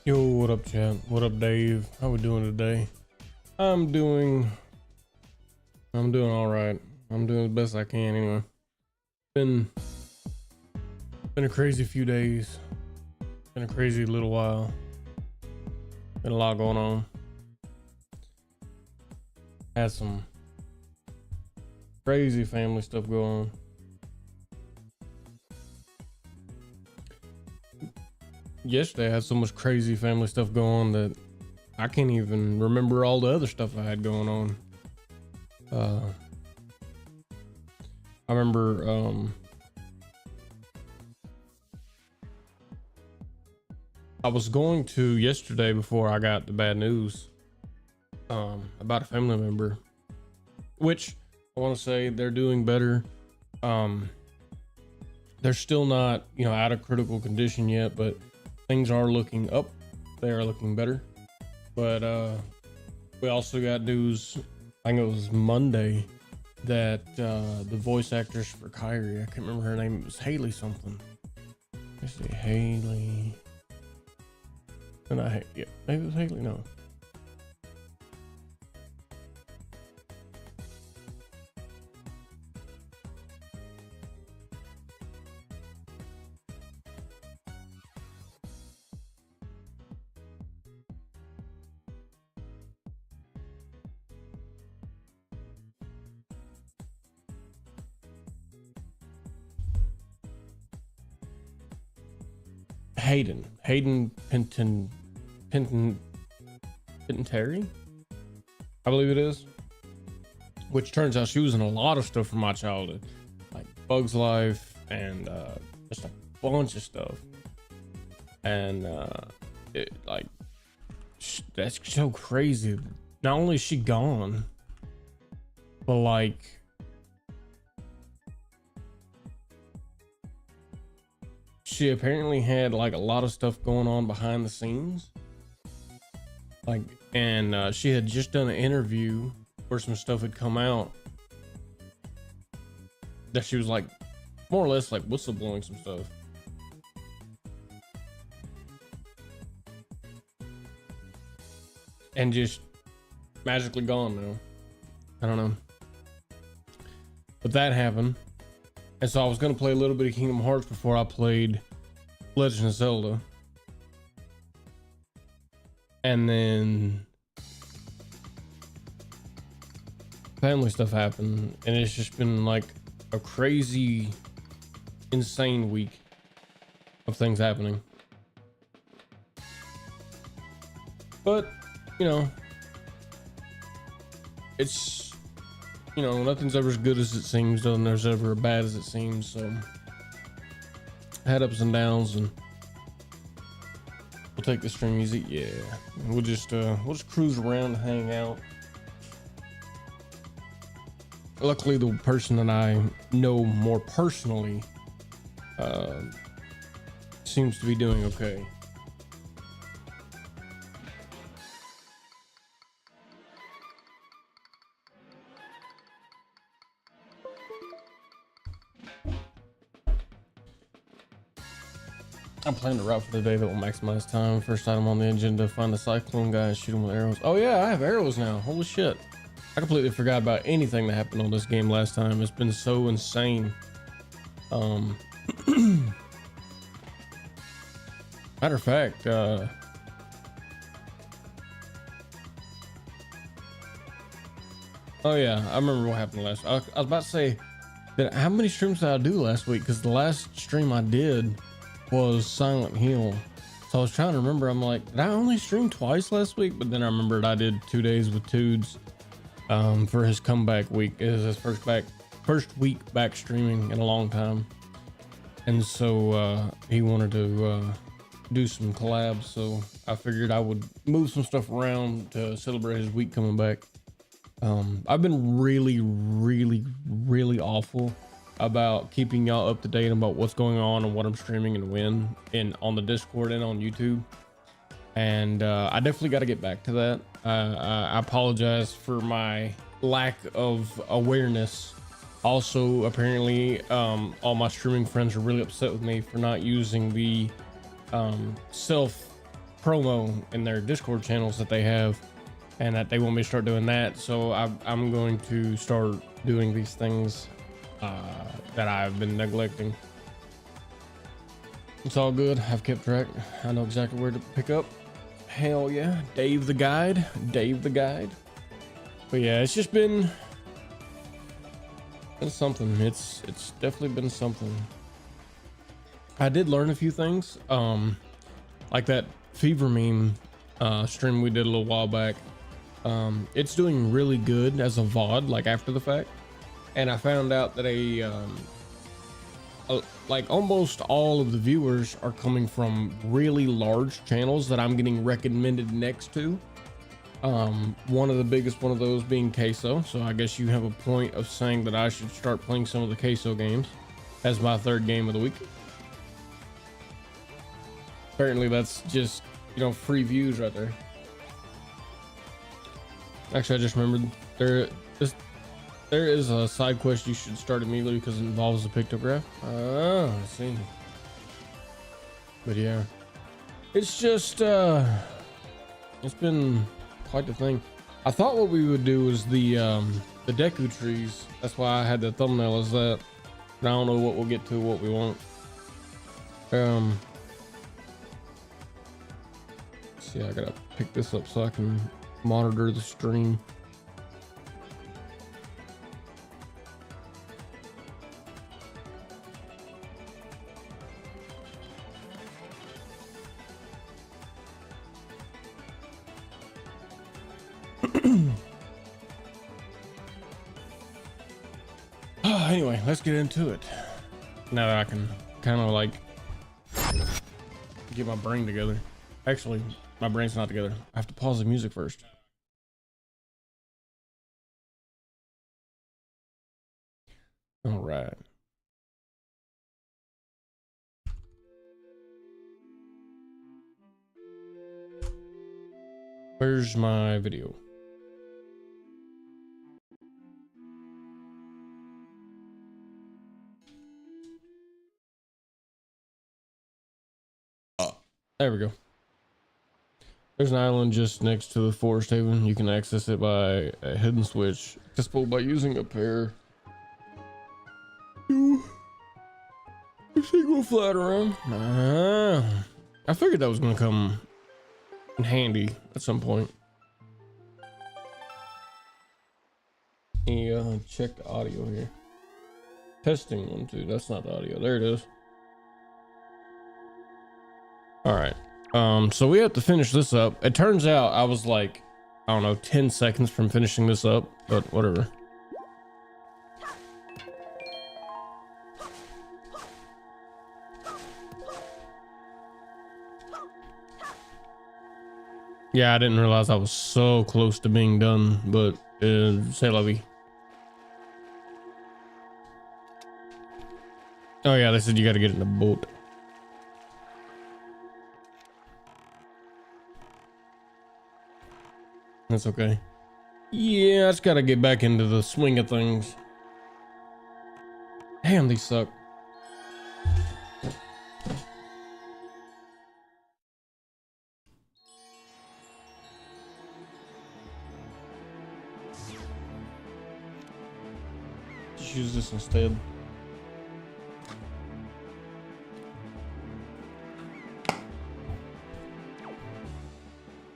Yo, what up, chat? What up, Dave? How we doing today? I'm doing all right. I'm doing the best I can anyway. Been a crazy few days. Been a crazy little while. Been a lot going on. Had some crazy family stuff going on. Yesterday I had so much crazy family stuff going on that I can't even remember all the other stuff I had going on. I remember I was going to yesterday before I got the bad news about a family member, which I want to say they're doing better. They're still not, out of critical condition yet, but things are looking up. They are looking better. But we also got news, I think it was Monday, that the voice actress for Kyrie, I can't remember her name, it was Haley something. Let's see, Haley. Yeah, maybe it was Haley, no. Hayden Terry, I believe it is, which turns out she was in a lot of stuff from my childhood, like Bugs Life and just a bunch of stuff. And that's so crazy. Not only is she gone, but like she apparently had like a lot of stuff going on behind the scenes. And she had just done an interview where some stuff had come out that she was like, more or less like whistleblowing some stuff. And just magically gone now. I don't know. But that happened. And so I was going to play a little bit of Kingdom Hearts before I played Legend of Zelda. And then family stuff happened, and it's just been like a crazy, insane week of things happening. But, it's, nothing's ever as good as it seems, and there's ever as bad as it seems. So had ups and downs, and we'll take the stream easy. Yeah, we'll just cruise around and hang out. Luckily, the person that I know more personally seems to be doing okay. I'm planning a route for the day that will maximize time. First item on the agenda, find the cyclone guy and shoot him with arrows. Oh yeah, I have arrows now. Holy shit. I completely forgot about anything that happened on this game last time. It's been so insane. Matter of fact, oh yeah, I remember what happened last. I was about to say that how many streams did I do last week? Because the last stream I did was Silent Hill. So I was trying to remember. I'm like, did I only stream twice last week? But then I remembered I did 2 days with Tues for his comeback week. It was his first week back streaming in a long time. And so he wanted to do some collabs. So I figured I would move some stuff around to celebrate his week coming back. I've been really awful about keeping y'all up to date about what's going on and what I'm streaming and when on the Discord and on YouTube. And I definitely got to get back to that. I apologize for my lack of awareness. Also, apparently, all my streaming friends are really upset with me for not using the self promo in their Discord channels that they have, and that they want me to start doing that. So I'm going to start doing these things that I've been neglecting. It's all good. I've kept track. I know exactly where to pick up. Hell yeah. Dave the guide. Dave the guide. But yeah, it's just been something. It's definitely been something. I did learn a few things. Like that fever meme stream we did a little while back. It's doing really good as a VOD, like after the fact. And I found out that like almost all of the viewers are coming from really large channels that I'm getting recommended next to. One of the biggest one of those being Queso. So I guess you have a point of saying that I should start playing some of the Queso games as my third game of the week. Apparently that's just, you know, free views right there. Actually, I just remembered there is a side quest you should start immediately because it involves a pictograph. Oh, I see. But yeah, it's just it's been quite the thing. I thought what we would do was the Deku trees. That's why I had the thumbnail as that. But I don't know what we'll get to, what we want. See, I gotta pick this up so I can monitor the stream. Anyway, let's get into it. Now that I can kind of like get my brain together. Actually, my brain's not together. I have to pause the music first. All right. Where's my video? There we go. There's an island just next to the forest haven. You can access it by a hidden switch, accessible by using a pair. You go flat around. I figured that was gonna come in handy at some point. Yeah, check the audio here. Testing 1 2. That's not the audio. There it is. All right. So we have to finish this up. It turns out I was like, I don't know, 10 seconds from finishing this up, but whatever. Yeah, I didn't realize I was so close to being done, but c'est la vie. Oh yeah, they said you got to get in the boat. That's okay. Yeah, I just gotta get back into the swing of things. Damn, these suck. Just use this instead.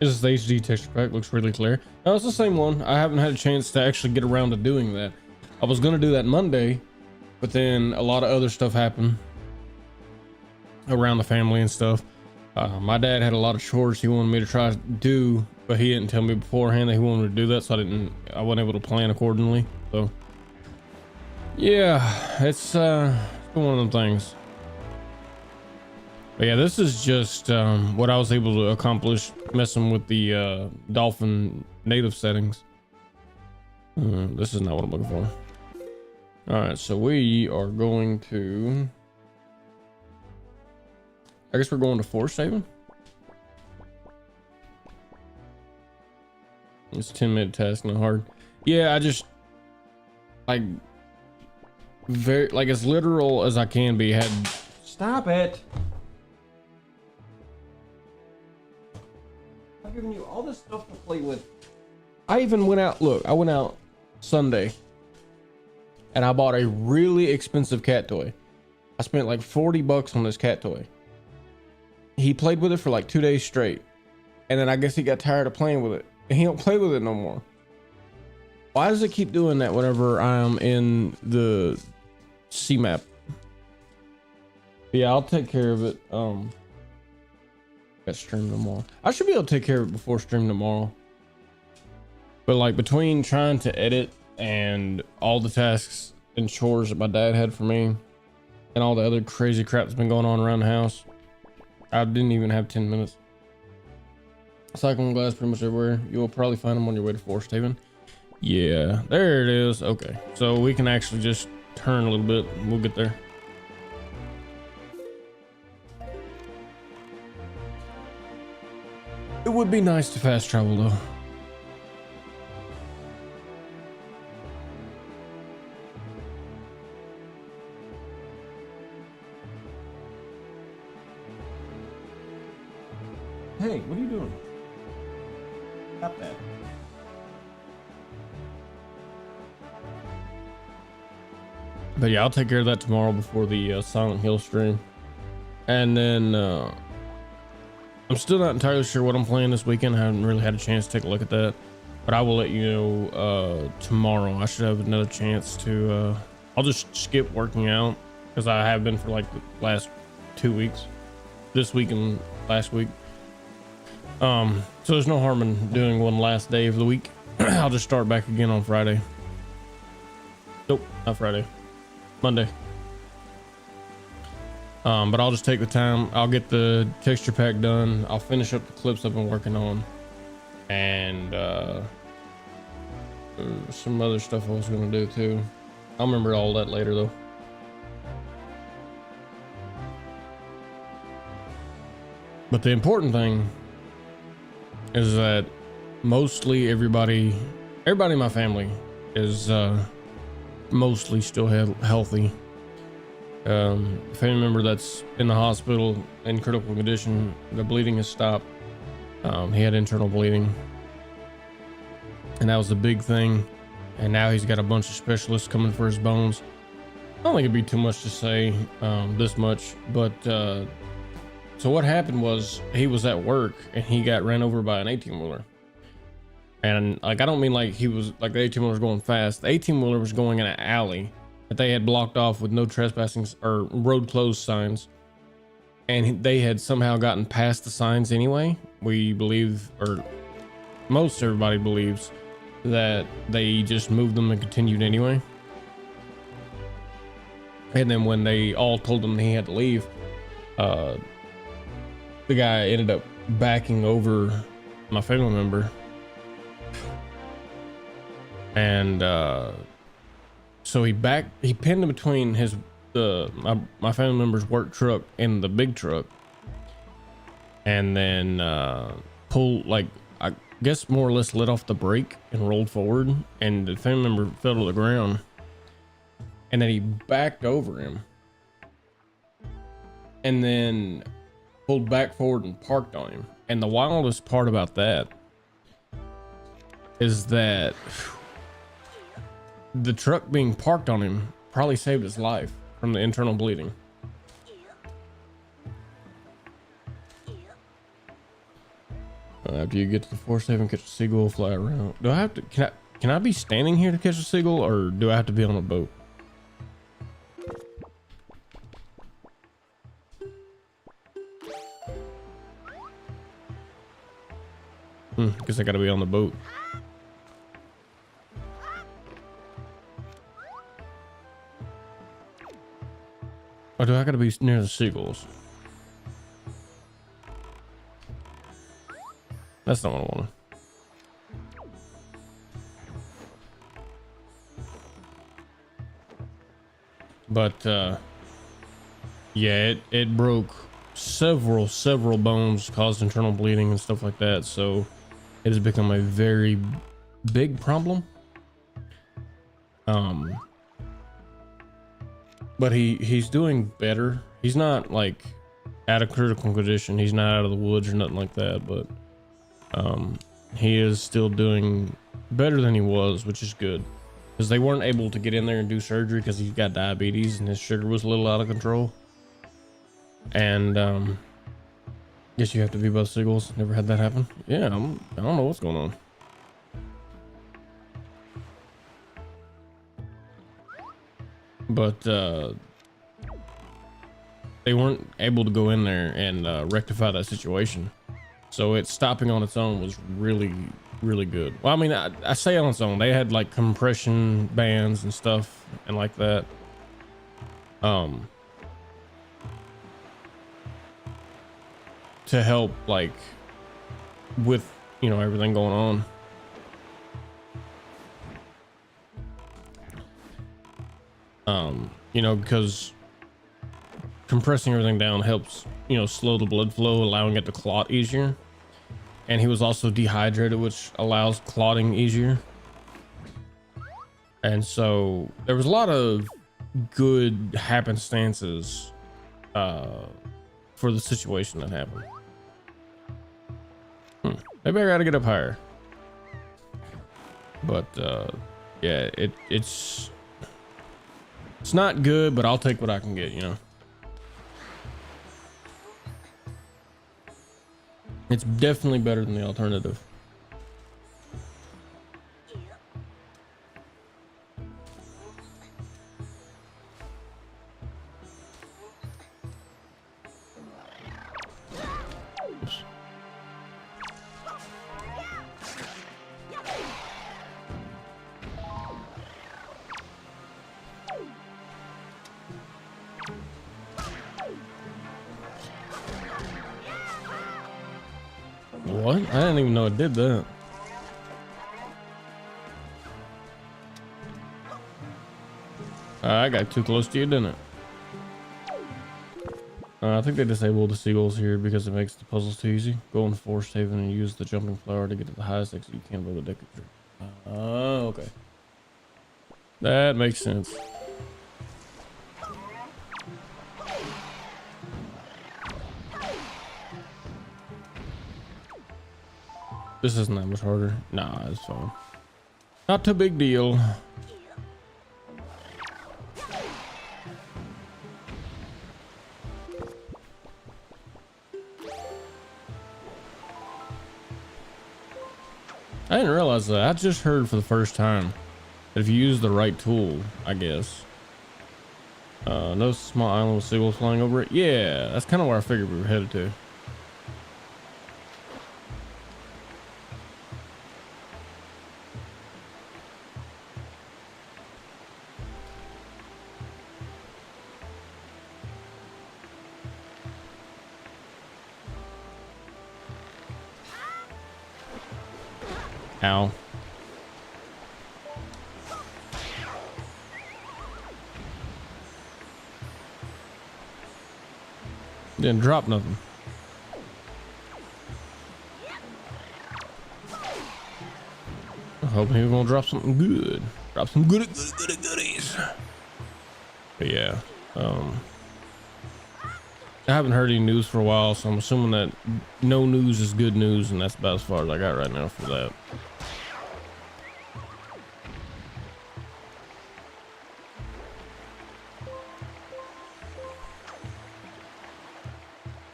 This is the HD texture pack, looks really clear. No, it's the same one. I haven't had a chance to actually get around to doing that. I was gonna do that Monday, but then a lot of other stuff happened around the family and stuff. My dad had a lot of chores he wanted me to try to do, but he didn't tell me beforehand that he wanted to do that, so I wasn't able to plan accordingly. So yeah, it's one of them things. But yeah, this is just what I was able to accomplish messing with the dolphin native settings. This is not what I'm looking for. All right, so we are going to, I guess we're going to Forest Haven. It's a 10-minute task, not hard. Yeah, I just like very like as literal as I can be. Stop it. I've given you all this stuff to play with. I even went out, look, I went out Sunday and I bought a really expensive cat toy. I spent like 40 bucks on this cat toy. He played with it for like 2 days straight. And then I guess he got tired of playing with it and he don't play with it no more. Why does it keep doing that whenever I'm in the C map? Yeah, I'll take care of it. Got stream tomorrow. I should be able to take care of it before stream tomorrow. But like between trying to edit and all the tasks and chores that my dad had for me and all the other crazy crap that's been going on around the house, I didn't even have 10 minutes. Cyclone glass pretty much everywhere. You will probably find them on your way to Forest Haven. Yeah, there it is. Okay, so we can actually just turn a little bit. We'll get there. It would be nice to fast travel though. Hey, what are you doing? Stop that. But yeah, I'll take care of that tomorrow before the Silent Hill stream. And then I'm still not entirely sure what I'm playing this weekend. I haven't really had a chance to take a look at that, but I will let you know tomorrow. I should have another chance to I'll just skip working out because I have been for like the last 2 weeks, this week and last week. So there's no harm in doing one last day of the week. I'll just start back again on Friday. Nope, not Friday, Monday. But I'll just take the time. I'll get the texture pack done. I'll finish up the clips I've been working on, and some other stuff I was gonna do too. I'll remember all that later though. But the important thing is that mostly everybody in my family is mostly still healthy. Family member that's in the hospital in critical condition, the bleeding has stopped. He had internal bleeding, and that was a big thing. And now he's got a bunch of specialists coming for his bones. I don't think it'd be too much to say this much, but so what happened was he was at work and he got ran over by an 18-wheeler. And like, I don't mean like he was like the 18-wheeler was going fast. The 18-wheeler was going in an alley that they had blocked off with no trespassing or road closed signs, and they had somehow gotten past the signs anyway. We believe, or most everybody believes, that they just moved them and continued anyway. And then when they all told him he had to leave, the guy ended up backing over my family member, and so he pinned him between my family member's work truck and the big truck, and then pulled, like, I guess more or less let off the brake and rolled forward, and the family member fell to the ground, and then he backed over him and then pulled back forward and parked on him. And the wildest part about that is that the truck being parked on him probably saved his life from the internal bleeding. After you get to the Forest Haven, catch a seagull, fly around. Do I have to, can I be standing here to catch a seagull, or do I have to be on a boat? Guess I gotta be on the boat. Or do I gotta be near the seagulls? That's not what I want. But yeah, it broke several bones, caused internal bleeding and stuff like that. So it has become a very big problem. But he's doing better. He's not like out of critical condition. He's not out of the woods or nothing like that, but he is still doing better than he was, which is good, because they weren't able to get in there and do surgery because he's got diabetes and his sugar was a little out of control. And guess you have to be both signals. Never had that happen. Yeah, I don't know what's going on. But they weren't able to go in there and rectify that situation. So it stopping on its own was really, really good. Well, I mean, I say on its own. They had like compression bands and stuff and like that. To help like with, you know, everything going on. You know, because compressing everything down helps, you know, slow the blood flow, allowing it to clot easier. And he was also dehydrated, which allows clotting easier. And so there was a lot of good happenstances for the situation that happened. Maybe I gotta get up higher. But yeah, it's not good, but I'll take what I can get, you know. It's definitely better than the alternative. Oops. What? I didn't even know it did that. I got too close to you, didn't it? I think they disabled the seagulls here because it makes the puzzles too easy. Go in Forest Haven and use the jumping flower to get to the highest exit you can above the deck. Oh, okay. That makes sense. This isn't that much harder. Nah, it's fine. Not too big deal. I didn't realize that. I just heard for the first time that if you use the right tool, I guess. No small island with seagulls flying over it. Yeah, that's kind of where I figured we were headed to. Ow. Didn't drop nothing. I hope he was gonna drop something good. Drop some goodies. But yeah, I haven't heard any news for a while, so I'm assuming that no news is good news, and that's about as far as I got right now for that.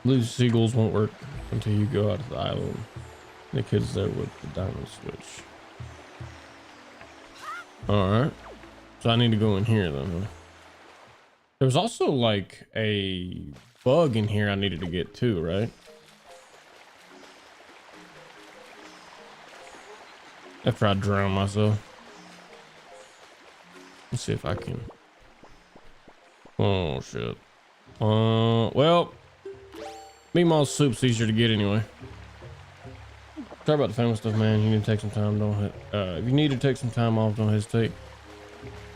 These seagulls won't work until you go out of the island. The kid's there with the diamond switch. All right, so I need to go in here then. There was also like a bug in here I needed to get too, right? After I drown myself. Let's see if I can. Oh shit. Well, Meemaw's soup's easier to get anyway. Sorry about the family stuff, man. You need to take some time. If you need to take some time off, don't hesitate.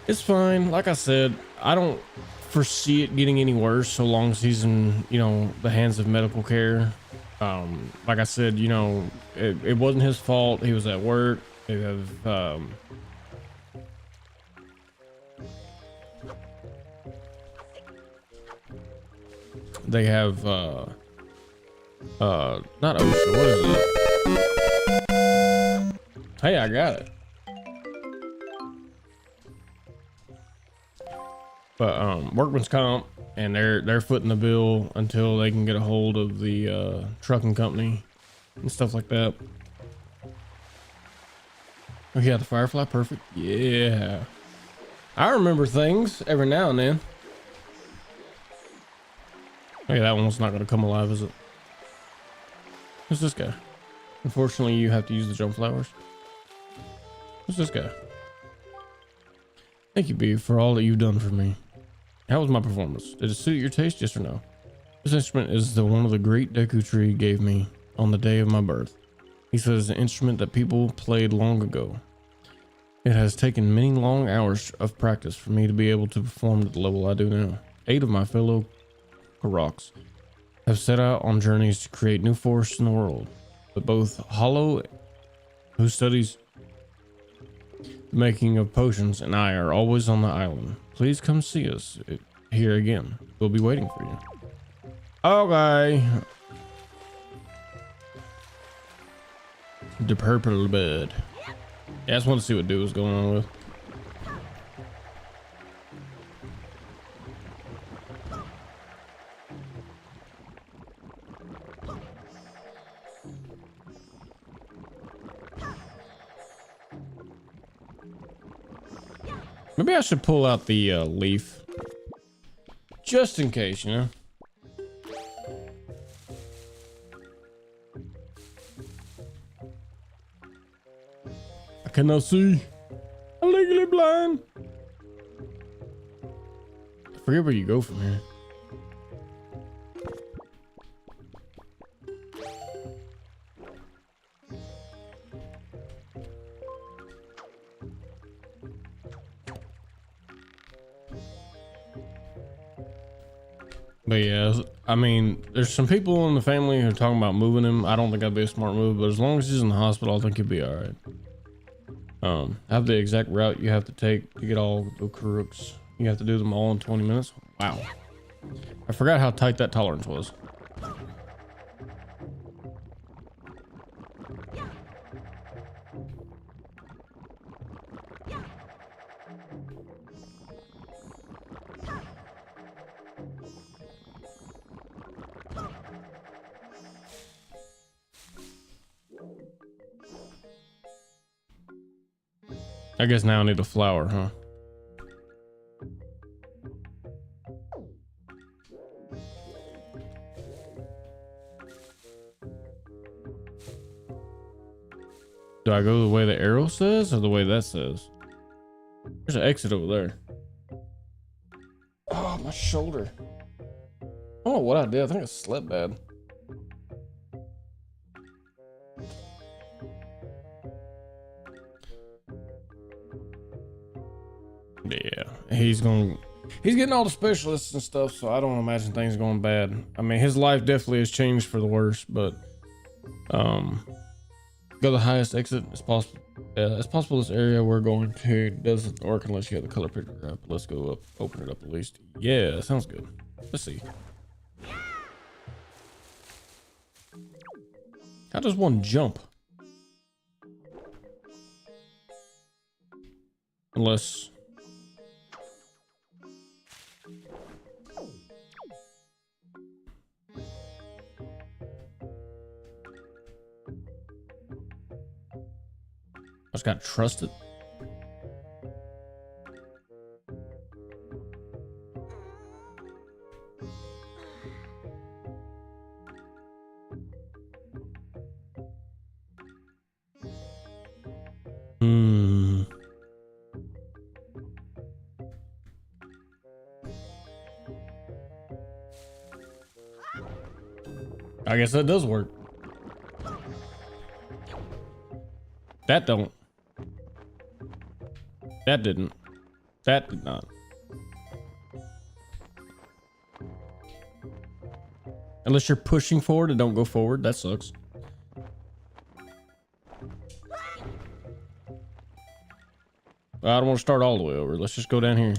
It's fine. Like I said, I don't foresee it getting any worse so long as he's in, you know, the hands of medical care. Like I said, you know, it wasn't his fault. He was at work. They have not OSHA, what is it? Hey, I got it. But workman's comp, and they're footing the bill until they can get a hold of the trucking company and stuff like that. Oh yeah, the Firefly, perfect. Yeah, I remember things every now and then. Hey, that one's not gonna come alive, is it? Who's this guy? Unfortunately, you have to use the jump flowers. Who's this guy? Thank you, B, for all that you've done for me. How was my performance? Did it suit your taste, yes or no? This instrument is the one of the great Deku Tree gave me on the day of my birth. He said it's an instrument that people played long ago. It has taken many long hours of practice for me to be able to perform at the level I do now. 8 of my fellow Karoks have set out on journeys to create new forests in the world, but both Hollow, who studies the making of potions, and I are always on the island. Please come see us here again. We'll be waiting for you. Okay. The purple bird. Yeah, I just want to see what dude was going on with. Maybe I should pull out the leaf. Just in case, you know? I cannot see. I'm legally blind. I forget where you go from here. But yeah, I mean, there's some people in the family who are talking about moving him. I don't think that'd be a smart move, but as long as he's in the hospital, I think he'll be all right. Have the exact route you have to take to get all the crooks. You have to do them all in 20 minutes. Wow. I forgot how tight that tolerance was. I guess now I need a flower, huh? Do I go the way the arrow says or the way that says? There's an exit over there. Oh, my shoulder. I don't know what I did. I think I slept bad. Yeah, he's getting all the specialists and stuff, so I don't imagine things going bad. I mean, his life definitely has changed for the worse, but go the highest exit as possible. It's possible this area we're going to doesn't work unless you have the color picture up. Let's go up, open it up at least. Yeah, sounds good. Let's see. How does one jump? Unless... I just gotta trust it. I guess that does work. That don't. That didn't. That did not. Unless you're pushing forward and don't go forward, that sucks. I don't want to start all the way over. Let's just go down here.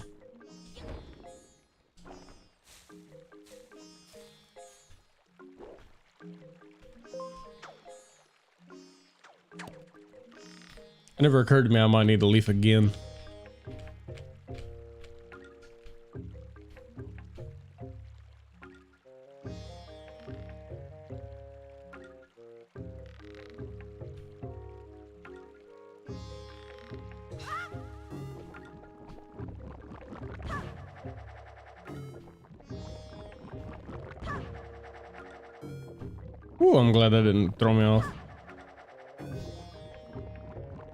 never occurred to me I might need a leaf again. Ooh, I'm glad that didn't throw me off.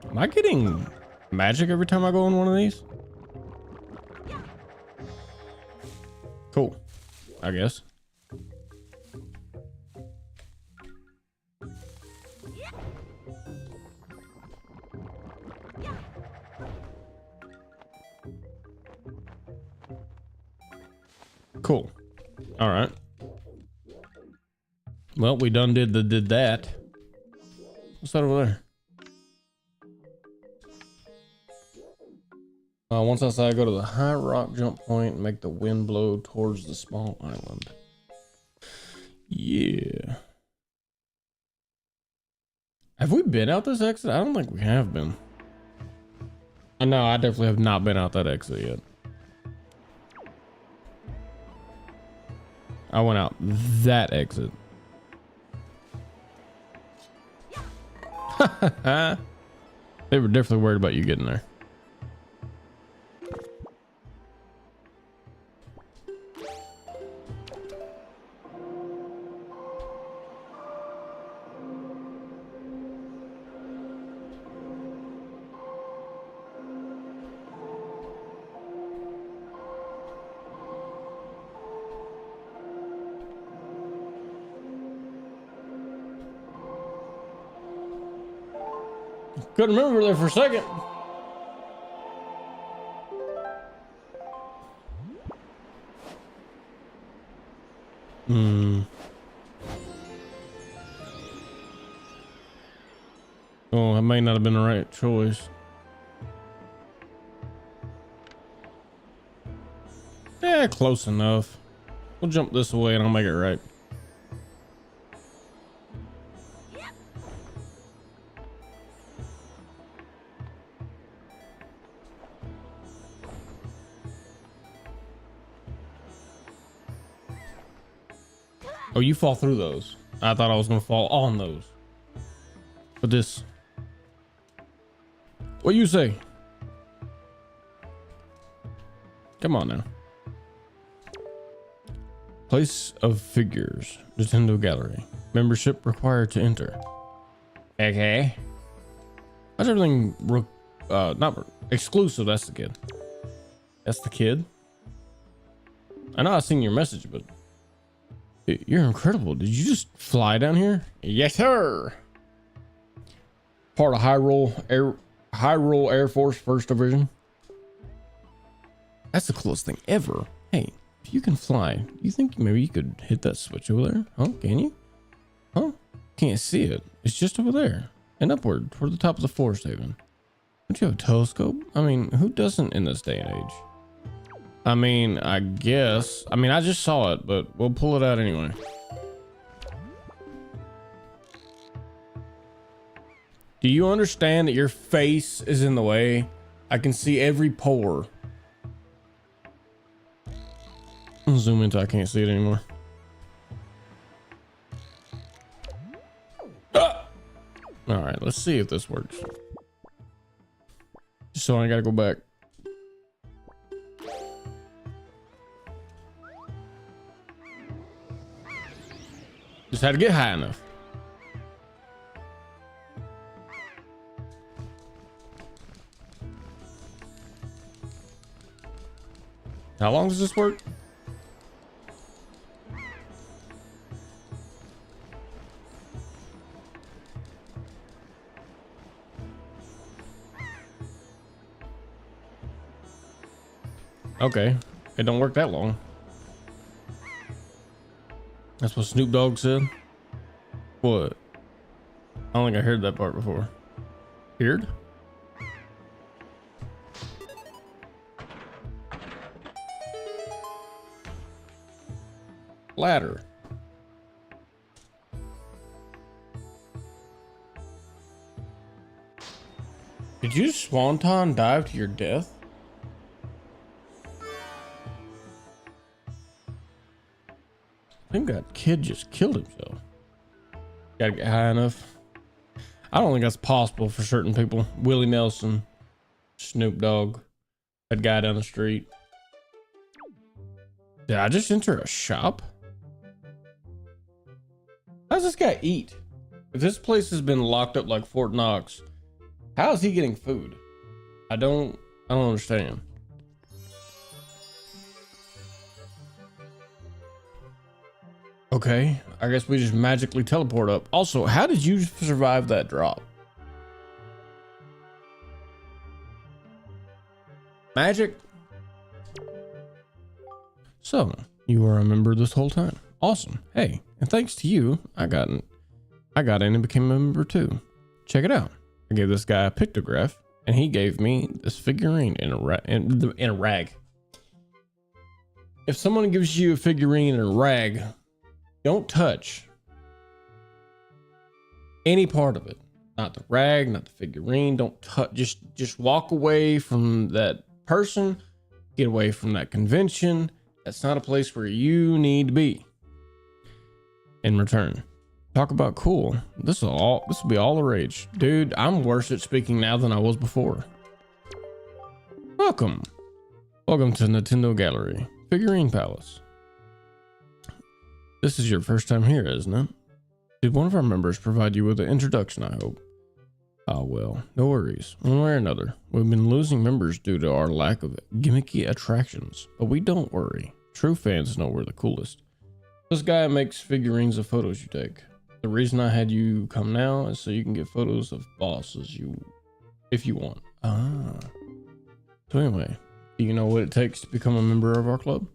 Am I getting magic every time I go on one of these? Cool, I guess. Cool. All right. Well, we done did that. What's that over there? Once outside, go to the high rock jump point and make the wind blow towards the small island. Yeah. Have we been out this exit? I don't think we have been. No, I definitely have not been out that exit yet. I went out that exit. They were definitely worried about you getting there. Couldn't remember there for a second. Oh, that may not have been the right choice. Yeah, close enough. We'll jump this way and I'll make it right. Oh, you fall through those. I thought I was gonna fall on those. But this. What you say? Come on now. Place of figures. Nintendo Gallery. Membership required to enter. Okay. How's everything not exclusive? That's the kid. That's the kid. I know I seen your message, but you're incredible. Did you just fly down here? Yes, sir. Part of Hyrule Air Force First Division. That's the coolest thing ever. Hey, if you can fly, do you think maybe you could hit that switch over there? Huh? Can you? Huh? Can't see it. It's just over there and upward toward the top of the forest haven. Don't you have a telescope? I mean, who doesn't in this day and age? I mean, I guess. I mean, I just saw it, but we'll pull it out anyway. Do you understand that your face is in the way? I can see every pore. I'll zoom in until I can't see it anymore. Ah! All right, let's see if this works. Just so I gotta go back. Just had to get high enough. How long does this work? Okay, it don't work that long. That's what Snoop Dogg said. What? I don't think I heard that part before. Heard? Ladder. Did Did you swanton dive to your death? I think that kid just killed himself. Gotta get high enough. I don't think that's possible for certain people. Willie Nelson, Snoop Dogg, that guy down the street. Did I just enter a shop? How's this guy eat? If this place has been locked up like Fort Knox, how is he getting food? I don't understand. Okay, I guess we just magically teleport up. Also, how did you survive that drop? Magic? So, you were a member this whole time. Awesome. Hey, and thanks to you, I got in and became a member too. Check it out. I gave this guy a pictograph, and he gave me this figurine in a rag. If someone gives you a figurine in a rag, don't touch any part of it. Not the rag, not the figurine. Don't touch. Just walk away from that person. Get away from that convention. That's not a place where you need to be. In return, talk about cool. This will be all the rage, dude. I'm worse at speaking now than I was before. Welcome to Nintendo Gallery, Figurine Palace. This is your first time here, isn't it? Did one of our members provide you with an introduction, I hope? Oh well, no worries. One way or another, we've been losing members due to our lack of gimmicky attractions, but we don't worry. True fans know we're the coolest. This guy makes figurines of photos you take. The reason I had you come now is so you can get photos of bosses if you want. Ah. So anyway, do you know what it takes to become a member of our club?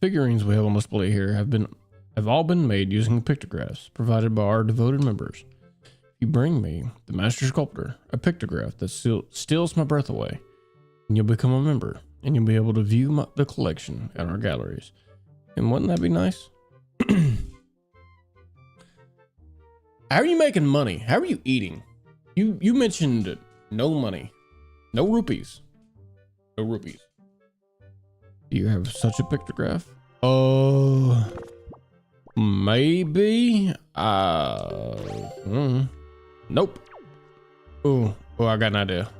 Figurines we have on display here have all been made using pictographs provided by our devoted members. If you bring me, the master sculptor, a pictograph that steals my breath away, and you'll become a member, and you'll be able to view the collection at our galleries. And wouldn't that be nice? How are you making money? How are you eating? You mentioned no money, no rupees, no rupees. Do you have such a pictograph? Oh, maybe. Nope. Oh, I got an idea.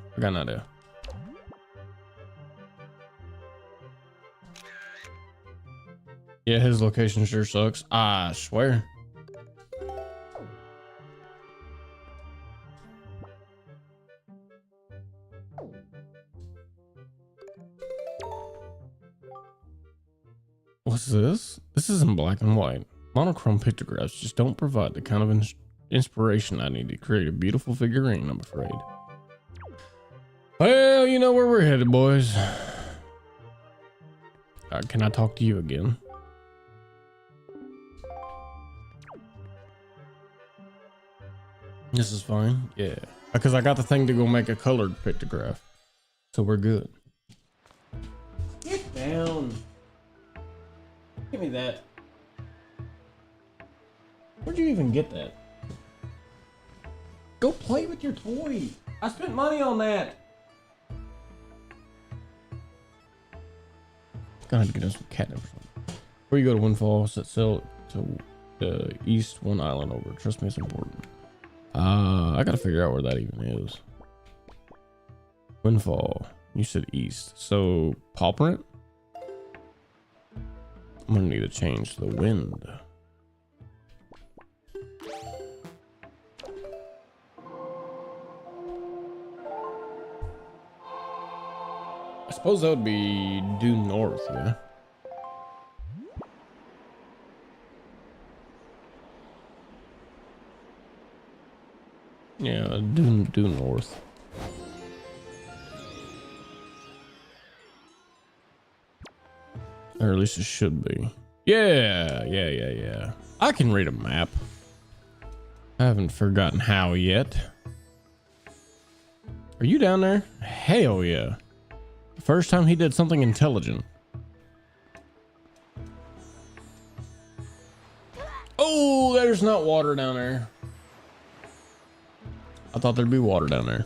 Yeah, his location sure sucks. I swear. What's this? This is in black and white. Monochrome pictographs just don't provide the kind of inspiration I need to create a beautiful figurine, I'm afraid. Well, you know where we're headed, boys. Can I talk to you again? This is fine. Yeah. Because I got the thing to go make a colored pictograph. So we're good. Get down. Give me that. Where'd you even get that? Go play with your toy. I spent money on that. Gonna have to get us some catnip or something. Before you go to Windfall, sell to the east one island over. Trust me, it's important. I gotta figure out where that even is. Windfall. You said east. So paw print? I'm gonna need to change the wind. I suppose that would be due north, yeah. Yeah, due north. Or at least it should be. Yeah. I can read a map. I haven't forgotten how yet. Are you down there? Hell yeah. The first time he did something intelligent. Oh, there's not water down there. I thought there'd be water down there.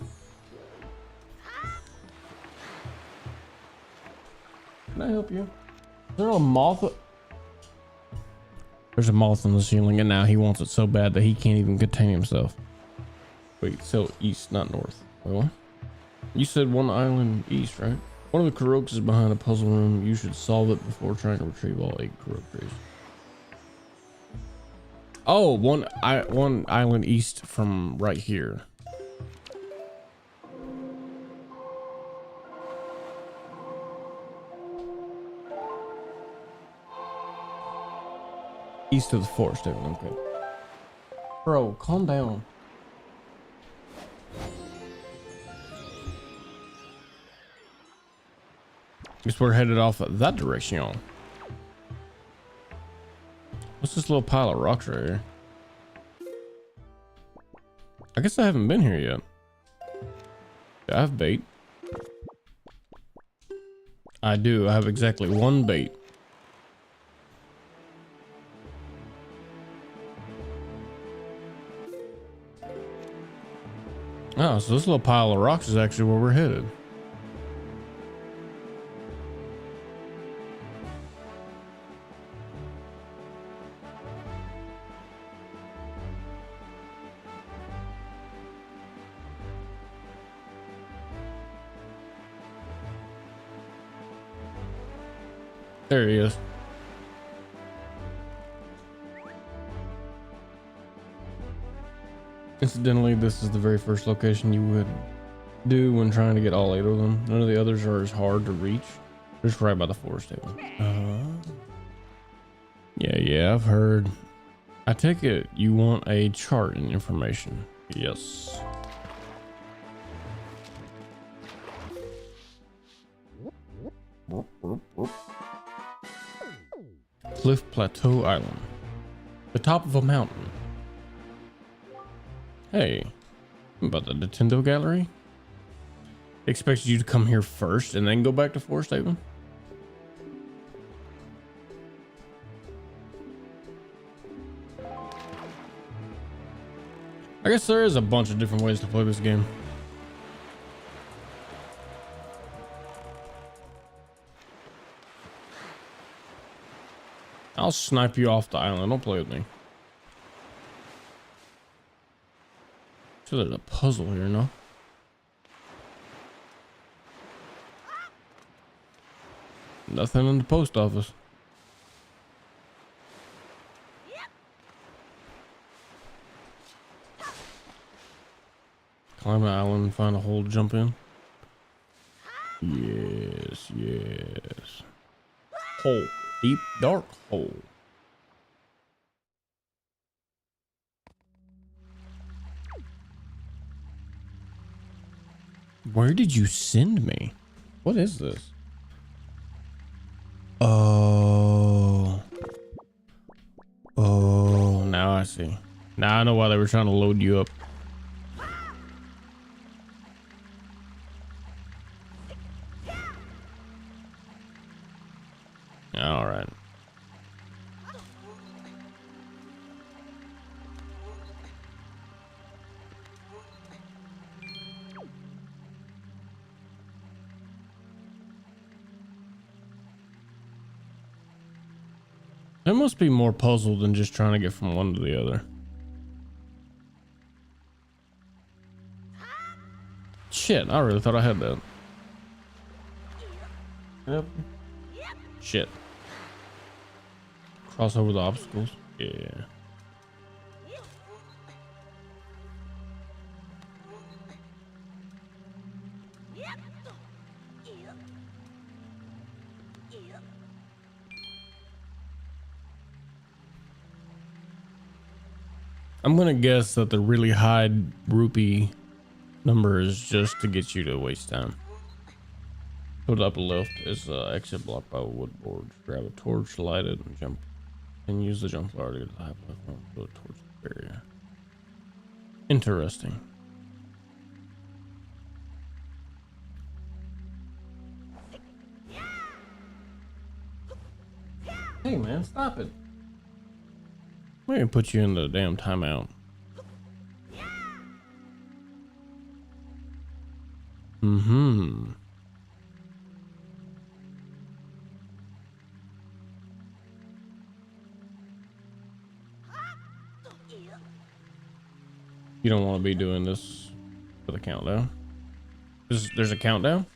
you? Is there a moth? There's a moth on the ceiling, and now he wants it so bad that he can't even contain himself. Wait, so east, not north. Well, you said one island east, right? One of the Karoks is behind a puzzle room. You should solve it before trying to retrieve all 8 Karok trees. Oh, one island east from right here. East of the forest, okay. Bro, calm down. Guess we're headed off that direction. What's this little pile of rocks right here? I guess I haven't been here yet. Do I have bait? I do. I have exactly 1 bait. Oh, so this little pile of rocks is actually where we're headed. There he is. Incidentally, this is the very first location you would do when trying to get all 8 of them. None of the others are as hard to reach. Just right by the forest table. Yeah, I've heard. I take it you want a chart and information. Yes. Cliff Plateau Island. The top of a mountain. Hey, about the Nintendo gallery? Expected you to come here first and then go back to Forest Haven? I guess there is a bunch of different ways to play this game. I'll snipe you off the island. Don't play with me. So there's a puzzle here, no? Nothing in the post office. Climb an island and find a hole to jump in. Yes. Hole. Deep, dark hole. Where did you send me? What is this? Oh, now I see. Now I know why they were trying to load you up. All right. There must be more puzzle than just trying to get from one to the other. Shit, I really thought I had that. Yep. Shit. Cross over the obstacles. Yeah. I'm gonna guess that the really high rupee number is just to get you to waste time. Put up a lift is exit blocked by a wood board. Grab a torch, light it, and jump. And use the jump ladder to get to the high platform. Go towards the barrier. Interesting. Hey man, stop it. We're gonna put you in the damn timeout. You don't want to be doing this for the countdown. There's a countdown?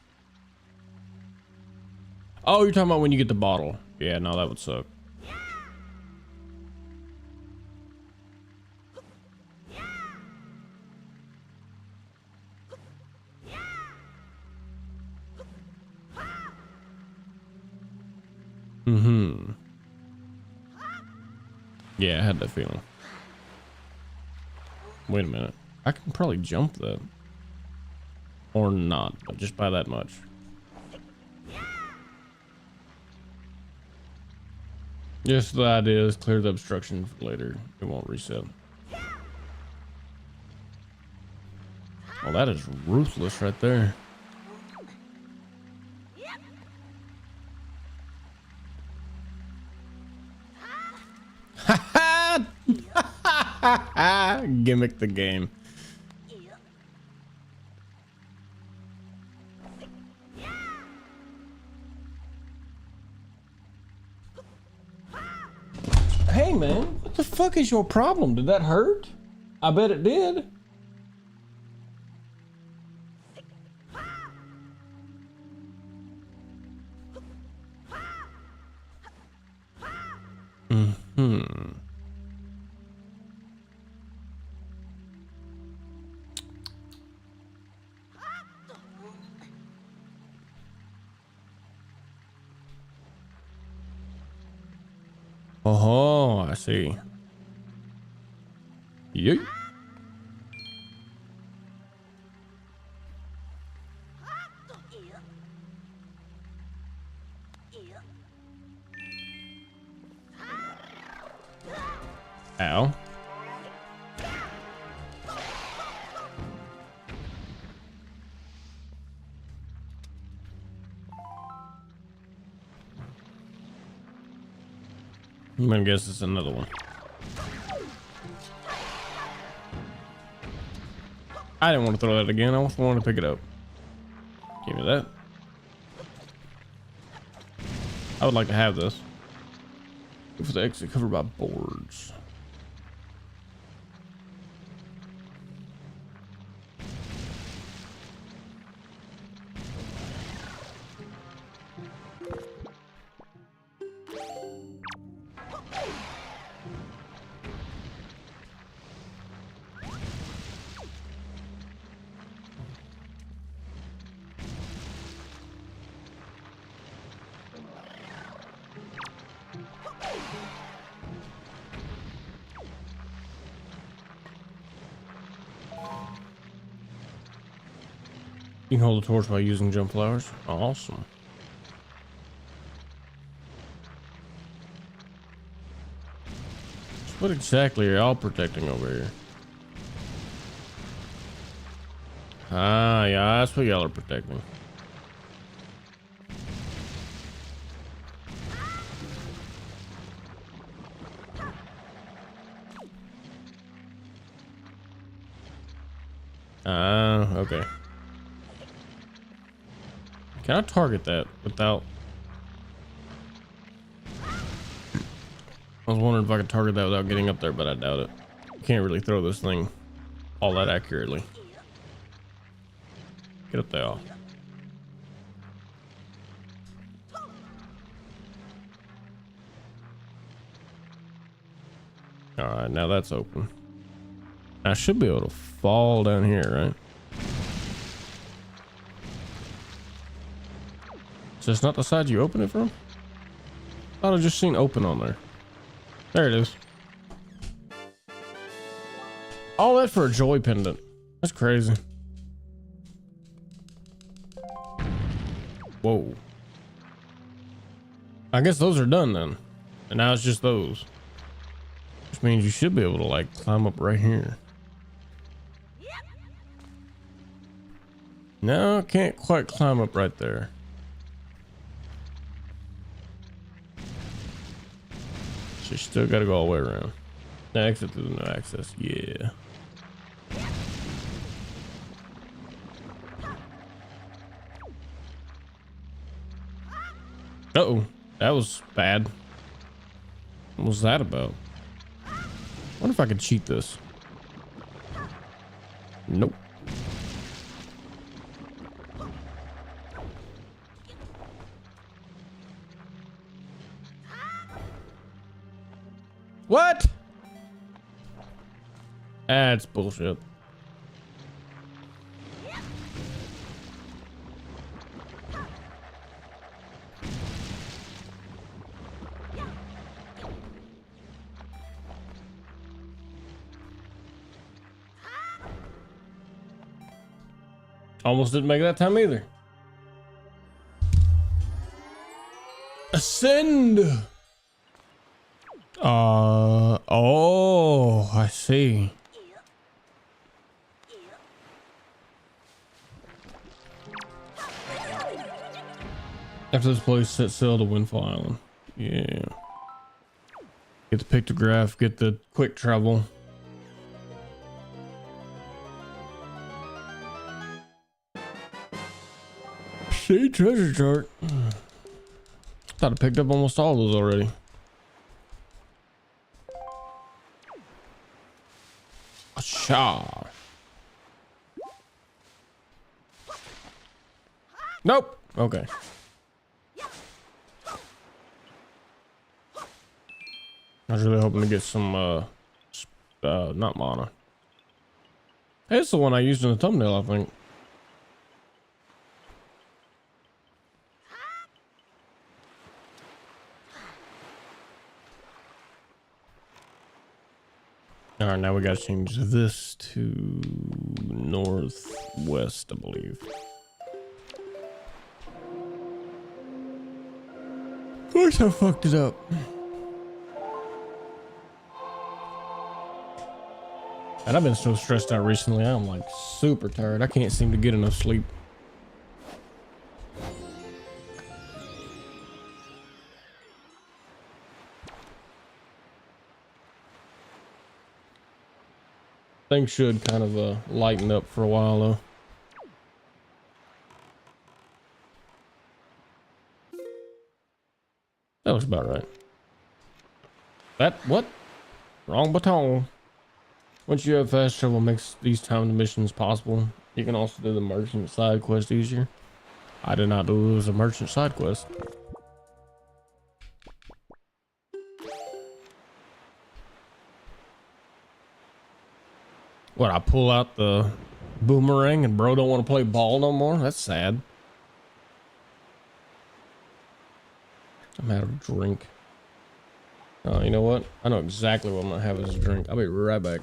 Oh, you're talking about when you get the bottle. Yeah, no, that would suck. Mm-hmm. Yeah, I had that feeling. Wait a minute. I can probably jump that. Or not, but just by that much. Just the idea is clear the obstruction for later. It won't reset. Well, that is ruthless right there. Gimmick the game. Hey man, what the fuck is your problem? Did that hurt? I bet it did. Mm-hmm. Oh, I see. Yeet. Ow. I'm gonna guess it's another one. I didn't want to throw that again. I just wanted to pick it up. Give me that. I would like to have this. Look for the exit covered by boards. You can hold the torch by using jump flowers. Awesome. So what exactly are y'all protecting over here? Ah, yeah, that's what y'all are protecting. Ah, okay. Can I target that without? I was wondering if I could target that without getting up there, but I doubt it. Can't really throw this thing all that accurately. Get up there. All right, now that's open. I should be able to fall down here, right? So it's not the side you open it from? Thought I just seen open on there. There it is. All that for a joy pendant. That's crazy. Whoa. I guess those are done then. And now it's just those. Which means you should be able to like climb up right here. No, I can't quite climb up right there. So you still gotta go all the way around. Now exit through the no access. Yeah. Uh-oh. That was bad. What was that about? I wonder if I could cheat this. Nope. What? That's bullshit. Almost didn't make it that time either. Ascend. Oh, I see. After this place, set sail to Windfall Island. Yeah. Get the pictograph, get the quick travel. See, treasure chart. Thought I picked up almost all of those already. Asha. Nope. Okay. I was really hoping to get some, not mana. Hey, it's the one I used in the thumbnail, I think. All right, now we gotta change this to northwest, I believe. Of course I fucked it up. And I've been so stressed out recently. I'm like super tired. I can't seem to get enough sleep. Things should kind of lighten up for a while though. That was about right. That what? Wrong baton. Once you have fast travel, makes these timed missions possible. You can also do the merchant side quest easier. I did not know it was a merchant side quest. What, I pull out the boomerang and bro don't want to play ball no more? That's sad. I'm out of drink. Oh, you know what? I know exactly what I'm gonna have as a drink. I'll be right back.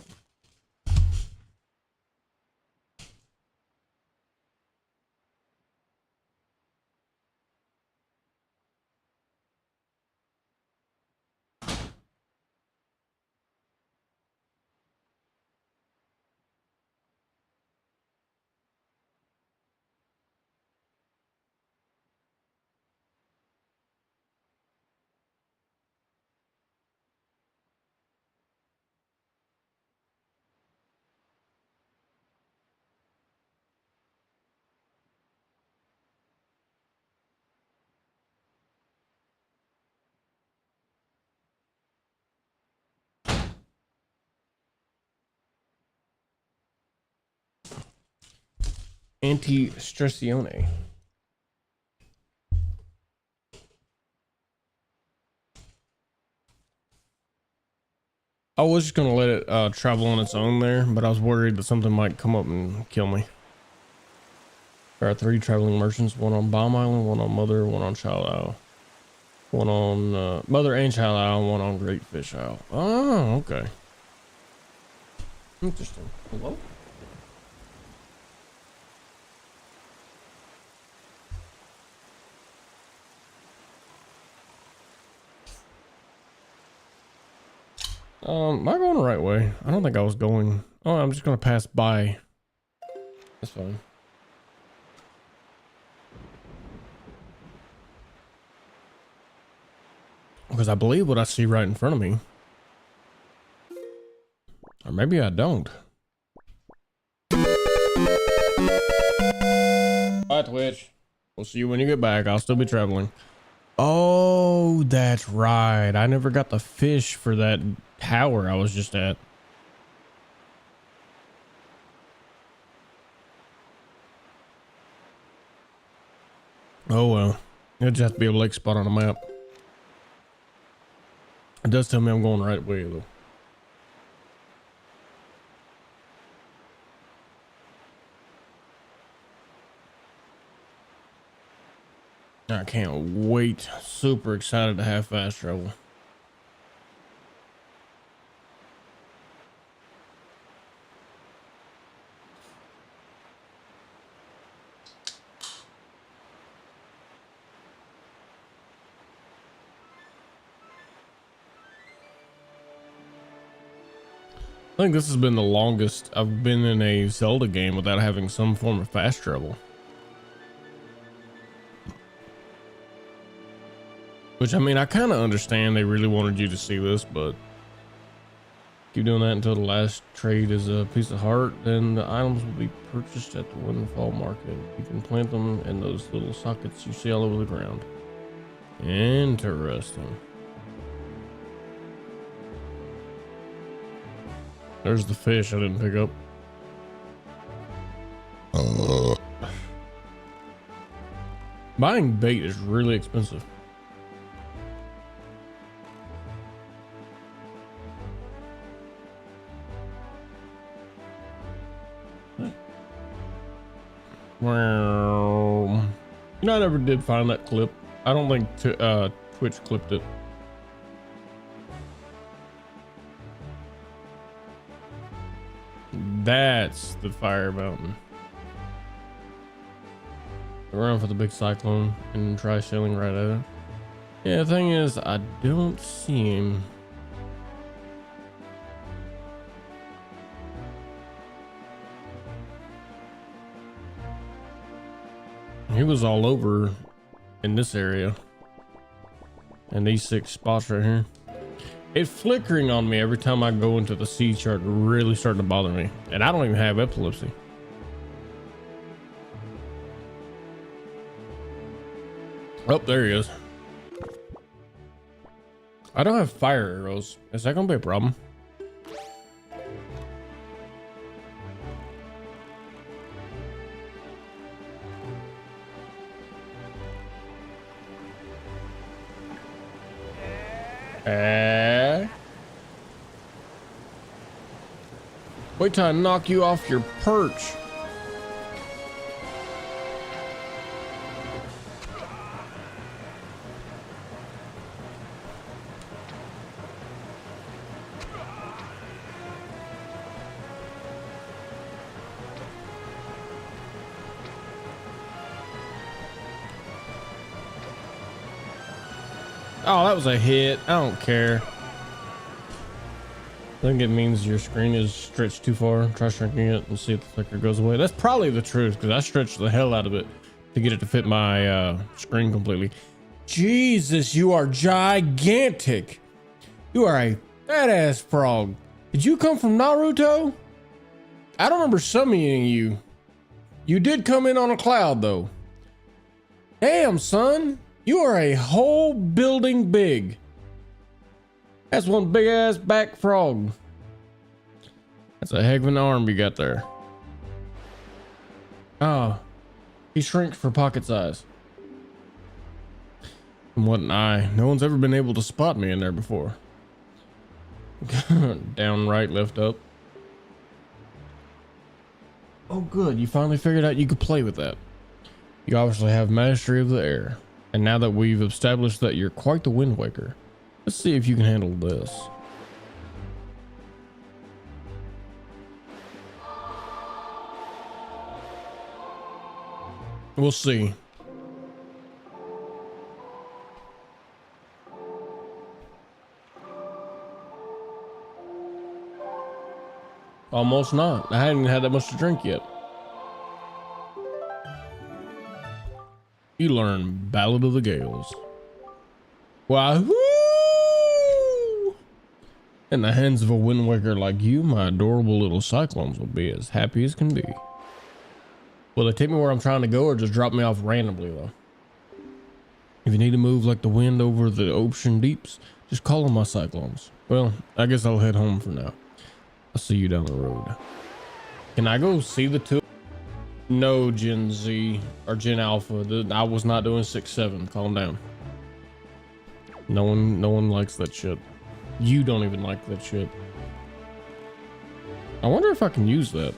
Anti-stressione. I was just gonna let it travel on its own there, but I was worried that something might come up and kill me. There are 3 traveling merchants, one on Bomb Island, one on Mother, one on Child Isle. One on Mother and Child Isle, one on Great Fish Isle. Oh, okay. Interesting. Hello? Am I going the right way? I don't think I was going. Oh, I'm just gonna pass by. That's fine. Because I believe what I see right in front of me. Or maybe I don't. Bye, Twitch. We'll see you when you get back. I'll still be traveling. Oh, that's right. I never got the fish for that tower I was just at. Oh well, it'll just have to be a lake spot on a map. It does tell me I'm going the right way though. I can't wait. Super excited to have fast travel. I think this has been the longest I've been in a Zelda game without having some form of fast travel. Which, I mean, I kind of understand they really wanted you to see this, but keep doing that until the last trade is a piece of heart, then the items will be purchased at the Windfall Market. You can plant them in those little sockets you see all over the ground. Interesting. There's the fish I didn't pick up. Buying bait is really expensive. Well, you know, I never did find that clip. I don't think Twitch clipped it. That's the fire mountain. Run for the big cyclone and try sailing right at it. Yeah, the thing is, I don't see him. He was all over in this area. And these 6 spots right here. It's flickering on me every time I go into the sea chart, really starting to bother me. And I don't even have epilepsy. Oh, there he is. I don't have fire arrows. Is that gonna be a problem? Wait till I knock you off your perch. Oh, that was a hit. I don't care. I think it means your screen is stretched too far. Try shrinking it and see if the flicker goes away. That's probably the truth, because I stretched the hell out of it to get it to fit my screen completely. Jesus, you are gigantic. You are a fat ass frog. Did you come from Naruto? I don't remember summoning you. You did come in on a cloud though. Damn, son. You are a whole building big. That's one big ass back frog. That's a heck of an arm you got there. Oh, he shrinks for pocket size. And what an eye. No one's ever been able to spot me in there before. Down, right, left, up. Oh good, you finally figured out you could play with that. You obviously have mastery of the air. And now that we've established that you're quite the Wind Waker, let's see if you can handle this. We'll see. Almost not. I hadn't had that much to drink yet. You learn Ballad of the Gales. Wahoo! In the hands of a Wind Waker like you, my adorable little cyclones will be as happy as can be. Will they take me where I'm trying to go or just drop me off randomly though? If you need to move like the wind over the ocean deeps, just call on my cyclones. Well, I guess I'll head home for now. I'll see you down the road. Can I go see the two? No, Gen Z or Gen Alpha. I was not doing 6-7. Calm down. No one likes that shit. You don't even like that shit. I wonder if I can use that.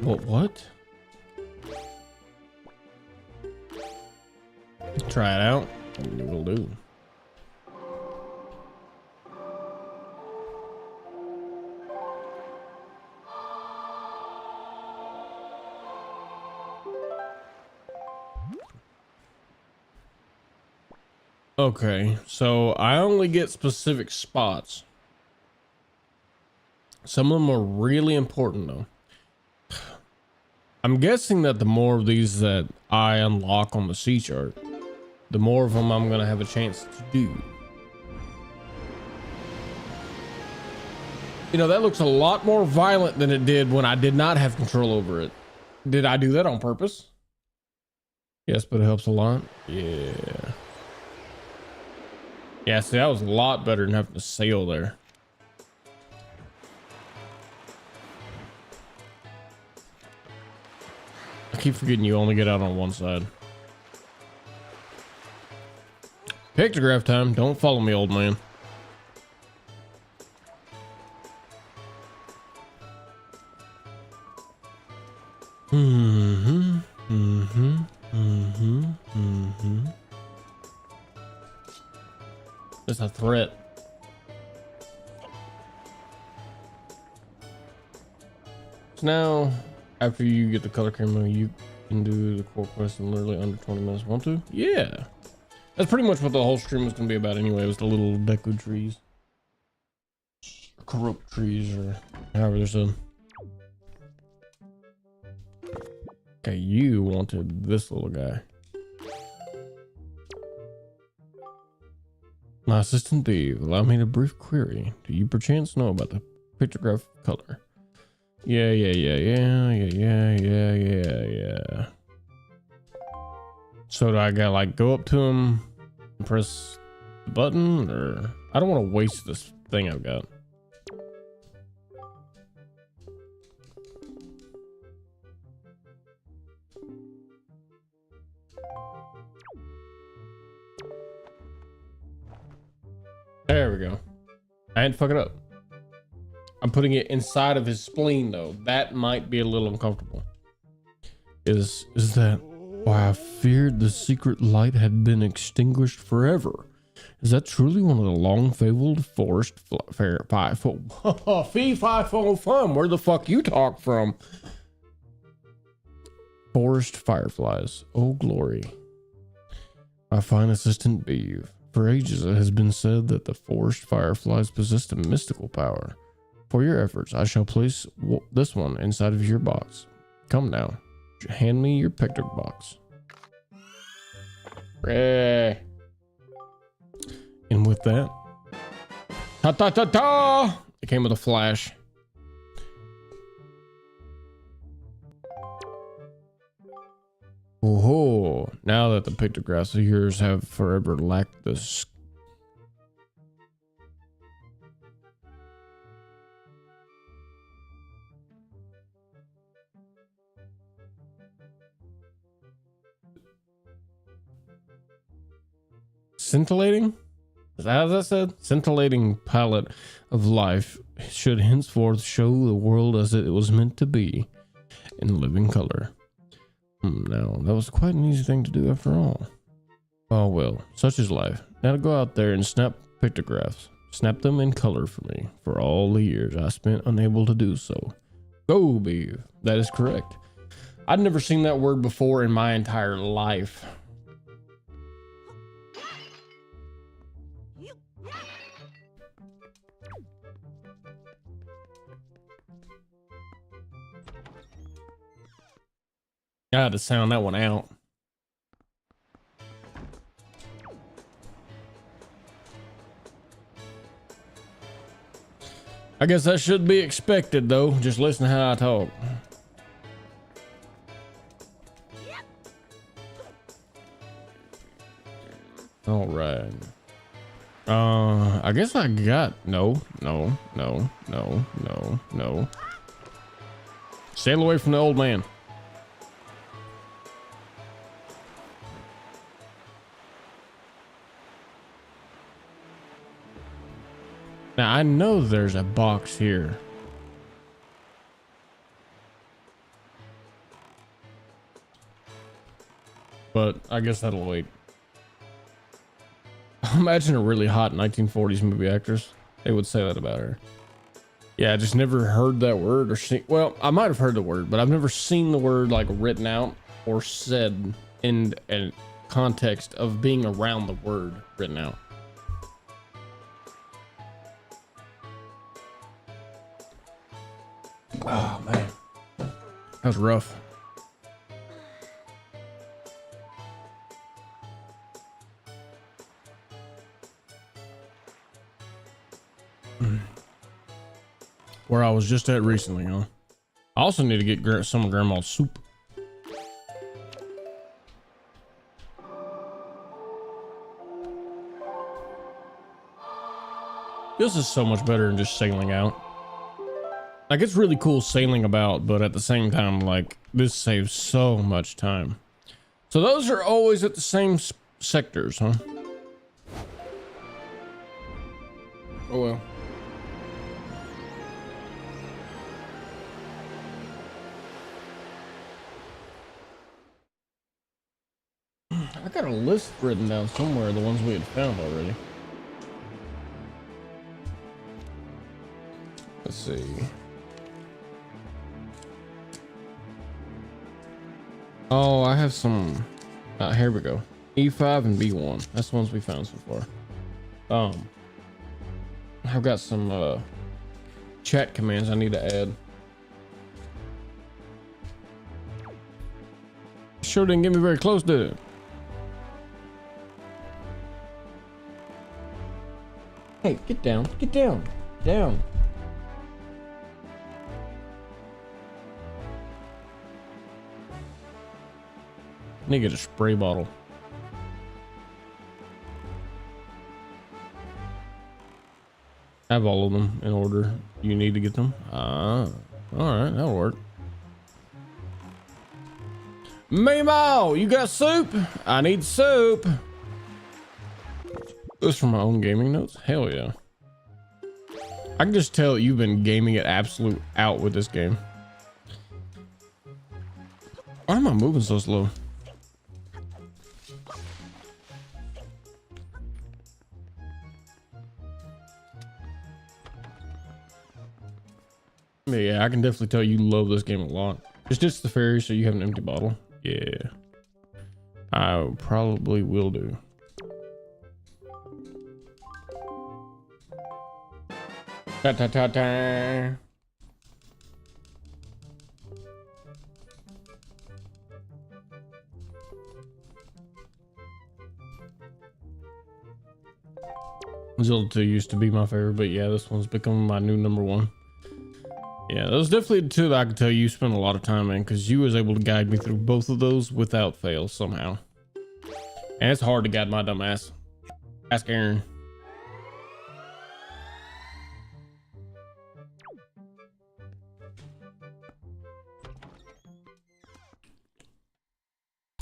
What? Try it out. It'll do. Okay, so I only get specific spots. Some of them are really important though. I'm guessing that the more of these that I unlock on the C chart, the more of them I'm gonna have a chance to do. You know, that looks a lot more violent than it did when I did not have control over it. Did I do that on purpose? Yes, but it helps a lot. Yeah. Yeah, see, that was a lot better than having to sail there. I keep forgetting you only get out on one side. Pictograph time. Don't follow me, old man. It's a threat. So now, after you get the color camera, you can do the core quest in literally under 20 minutes. Want to? Yeah. That's pretty much what the whole stream was going to be about anyway. It was the little Deku trees. Corrupt trees, or however they're said. Okay, you wanted this little guy. My assistant Dave, allow me a brief query. Do you perchance know about the pictograph color? Yeah. So do I gotta like go up to him and press the button, or I don't want to waste this thing I've got. There we go. I didn't fuck it up. I'm putting it inside of his spleen though. That might be a little uncomfortable. Is that why I feared the secret light had been extinguished forever? Is that truly one of the long fabled forest fee fi fo fum? Where the fuck you talk from? Forest fireflies. Oh glory. My fine assistant Beeve. For ages it has been said that the forest fireflies possess a mystical power. For your efforts, I shall place this one inside of your box. Come now, hand me your picture box. And with that, ta-ta-ta-ta! It came with a flash. Oh, now that the pictographs of yours have forever lacked this. Scintillating? Is that how that said? Scintillating palette of life should henceforth show the world as it was meant to be in living color. Now, that was quite an easy thing to do after all. Oh well, such is life. Now to go out there and snap pictographs. Snap them in color for me, for all the years I spent unable to do so. Go, Beeve. That is correct. I'd never seen that word before in my entire life. I had to sound that one out. I guess that should be expected though. Just listen to how I talk. All right. I guess I got no. Sail away from the old man. Now I know there's a box here. But I guess that'll wait. Imagine a really hot 1940s movie actress. They would say that about her. Yeah, I just never heard that word or seen. Well, I might have heard the word, but I've never seen the word like written out or said in a context of being around the word written out. Oh man, that was rough. Where I was just at recently, huh? I also need to get some of Grandma's soup. This is so much better than just sailing out. Like, it's really cool sailing about, but at the same time, like, this saves so much time. So those are always at the same sectors, huh? Oh well. I got a list written down somewhere, the ones we had found already. Let's see. Oh, I have some. Here we go. E5 and B1. That's the ones we found so far. I've got some chat commands I need to add. Sure didn't get me very close, did it? Hey, get down, get down, down. I need to get a spray bottle. I have all of them in order. You need to get them. All right, that'll work. Mimo, you got soup? I need soup. This is from my own gaming notes. Hell yeah. I can just tell you've been gaming it absolute out with this game. Why am I moving so slow? Yeah, I can definitely tell you love this game a lot. It's just the fairy, so you have an empty bottle. Yeah, I probably will do. Ta ta ta ta. Zelda 2 used to be my favorite, but yeah, this one's becoming my new number one. Yeah, those definitely the two that I can tell you spent a lot of time in, because you was able to guide me through both of those without fail somehow. And it's hard to guide my dumb ass. Ask Aaron.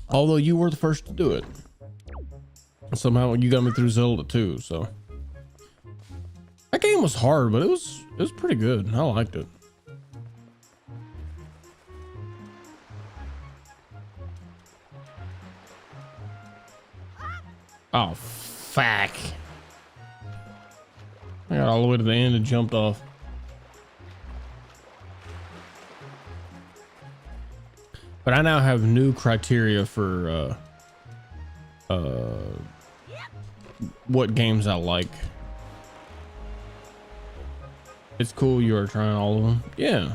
Although you were the first to do it. Somehow you got me through Zelda 2, so. That game was hard, but it was pretty good. I liked it. Oh, fuck. I got all the way to the end and jumped off. But I now have new criteria for what games I like. It's cool you are trying all of them. Yeah.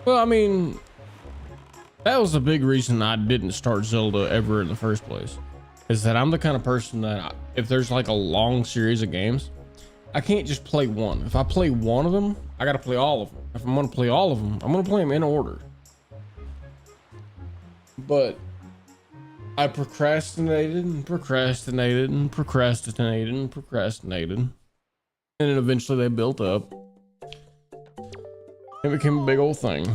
Well, I mean, that was a big reason I didn't start Zelda ever in the first place. Is that I'm the kind of person that if there's like a long series of games, I can't just play one. If I play one of them, I got to play all of them. If I'm going to play all of them, I'm going to play them in order. But I procrastinated and procrastinated and procrastinated and procrastinated. And then eventually they built up. It became a big old thing.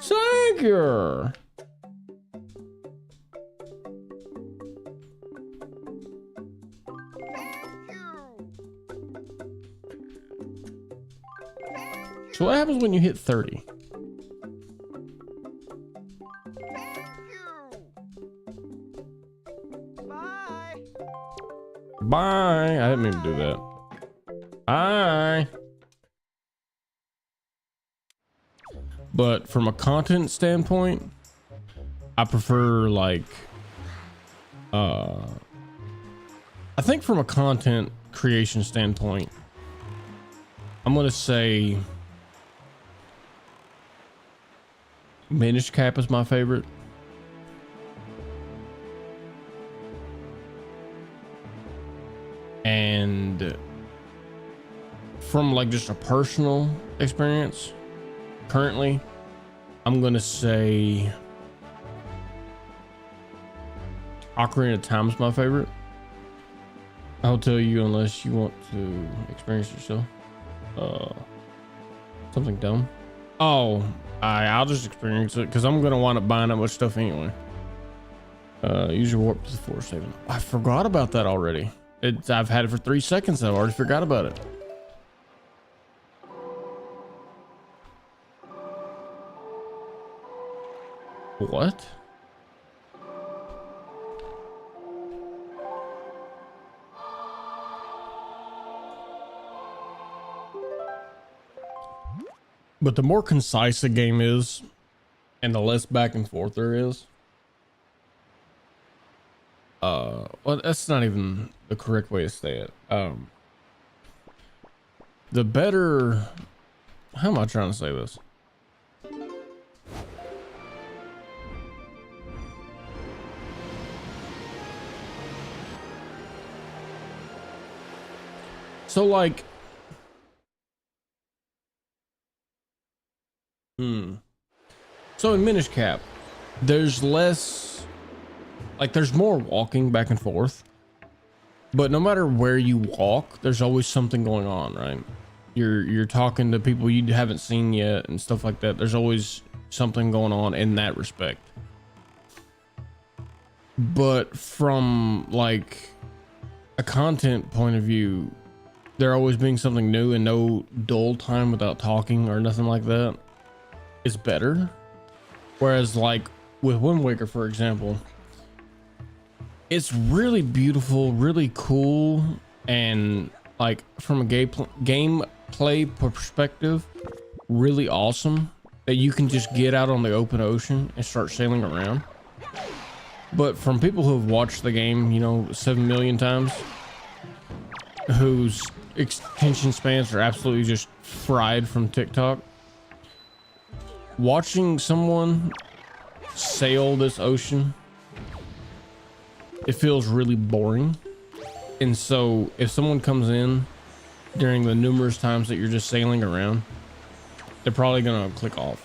Thank you. So what happens when you hit 30? Bye. Bye. I didn't mean to do that. Bye. But from a content standpoint, I prefer like, I think from a content creation standpoint, I'm gonna say Minish Cap is my favorite. And from like just a personal experience, currently, I'm gonna say Ocarina of Time is my favorite. I'll tell you unless you want to experience yourself. Something dumb. Oh, I'll just experience it because I'm gonna wind up buying that much stuff anyway. Use your warp to the forest haven. I forgot about that already. I've had it for 3 seconds. I've already forgot about it. What? But the more concise a game is, and the less back and forth there is, well, that's not even the correct way to say it. The better, how am I trying to say this? So like, so in Minish Cap, there's less, like there's more walking back and forth, but no matter where you walk, there's always something going on, right? You're talking to people you haven't seen yet and stuff like that. There's always something going on in that respect. But from like a content point of view, there always being something new and no dull time without talking or nothing like that is better. Whereas like with Wind Waker, for example, it's really beautiful, really cool, and like from a gameplay perspective, really awesome that you can just get out on the open ocean and start sailing around. But from people who have watched the game, you know, 7 million times, whose attention spans are absolutely just fried from TikTok, watching someone sail this ocean, it feels really boring. And so if someone comes in during the numerous times that you're just sailing around, they're probably gonna click off.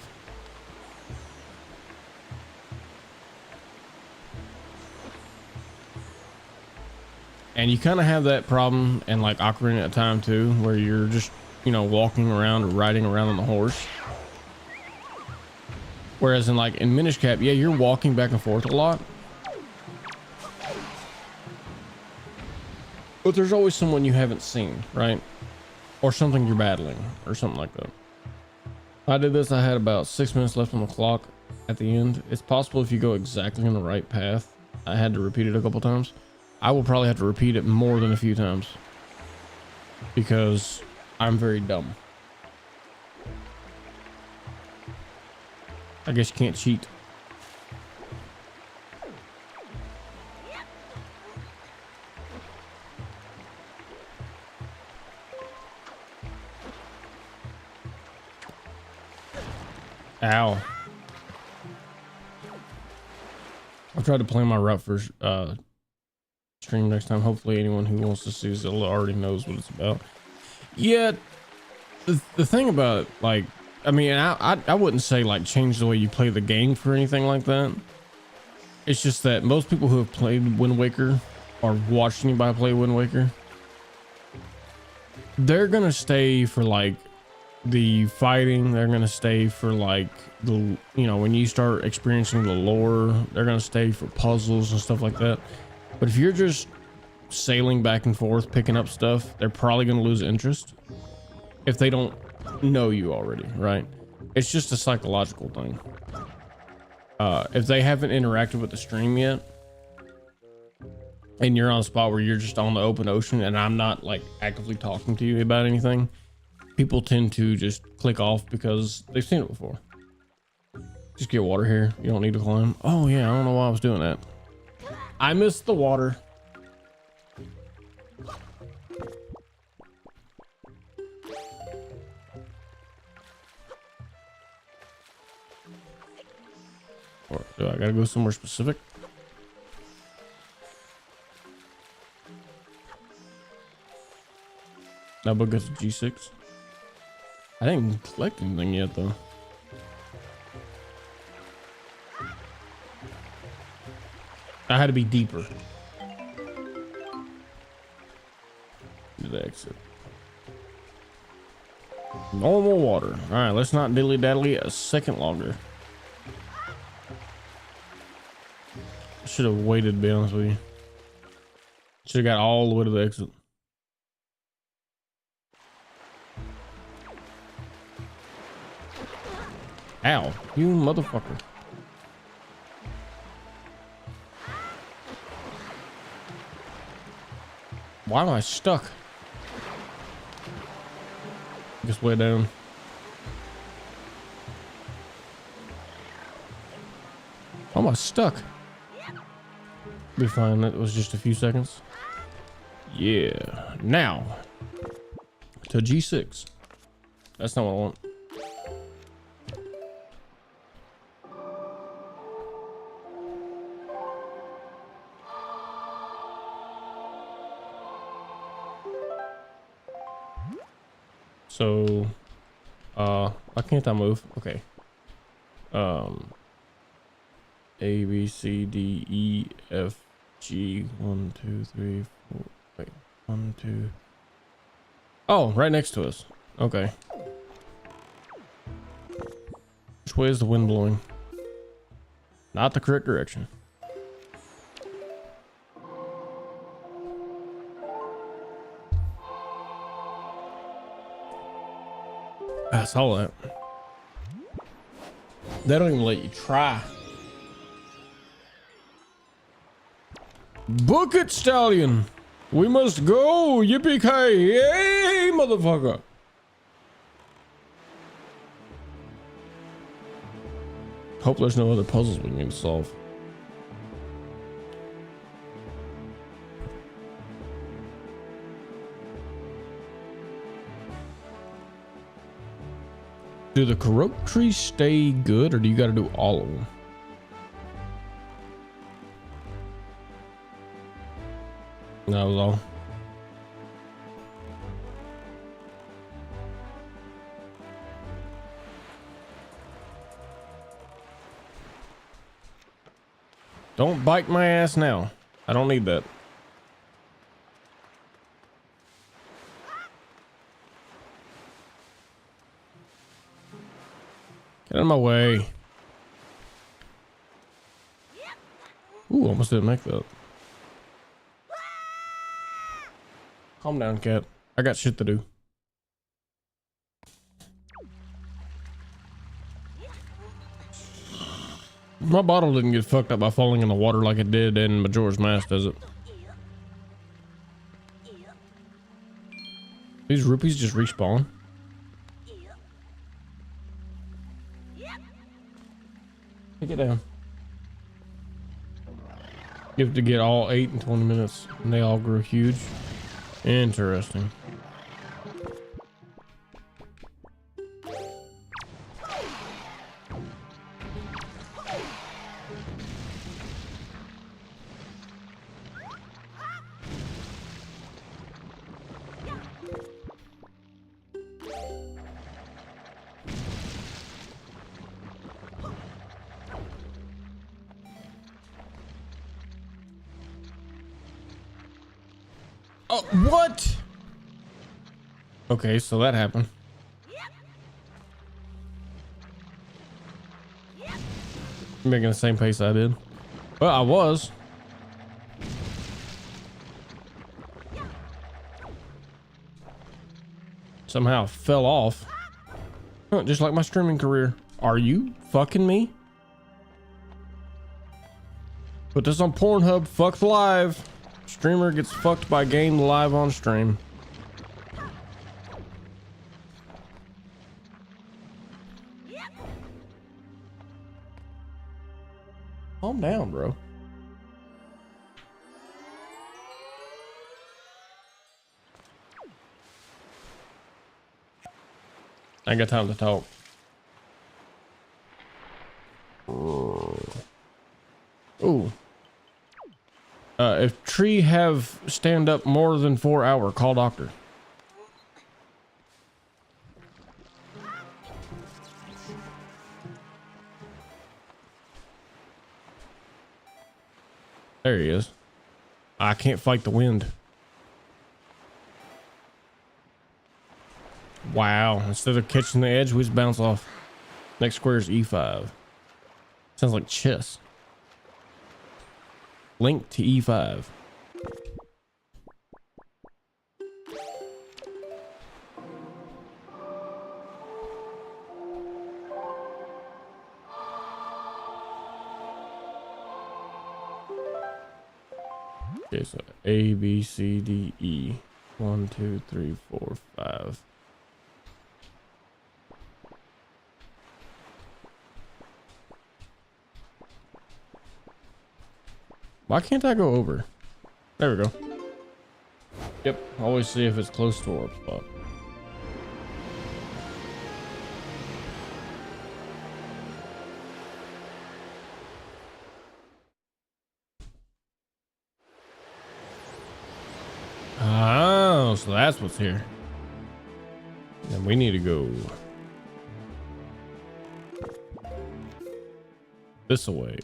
And you kind of have that problem in like Ocarina of Time too, where you're just, you know, walking around or riding around on the horse. Whereas in like in Minish Cap, yeah, you're walking back and forth a lot, but there's always someone you haven't seen, right? Or something you're battling or something like that. I did this, I had about 6 minutes left on the clock at the end. It's possible if you go exactly on the right path. I had to repeat it a couple times. I will probably have to repeat it more than a few times because I'm very dumb. I guess you can't cheat. Ow. I'll try to plan my route for stream next time. Hopefully anyone who wants to see Zelda already knows what it's about. Yeah, the thing about it, like I mean, I wouldn't say like change the way you play the game for anything like that. It's just that most people who have played Wind Waker or watched anybody play Wind Waker, they're gonna stay for like the fighting. They're gonna stay for like the, you know, when you start experiencing the lore, they're gonna stay for puzzles and stuff like that. But if you're just sailing back and forth, picking up stuff, they're probably gonna lose interest if they don't know you already, right? It's just a psychological thing. If they haven't interacted with the stream yet and you're on a spot where you're just on the open ocean and I'm not like actively talking to you about anything, people tend to just click off because they've seen it before. Just get water here. You don't need to climb. Oh yeah, I don't know why I was doing that. I missed the water. Or do I gotta go somewhere specific? That book gets a G6. I didn't collect anything yet though. I had to be deeper. The exit. Normal water. All right, let's not dilly dally a second longer. I should have waited, to be honest with you. Should have got all the way to the exit. Ow, you motherfucker. Why am I stuck? Just way down. Why am I stuck? Be fine, that was just a few seconds. Yeah, now to G6. That's not what I want. So, why can't I move? Okay. A, B, C, D, E, F, G, 1, 2, 3, 4, wait, 1, 2. Oh, right next to us. Okay. Which way is the wind blowing? Not the correct direction. I saw that. They don't even let you try. Book it, stallion. We must go. Yippee-ki-yay, yay, motherfucker. Hope there's no other puzzles we need to solve. Do the Korok trees stay good, or do you got to do all of them? That was all. Don't bite my ass now. I don't need that. Get out of my way. Ooh, almost didn't make that. Calm down, cat. I got shit to do. My bottle didn't get fucked up by falling in the water like it did in Majora's Mask, does it? These rupees just respawn. Take it down. You have to get all 8 in 20 minutes, and they all grew huge. Interesting. Oh, what? Okay, so that happened. Making the same pace I did. Well, I was. Somehow fell off. Huh, just like my streaming career. Are you fucking me? Put this on Pornhub. Fucked live. Streamer gets fucked by game live on stream. Calm down, bro. I ain't got time to talk. Ooh. If tree have stand up more than 4 hour, call doctor. There he is. I can't fight the wind. Wow. Instead of catching the edge, we just bounce off. Next square is E5. Sounds like chess. Link to E5. Okay, so A, B, C, D, E. 1, 2, 3, 4, 5. Why can't I go over? There we go. Yep, always see if it's close to our spot. Oh, so that's what's here. Then we need to go this way.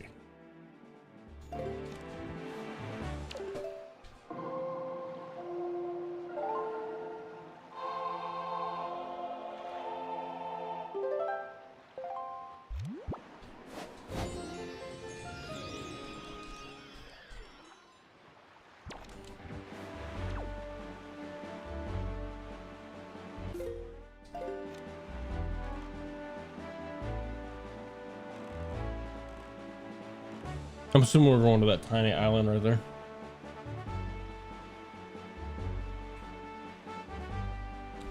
I'm assuming we're going to that tiny island right there.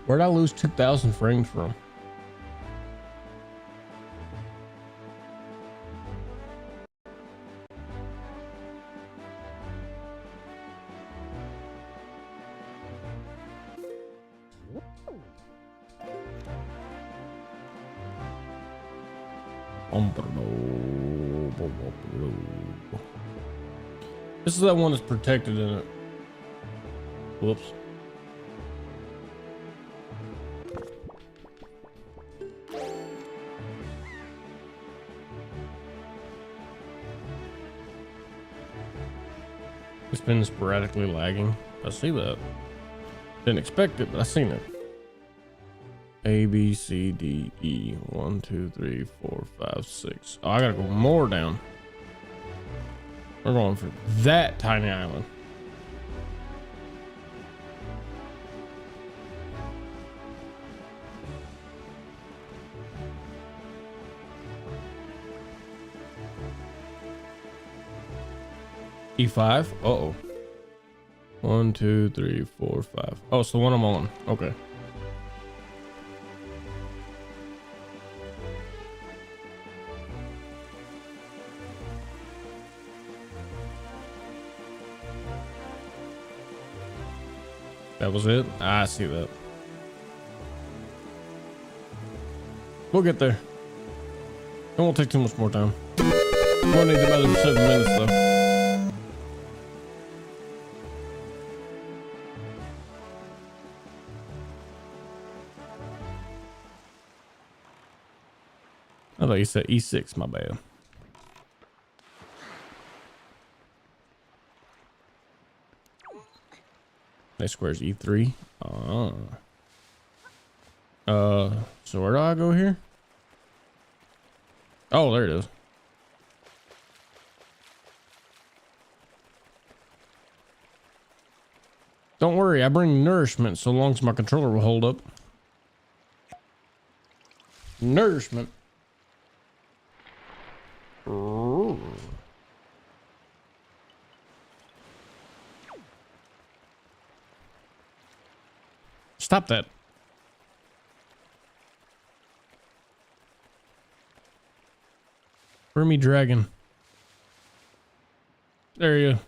Where'd I lose 2,000 frames from? This is that one that's protected in it. Whoops. It's been sporadically lagging. I see that. Didn't expect it, but I seen it. A, B, C, D, E. 1, 2, 3, 4, 5, 6. Oh, I gotta go more down. We're going for that tiny island. E5? Uh-oh. 1, 2, 3, 4, 5. Oh, it's the one I'm on. Okay. That was it? I see that. We'll get there. It won't take too much more time. We'll need another 7 minutes though. I thought you said E6, my bad. Next square is E3. So where do I go here? Oh, there it is. Don't worry, I bring nourishment so long as my controller will hold up. Nourishment. Ooh. Stop that. Where me dragon? There you go.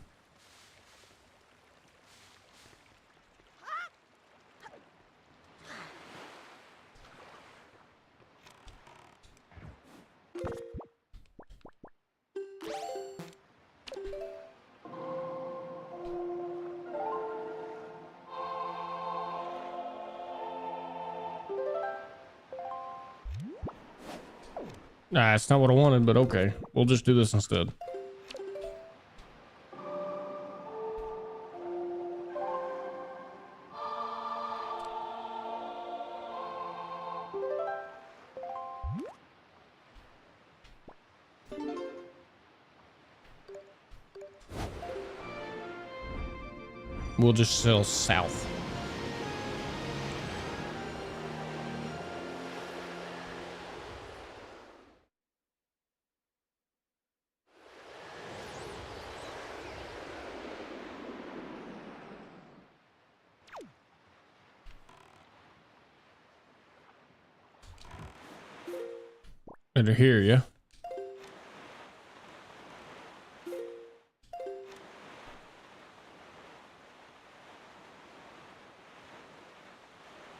Nah, it's not what I wanted, but okay. We'll just do this instead. We'll just sail south. Under here, yeah.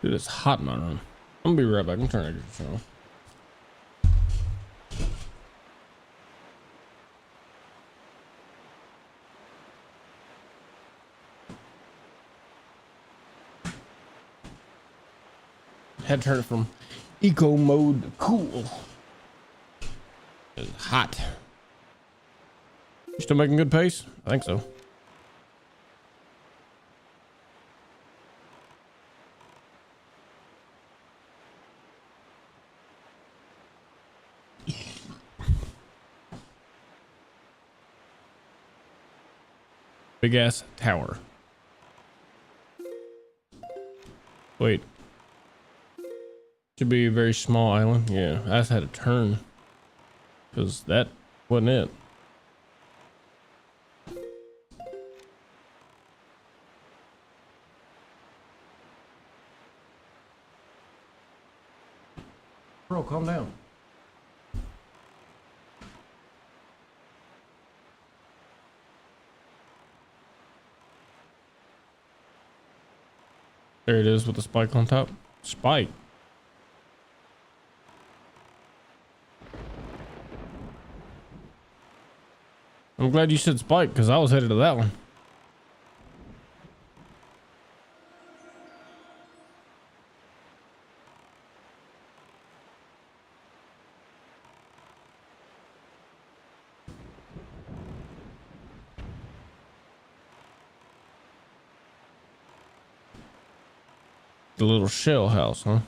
Dude, it's hot in my room. I'm gonna be right back. I'm turning it channel. Had to turn it from eco mode to cool. It's hot. You still making good pace? I think so. Big ass tower. Wait. Should be a very small island. Yeah, I just had to turn. Because that wasn't it. Bro, calm down. There it is with the spike on top. Spike. I'm glad you said spike because I was headed to that one. The little shell house, huh?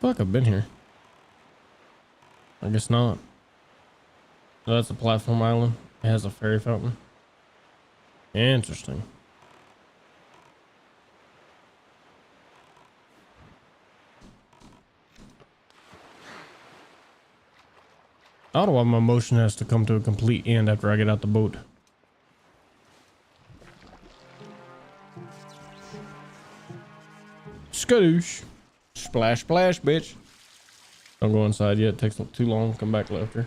Fuck, I've been here. I guess not. Oh, that's a platform island. It has a fairy fountain. Interesting. I don't know why my motion has to come to a complete end after I get out the boat. Skadoosh. Splash, splash, bitch. Don't go inside yet. It takes too long. Come back later.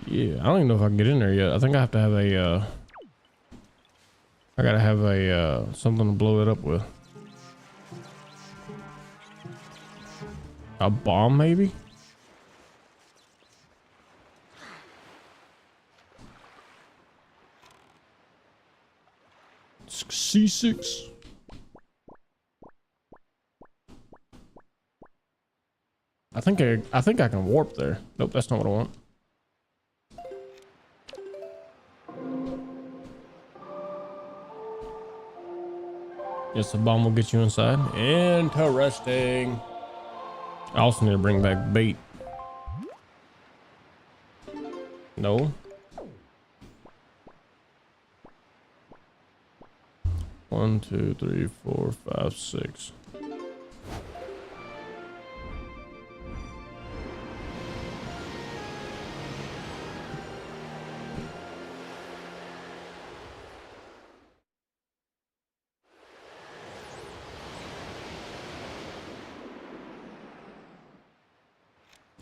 Yeah, I don't even know if I can get in there yet. I think I have to have a, I gotta have a, something to blow it up with. A bomb, maybe? C6. I think I can warp there. Nope, that's not what I want. Yes, the bomb will get you inside. Interesting. I also need to bring back bait. No. One, two, three, four, five, six.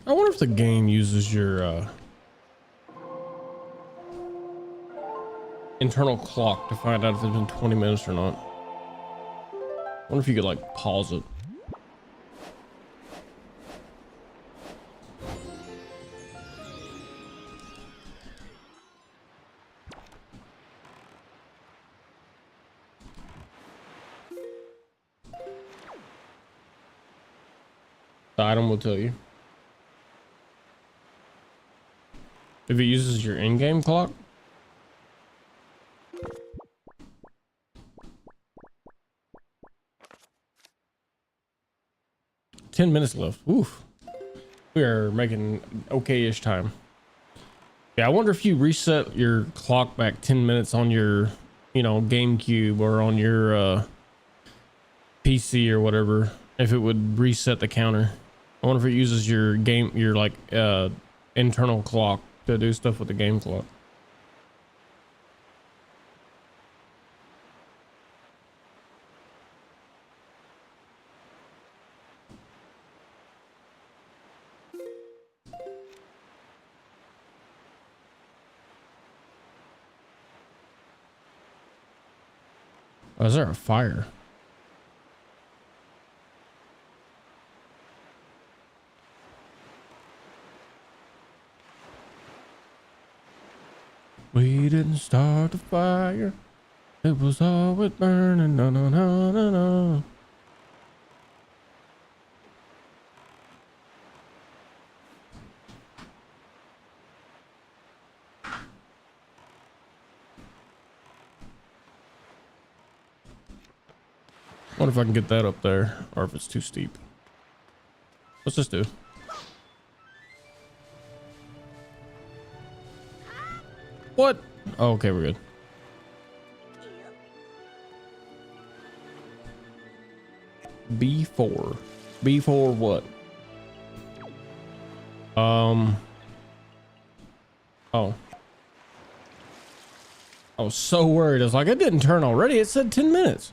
I wonder if the game uses your internal clock to find out if it's been 20 minutes or not. I wonder if you could like pause it. The item will tell you. If it uses your in-game clock. Ten minutes left. Oof. We are making okay-ish time. Yeah, I wonder if you reset your clock back 10 minutes on your, you know, GameCube or on your PC or whatever, if it would reset the counter. I wonder if it uses your like internal clock to do stuff with the game clock. Oh, is there a fire? We didn't start the fire. It was always burning. No, no, no, no, no. Wonder if I can get that up there, or if it's too steep. What's this do? What? Oh, okay, we're good. B4. B4 what? Oh. I was so worried. I was like, it didn't turn already. It said 10 minutes.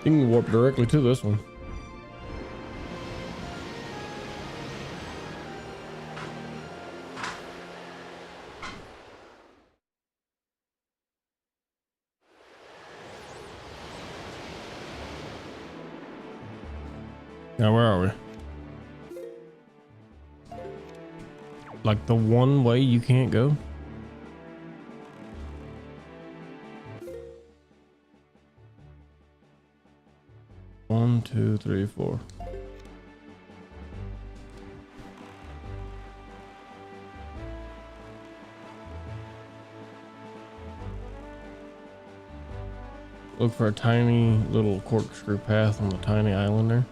You can warp directly to this one. Now, where are we? Like the one way you can't go? One, two, three, four. Look for a tiny little corkscrew path on the tiny island there.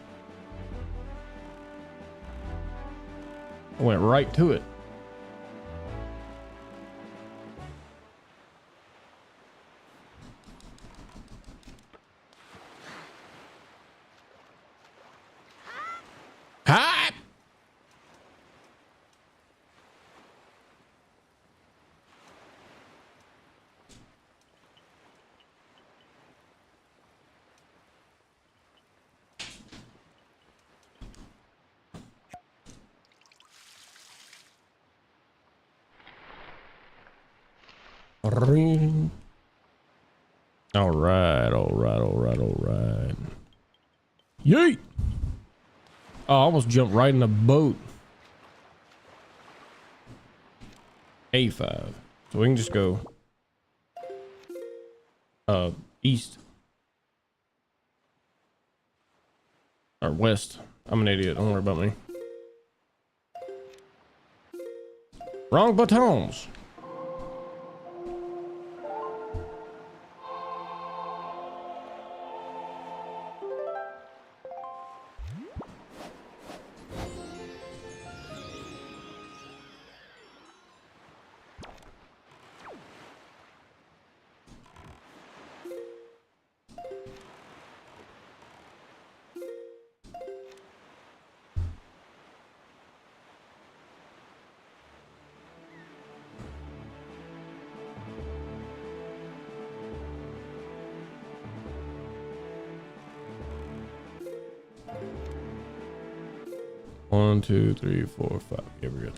I went right to it. Hi! Ring. All right, all right, all right, all right. Yeet! Oh, I almost jumped right in the boat. A5. So we can just go east or west. I'm an idiot. Don't worry about me. Wrong buttons. One, two, three, four, five. Here we go.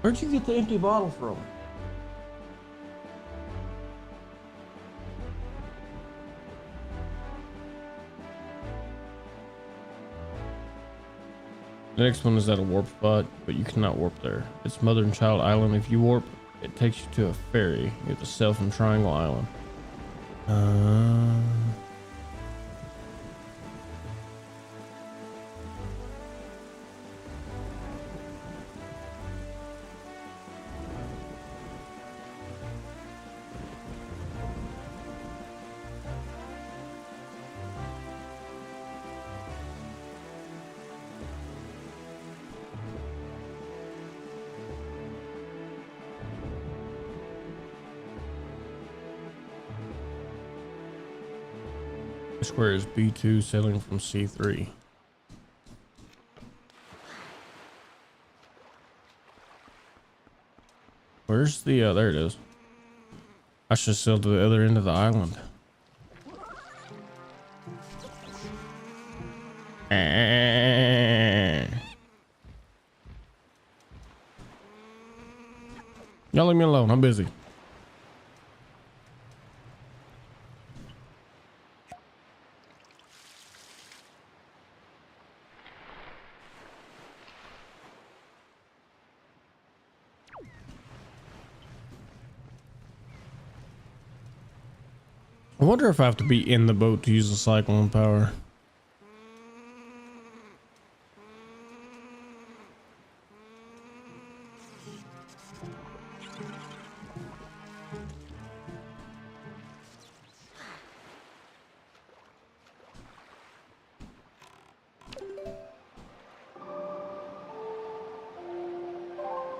Where'd you get the empty bottle from? The next one is at a warp spot, but you cannot warp there. It's Mother and Child Island. If you warp, it takes you to a ferry near the Self and Triangle Island. Square is B2 sailing from C3. Where's the there it is. I should sail to the other end of the island. Y'all leave me alone, I'm busy. I wonder if I have to be in the boat to use the cyclone power.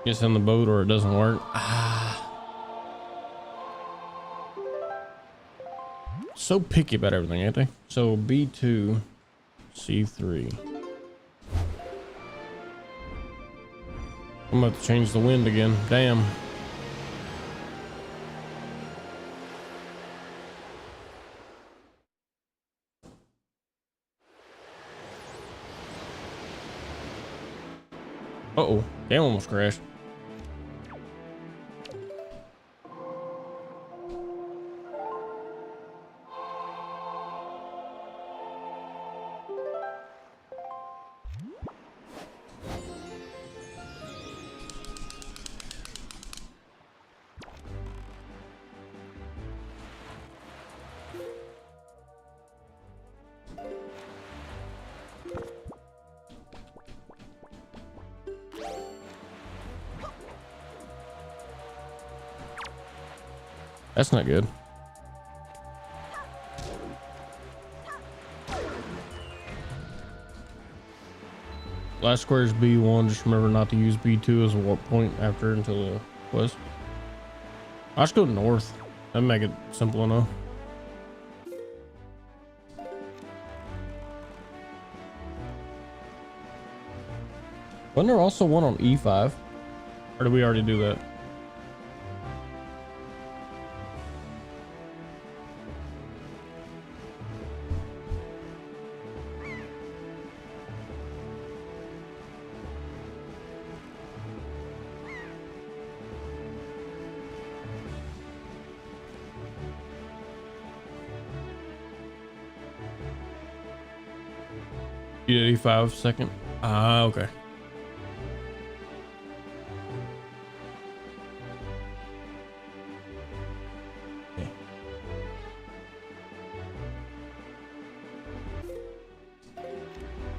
Gets in the boat or it doesn't work. So picky about everything, ain't they? So B2, C3. I'm about to change the wind again. Damn. Uh-oh. Damn, almost crashed. That's not good. Last square is B1. Just remember not to use B2 as a warp point after until the west. I should go north. That'd make it simple enough. Wasn't there also one on E5? Or did we already do that? You did 85 second. Ah, okay.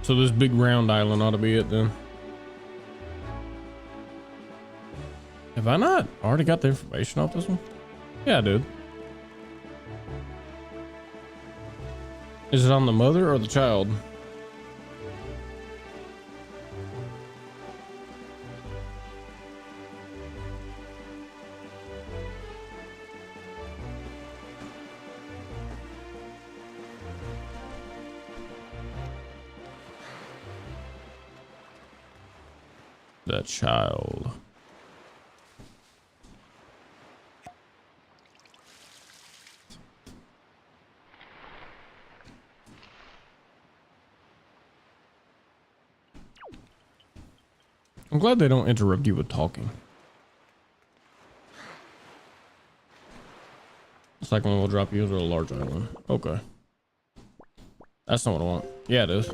So this big round island ought to be it then. Have I not already got the information off this one? Yeah, dude. Is it on the mother or the child? The child. I'm glad they don't interrupt you with talking. Second one will drop you into a large island. Okay. That's not what I want. Yeah, it is.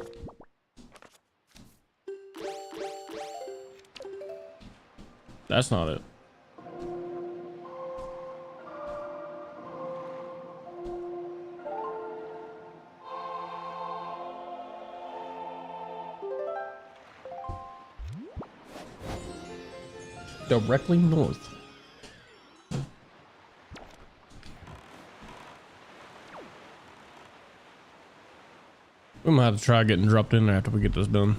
That's not it. Directly north. We might have to try getting dropped in there after we get this done.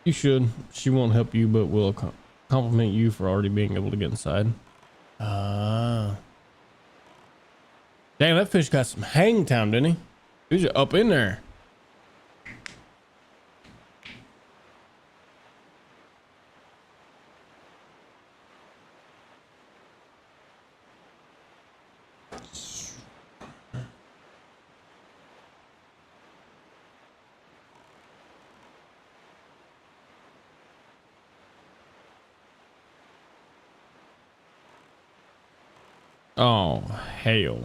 You should. She won't help you, but will compliment you for already being able to get inside. Ah. Dang, that fish got some hang time, didn't he? He was up in there. Oh, hell.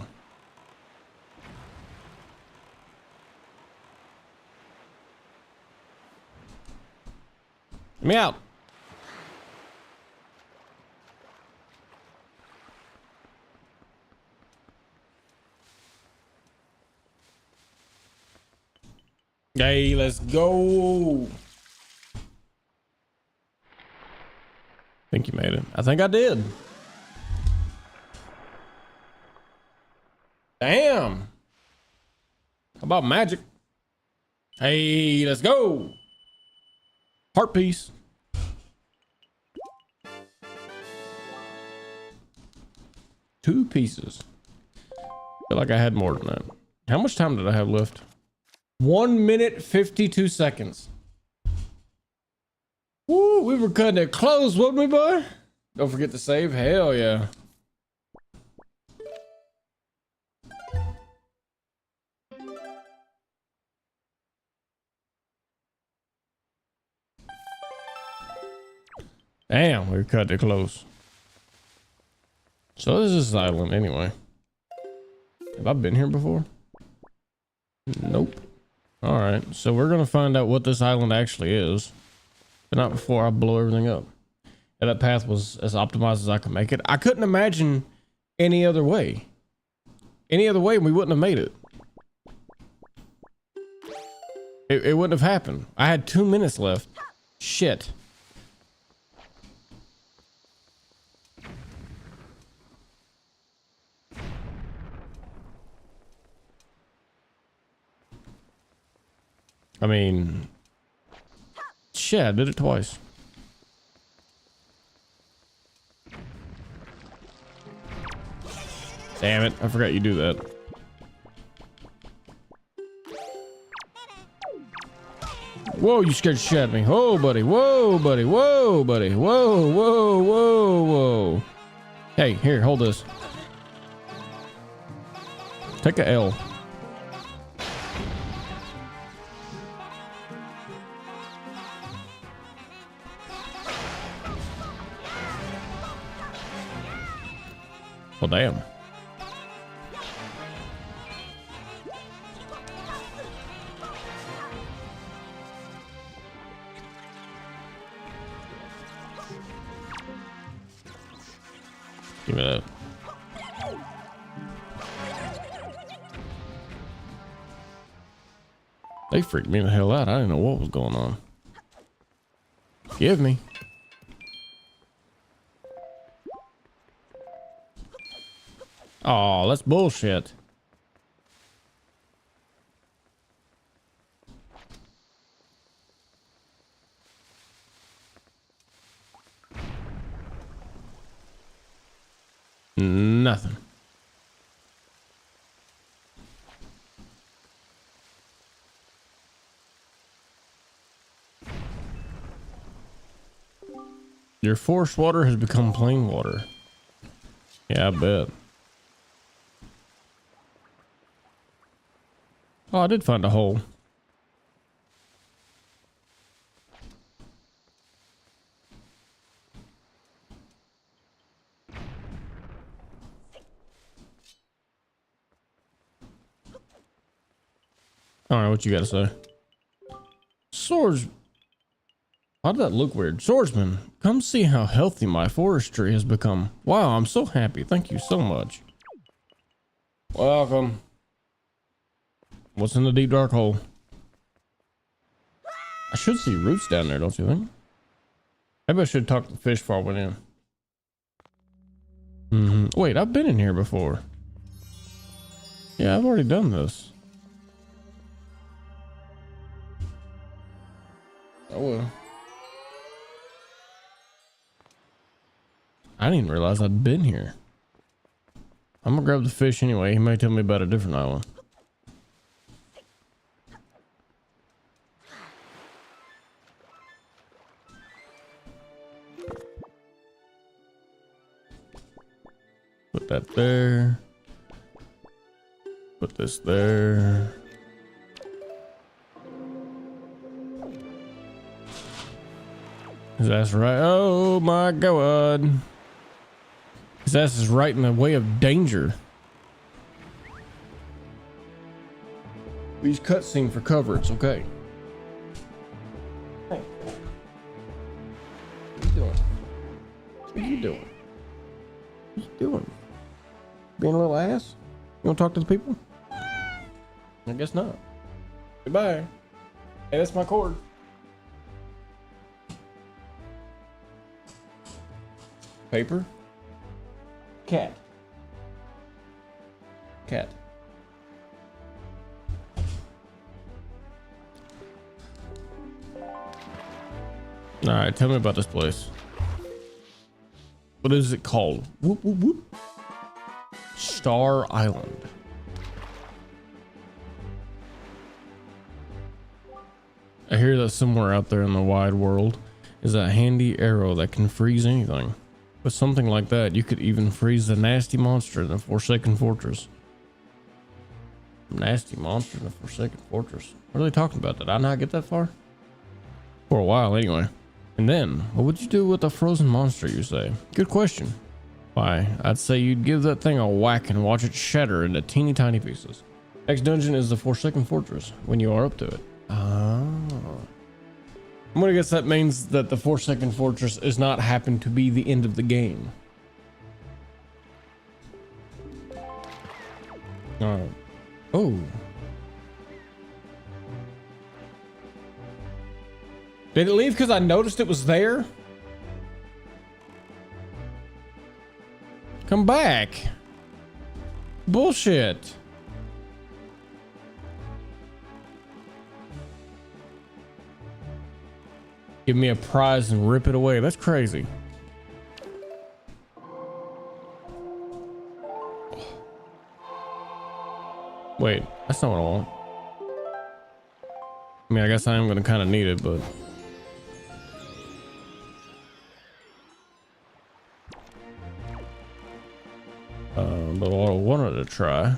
Let me out. Hey, let's go. I think you made it. I think I did. Damn. How about magic? Hey, let's go. Heart piece. Two pieces. Feel like I had more than that. How much time did I have left? 1 minute 52 seconds. Woo, we were cutting it close, wasn't we, boy? Don't forget to save. Hell yeah. Damn, we cut it close. So this is this island anyway. Have I been here before? Nope. All right, so we're gonna find out what this island actually is, but not before I blow everything up. And that path was as optimized as I could make it. I couldn't imagine any other way. Any other way, we wouldn't have made it. It wouldn't have happened. I had 2 minutes left. Shit. I mean, shit, I did it twice. Damn it, I forgot you do that. Whoa, you scared the shit out of me. Whoa, buddy. Whoa, buddy. Whoa, buddy. Whoa, whoa, whoa, whoa. Hey, here, hold this. Take a L. Well, damn. Give me that. They freaked me the hell out. I didn't know what was going on. Give me. Oh, that's bullshit. Nothing. Your forest water has become plain water. Yeah, I bet. Oh, I did find a hole. All right, what you got to say? Swords. Why did that look weird? Swordsman, come see how healthy my forestry has become. Wow, I'm so happy. Thank you so much. Welcome. What's in the deep dark hole? I should see roots down there, don't you think? Maybe I should talk to the fish before I went in. Wait, I've been in here before. Yeah, I've already done this. Oh well. I didn't even realize I'd been here. I'm gonna grab the fish anyway. He may tell me about a different island. Put that there. Put this there. His ass right. Oh my god. His ass is right in the way of danger. We use cutscene for cover. It's okay. Hey. What are you doing? What are you doing? What are you doing? Being a little ass? You want to talk to the people? I guess not. Goodbye. Hey, that's my cord. Paper. Cat. Cat. All right, tell me about this place. What is it called? Whoop, whoop, whoop. Star Island. I hear that somewhere out there in the wide world is a handy arrow that can freeze anything. With something like that, you could even freeze the nasty monster in the Forsaken Fortress. Nasty monster in the Forsaken Fortress. What are they talking about? Did I not get that far? For a while, anyway. And then, what would you do with a frozen monster, you say? Good question. Why, I'd say you'd give that thing a whack and watch it shatter into teeny tiny pieces. Next dungeon is the Forsaken Fortress, when you are up to it. Ah. I'm gonna guess that means that the Forsaken Fortress is not happen to be the end of the game. Alright. Oh. Did it leave because I noticed it was there? Come back. Bullshit. Give me a prize and rip it away. That's crazy. Wait, that's not what I want. I mean, I guess I am gonna kind of need it, but what I wanted to try.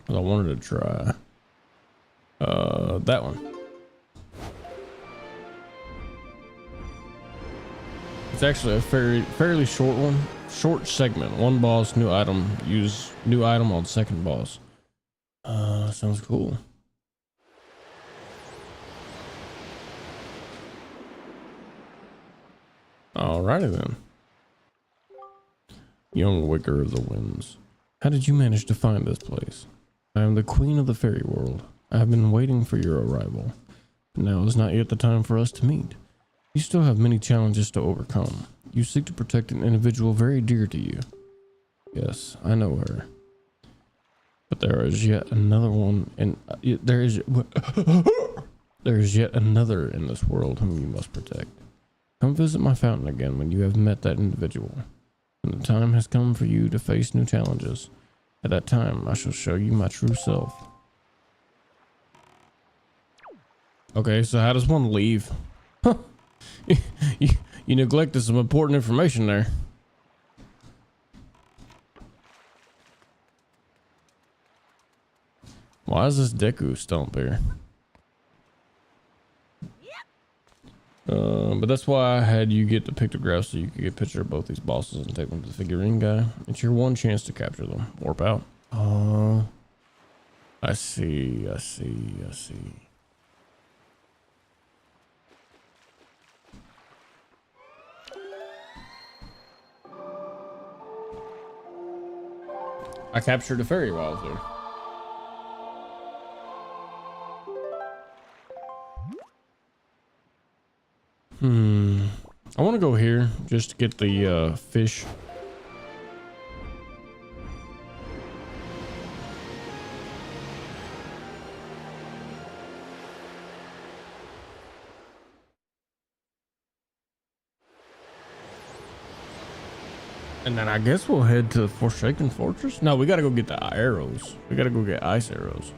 I wanted to try that one. It's actually a fairly short one, short segment. One boss, new item. Use new item on second boss. Sounds cool. Alrighty then. Young WAKER of the Winds. How did you manage to find this place? I am the queen of the fairy world. I have been waiting for your arrival. But now is not yet the time for us to meet. You still have many challenges to overcome. You seek to protect an individual very dear to you. Yes, I know her. But there is yet another one, and there is yet another in this world whom you must protect. Come visit my fountain again when you have met that individual. When the time has come for you to face new challenges, at that time I shall show you my true self. Okay, so how does one leave? Huh. You neglected some important information there. Why is this Deku stump here? But that's why I had you get the pictographs so you could get a picture of both these bosses and take them to the figurine guy. It's your one chance to capture them. Warp out. I see. I captured a fairy while I was there. I want to go here just to get the fish. And then I guess we'll head to the Forsaken Fortress. No, we gotta go get the arrows. We gotta go get ice arrows.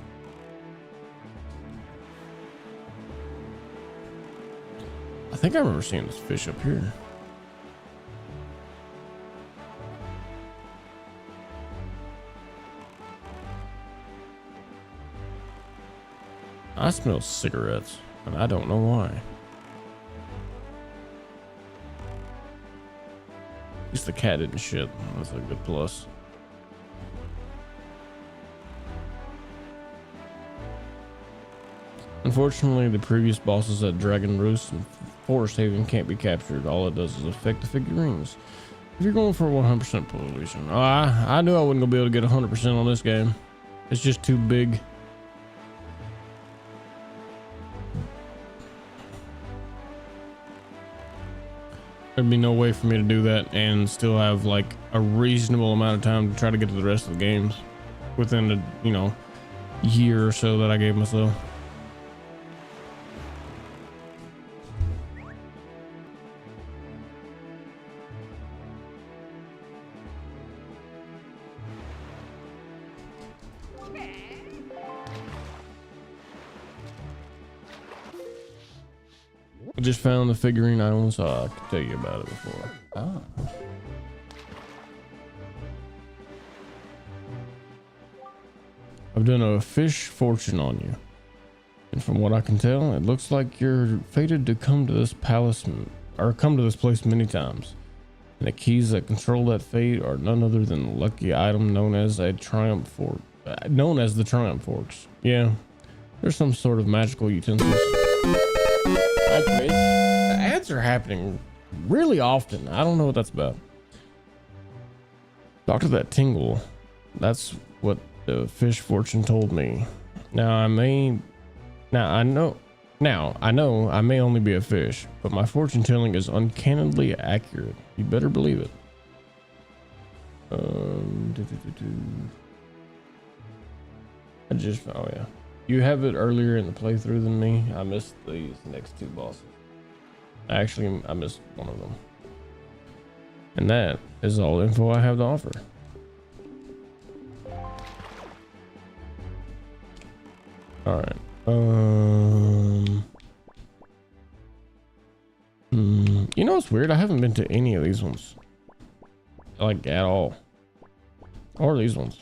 I think I remember seeing this fish up here. I smell cigarettes, and I don't know why. At least the cat didn't shit. That's a good plus. Unfortunately, the previous bosses at Dragon Roost and Forest Haven can't be captured. All it does is affect the figurines. If you're going for 100% pollution, I knew I wasn't gonna be able to get 100% on this game. It's just too big. There'd be no way for me to do that and still have like a reasonable amount of time to try to get to the rest of the games within the, you know, year or so that I gave myself. I just found the figurine I only saw. I could tell you about it before. Ah. I've done a fish fortune on you. And from what I can tell, it looks like you're fated to come to this palace, or come to this place many times. And the keys that control that fate are none other than the lucky item known as a triumph fork. Known as the triumph forks. Yeah, there's some sort of magical utensils. The ads are happening really often. I don't know what that's about. Talk to that tingle. That's what the fish fortune told me. Now I know I may only be a fish, but my fortune telling is uncannily accurate. You better believe it. I just, oh yeah. You have it earlier in the playthrough than me. I missed these next two bosses. Actually, I missed one of them. And that is all the info I have to offer. All right. You know what's weird? I haven't been to any of these ones, like, at all. Or these ones.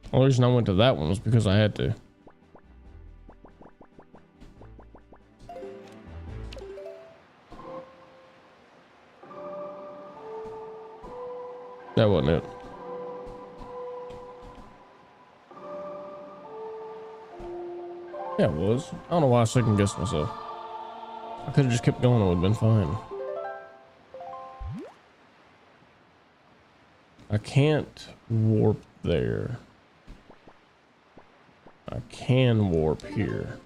The only reason I went to that one was because I had to. That wasn't it. Yeah, it was. I don't know why I second guessed myself. I could have just kept going. It would have been fine. I can't warp there. I can warp here.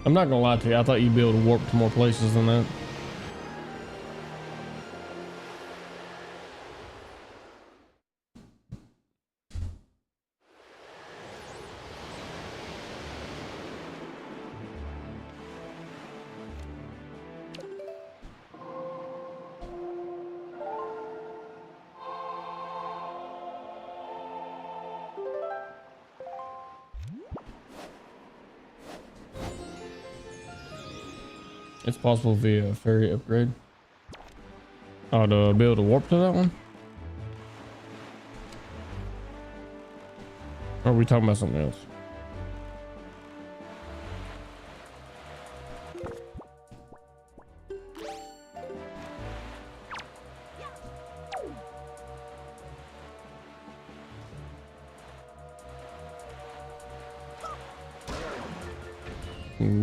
I'm not gonna lie to you. I thought you'd be able to warp to more places than that. It's possible via a ferry upgrade. Oh, to be able to warp to that one? Or are we talking about something else?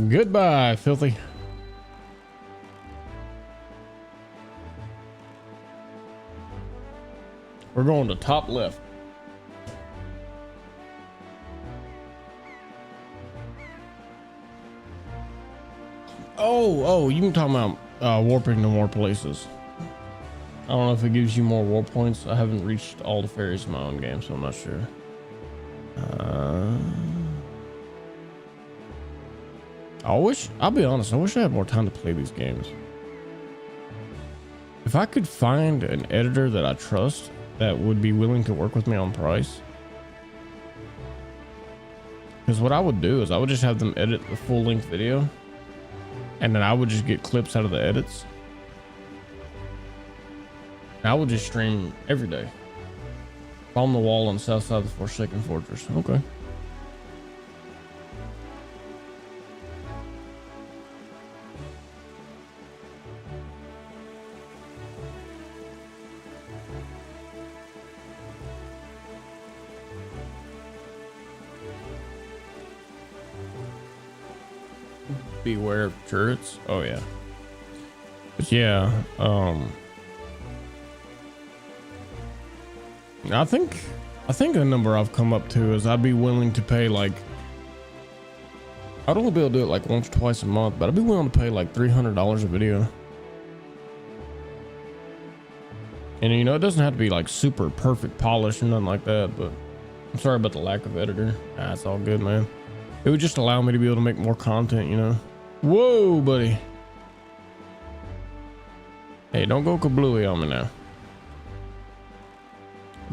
Goodbye, filthy. We're going to top left. Oh, you can talk about warping to more places. I don't know if it gives you more warp points. I haven't reached all the ferries in my own game, so I'm not sure. I'll be honest, I wish I had more time to play these games. If I could find an editor that I trust that would be willing to work with me on price. Because what I would do is I would just have them edit the full length video. And then I would just get clips out of the edits. I would just stream every day. On the wall on the south side of the Forsaken Fortress. Okay. Beware of turrets. Oh yeah. But yeah, I think the number I've come up to is I'd be willing to pay, like, I'd only be able to do it like once or twice a month, but I'd be willing to pay like $300 a video. And you know, it doesn't have to be like super perfect polish and nothing like that, but I'm sorry about the lack of editor. It's all good, man. It would just allow me to be able to make more content, you know. Whoa, buddy. Hey, don't go kablooey on me now.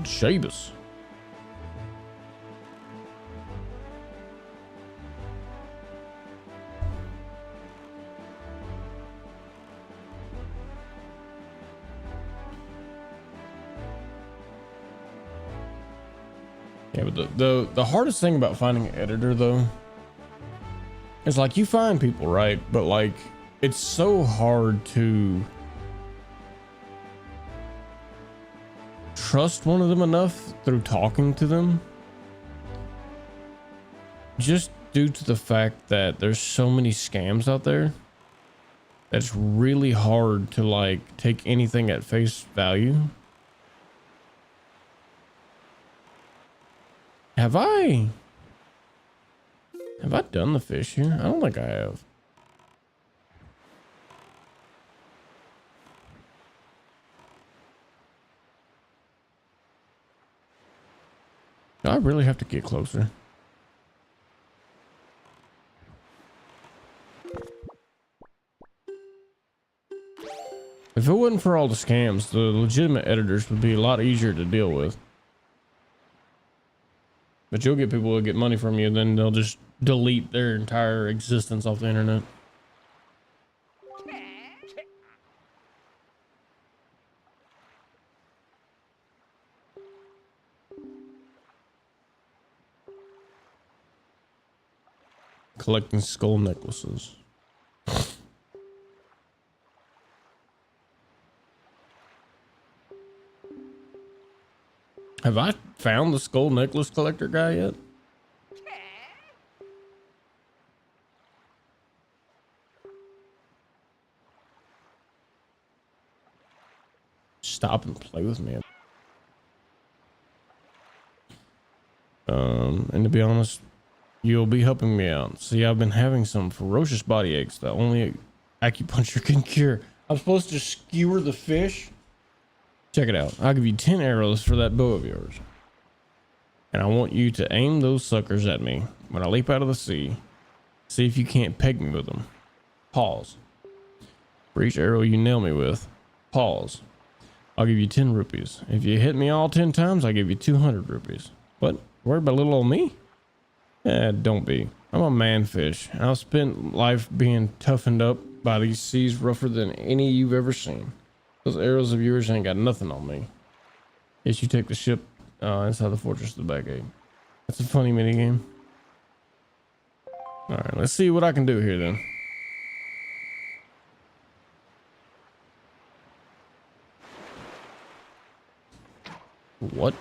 Shabus. Yeah, but the hardest thing about finding an editor though is, like, you find people, right? But like, it's so hard to trust one of them enough through talking to them, just due to the fact that there's so many scams out there. It's really hard to, like, take anything at face value. Have I done the fish here? I don't think I have. I really have to get closer. If it wasn't for all the scams, the legitimate editors would be a lot easier to deal with. But you'll get people who get money from you, then they'll just delete their entire existence off the internet. Collecting skull necklaces. Have I found the skull necklace collector guy yet? Stop and play with me. And to be honest, you'll be helping me out. See, I've been having some ferocious body aches that only acupuncture can cure. I'm supposed to skewer the fish. Check it out. I'll give you 10 arrows for that bow of yours. And I want you to aim those suckers at me when I leap out of the sea. See if you can't peg me with them. Pause. For each arrow you nail me with, pause. I'll give you 10 rupees. If you hit me all 10 times, I'll give you 200 rupees. What? Worried about little old me? Don't be. I'm a man-fish. I've spent life being toughened up by these seas rougher than any you've ever seen. Those arrows of yours ain't got nothing on me. Yes, you take the ship inside the fortress of the back gate. That's a funny mini game. All right, let's see what I can do here then. What?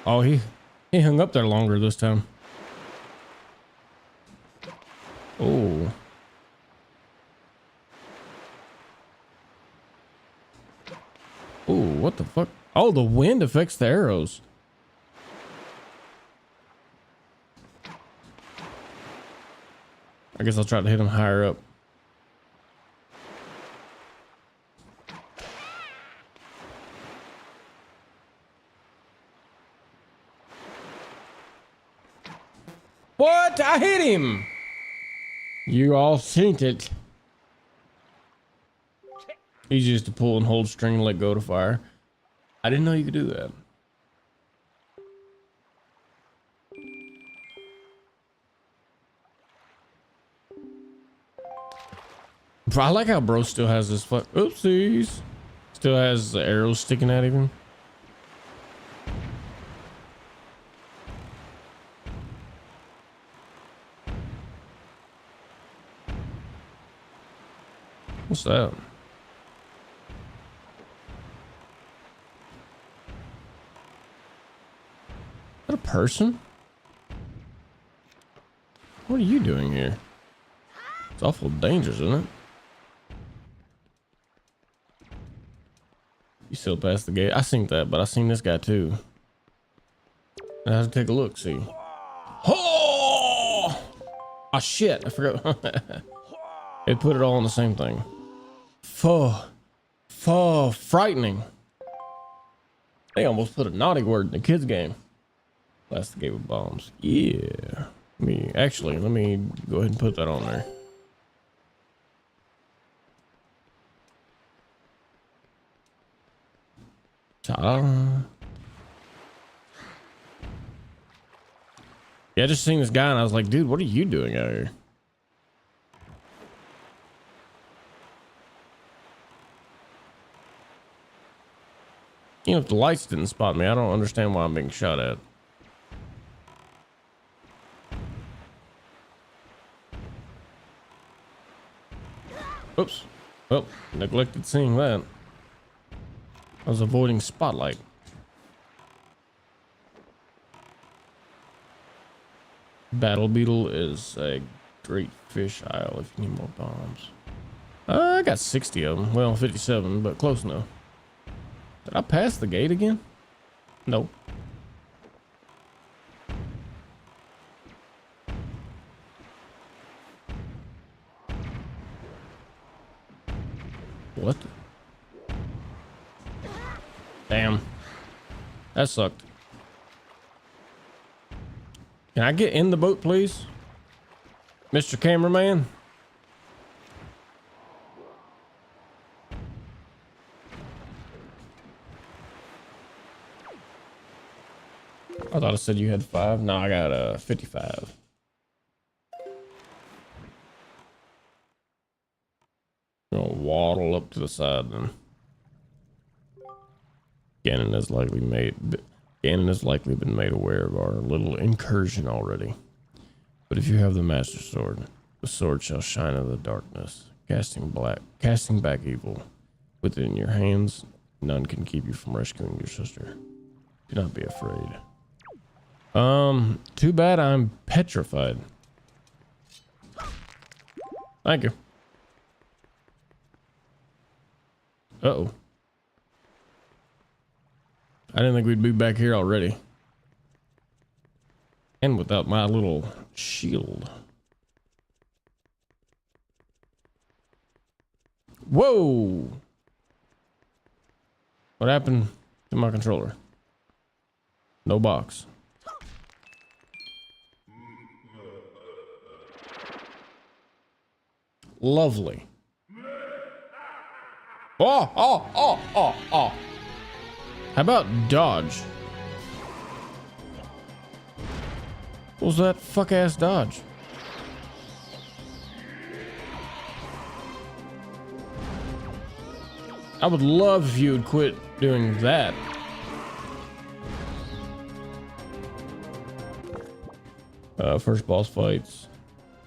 Oh, he hung up there longer this time. Oh. Oh, what the fuck? Oh, the wind affects the arrows. I guess I'll try to hit him higher up. What? I hit him! You all seen it. Easiest to pull and hold string and let go to fire. I didn't know you could do that. I like how bro still has this oopsies. Still has the arrows sticking out of him. What's that? Is that a person? What are you doing here? It's awful dangerous, isn't it? You still past the gate. I seen that, but I seen this guy too. I have to take a look, see. Oh! Oh shit, I forgot. It put it all on the same thing. Frightening. They almost put a naughty word in the kids game. Blast the gate with bombs. Yeah. Let me go ahead and put that on there. Ta-da. Yeah, I just seen this guy and I was like, dude, what are you doing out here? You know, if the lights didn't spot me, I don't understand why I'm being shot at. Oops. Well, neglected seeing that. I was avoiding spotlight. Battle beetle is a great fish isle if you need more bombs. I got 60 of them. Well, 57, but close enough. Did I pass the gate again? No. What? Damn. That sucked. Can I get in the boat, please? Mr. Cameraman? I thought I said you had 5. No, I got 55. I'm gonna waddle up to the side then. Ganon has likely been made aware of our little incursion already. But if you have the Master Sword, the sword shall shine in the darkness, casting back evil. Within your hands, none can keep you from rescuing your sister. Do not be afraid. Too bad I'm petrified. Thank you. Uh-oh. I didn't think we'd be back here already. And without my little shield. Whoa! What happened to my controller? No box. Lovely. Oh. How about dodge? What was that fuck ass dodge? I would love if you would quit doing that. First boss fights.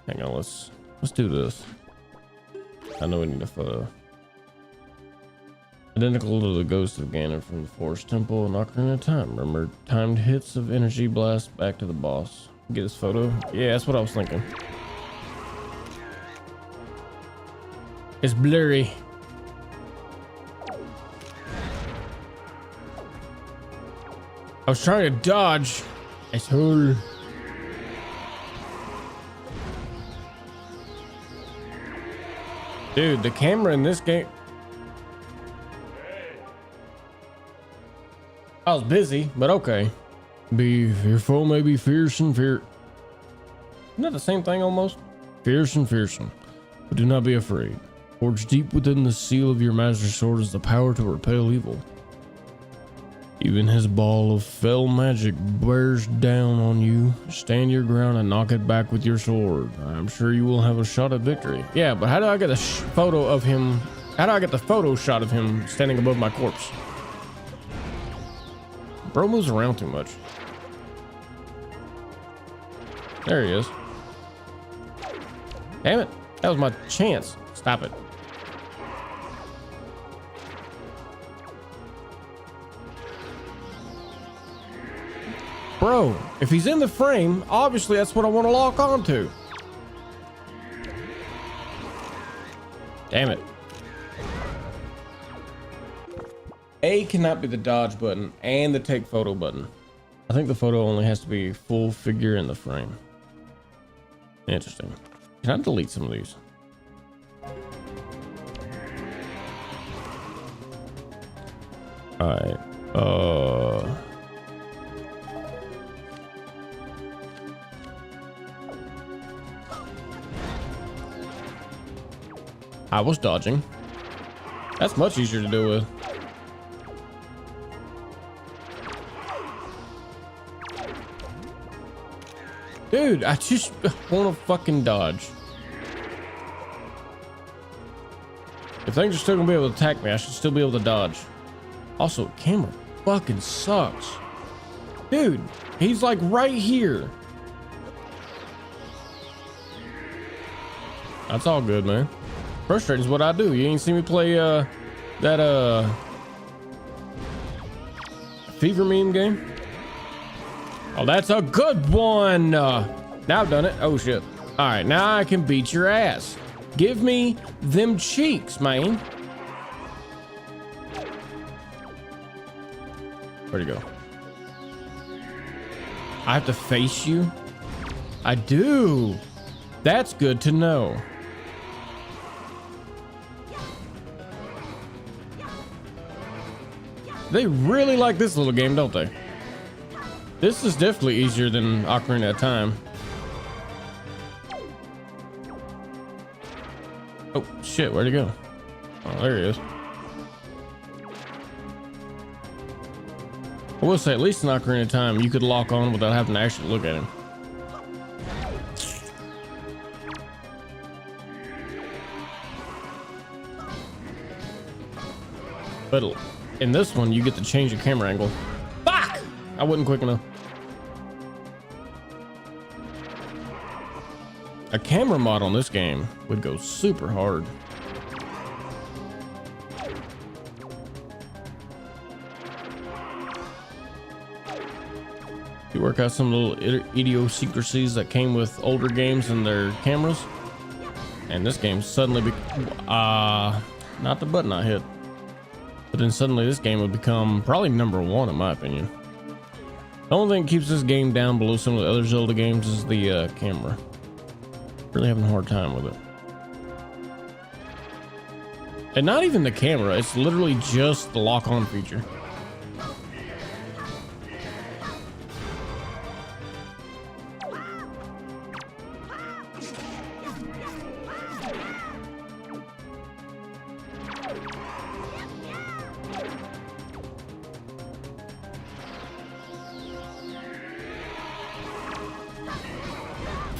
Hang on, let's do this. I know we need a photo. Identical to the ghost of Ganon from the Forest Temple and Ocarina of Time. Remember timed hits of energy blast back to the boss. Get his photo? Yeah, that's what I was thinking. It's blurry. I was trying to dodge. Asshole. Dude, the camera in this game. I was busy, but okay. Be fearful, maybe fierce and fear. Isn't that the same thing almost? Fierce and fearsome. But do not be afraid. Forged deep within the seal of your master sword is the power to repel evil. Even his ball of fell magic bears down on you. Stand your ground and knock it back with your sword. I'm sure you will have a shot at victory. Yeah, but how do I get a photo of him? How do I get the photo shot of him standing above my corpse? Bro moves around too much. There he is. Damn it. That was my chance. Stop it. Bro, if he's in the frame, obviously that's what I want to lock onto. Damn it. A cannot be the dodge button and the take photo button. I think the photo only has to be full figure in the frame. Interesting. Can I delete some of these? Alright. I was dodging. That's much easier to deal with. Dude, I just want to fucking dodge. If things are still gonna be able to attack me, I should still be able to dodge. Also, camera fucking sucks. Dude, he's like right here. That's all good, man. Frustrating is what I do. You ain't seen me play that Fever meme game? Oh, that's a good one. Now I've done it. Oh shit. All right, now I can beat your ass. Give me them cheeks, man. Where'd he go? I have to face you? I do. That's good to know. They really like this little game, don't they? This is definitely easier than Ocarina of Time. Oh shit, where'd he go? Oh, there he is. I will say, at least in Ocarina of Time, you could lock on without having to actually look at him. But in this one, you get to change your camera angle. Fuck! I wasn't quick enough. A camera mod on this game would go super hard. You work out some little idiosyncrasies that came with older games and their cameras, and this game suddenly not the button I hit, but then suddenly this game would become probably #1 in my opinion. The only thing that keeps this game down below some of the other Zelda games is the camera. Really having a hard time with it. And not even the camera, it's literally just the lock on feature.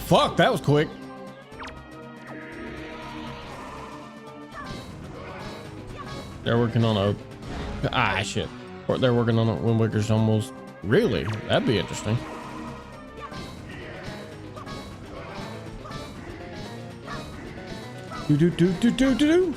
Fuck, that was quick. They're working on a shit. They're working on a Wind Waker's almost. Really? That'd be interesting. Do.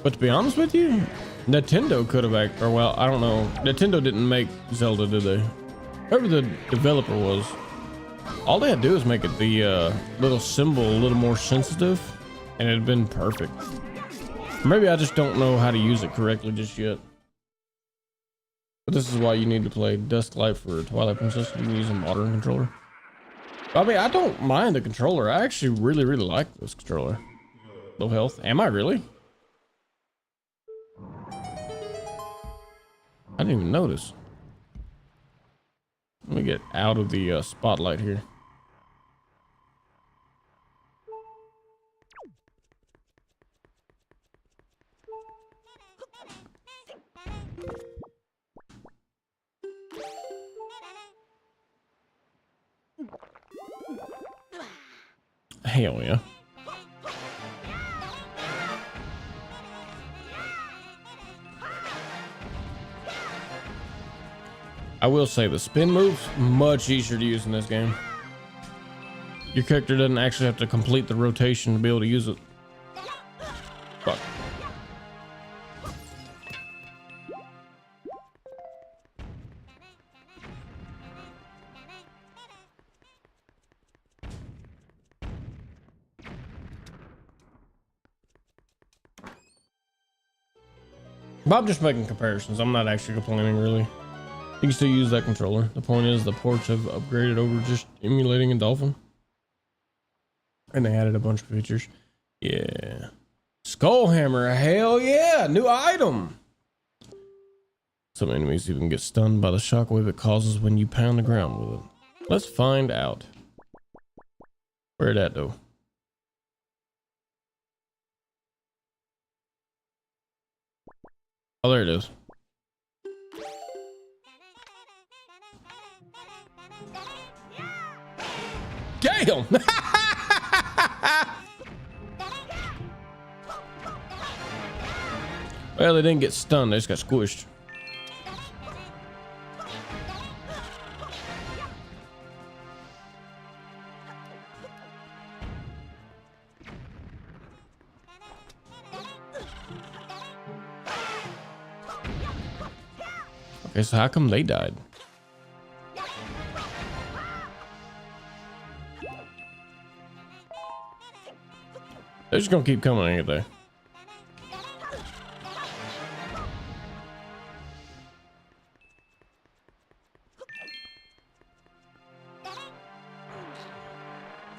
But to be honest with you, Nintendo could have or well, I don't know. Nintendo didn't make Zelda, did they? Whoever the developer was, all they had to do is make it the little symbol a little more sensitive, and it'd been perfect. Maybe I just don't know how to use it correctly just yet. But this is why you need to play Dusklight for Twilight Princess. You can use a modern controller. I mean, I don't mind the controller. I actually really like this controller. Low health. Am I really? I didn't even notice. Let me get out of the spotlight here. Hell yeah. I will say the spin move's much easier to use in this game. Your character doesn't actually have to complete the rotation to be able to use it. Fuck. But I'm just making comparisons. I'm not actually complaining, really. You can still use that controller. The point is the ports have upgraded over just emulating a dolphin. And they added a bunch of features. Yeah. Skull Hammer, hell yeah! New item! Some enemies even get stunned by the shockwave it causes when you pound the ground with it. Let's find out. Where'd that go? Oh, there it is. Damn! Well, they didn't get stunned, they just got squished. Okay, so how come they died? They're just gonna keep coming, ain't they?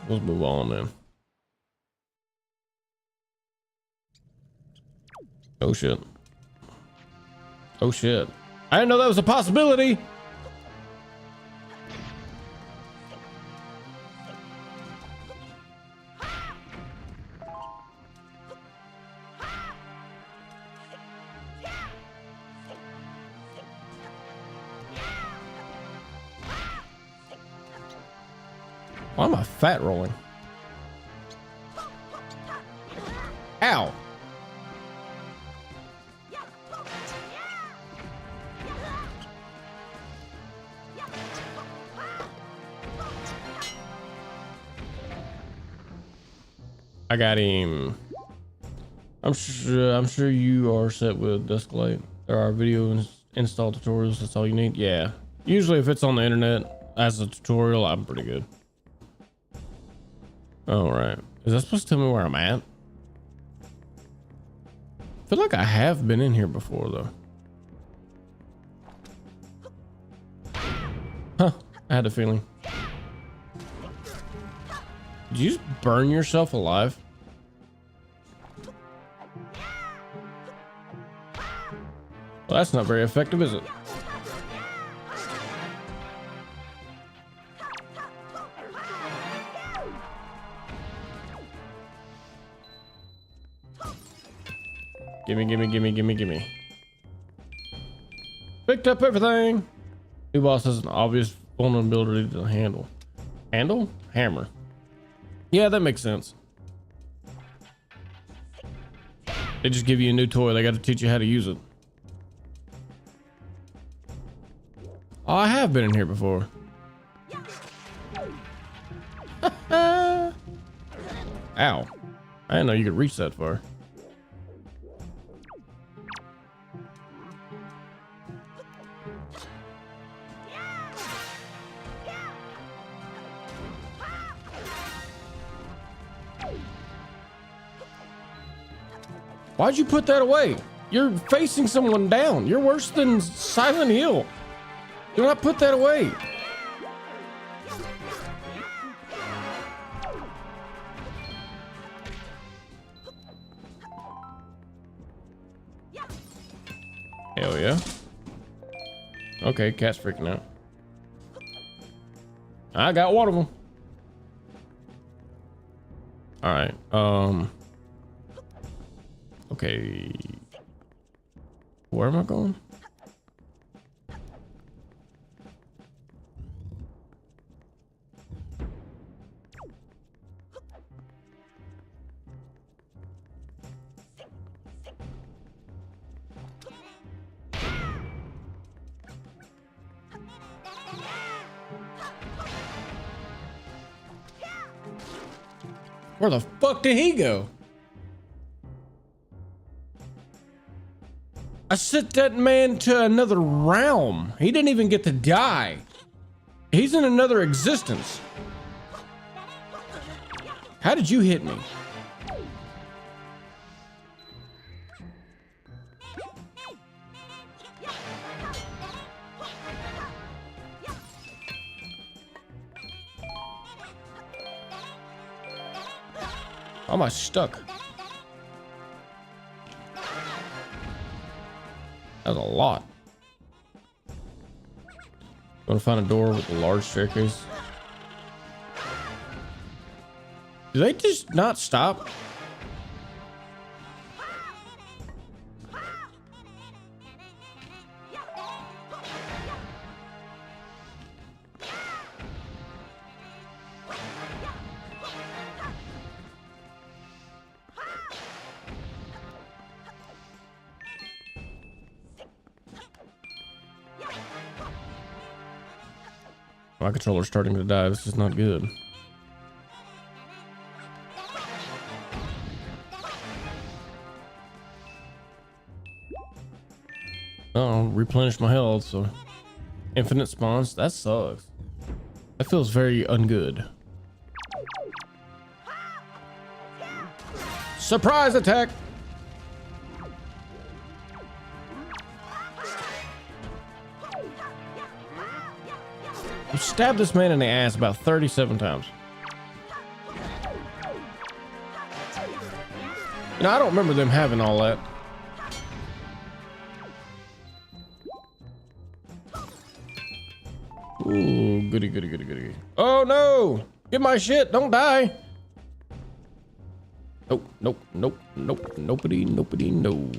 let's move on then. Oh shit. Oh shit. I didn't know that was a possibility. Why am I fat rolling? Ow. I got him. I'm sure you are set with Escalate. There are video install tutorials. That's all you need. Yeah. Usually if it's on the internet as a tutorial, I'm pretty good. All right. Is that supposed to tell me where I'm at? I feel like I have been in here before though. Huh. I had a feeling. Did you just burn yourself alive? Well, that's not very effective, is it? Gimme, gimme, gimme, gimme, gimme. Picked up everything. New boss has an obvious vulnerability to handle. Handle? Hammer. Yeah, that makes sense. They just give you a new toy. They got to teach you how to use it. Oh, I have been in here before. Ow. I didn't know you could reach that far. Why'd you put that away? You're facing someone down. You're worse than Silent Hill. Do not put that away. Hell yeah. Okay, cat's freaking out. I got one of them. All right. Okay. Where am I going? Where the fuck did he go? I sent that man to another realm. He didn't even get to die. He's in another existence. How did you hit me? How am I stuck? That was a lot. Want to find a door with a large staircase? Do they just not stop? My controller's starting to die. This is not good. Oh, replenish my health, so infinite spawns. That sucks. That feels very ungood. Surprise attack! I've stabbed this man in the ass about 37 times. You know, I don't remember them having all that. Ooh, goody, goody, goody, goody. Oh no! Get my shit! Don't die! Nope, nope, nope, nope, nobody, no.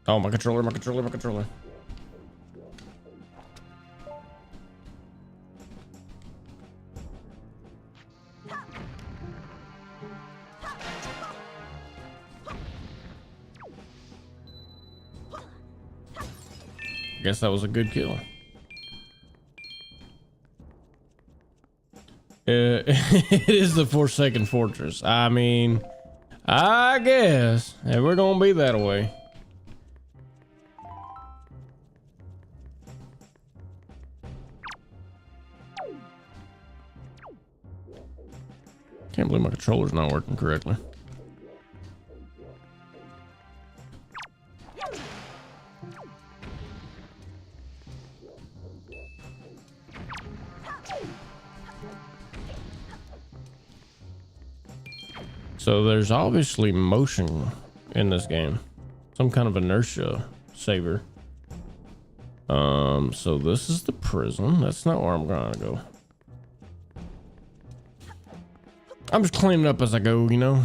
Oh, my controller, my controller, my controller. Guess that was a good kill. It is the Forsaken Fortress. I mean, I guess. And we're gonna be that way. Can't believe my controller's not working correctly. So there's obviously motion in this game, some kind of inertia saver. So this is the prison. That's not where I'm gonna go. I'm just cleaning up as I go, you know.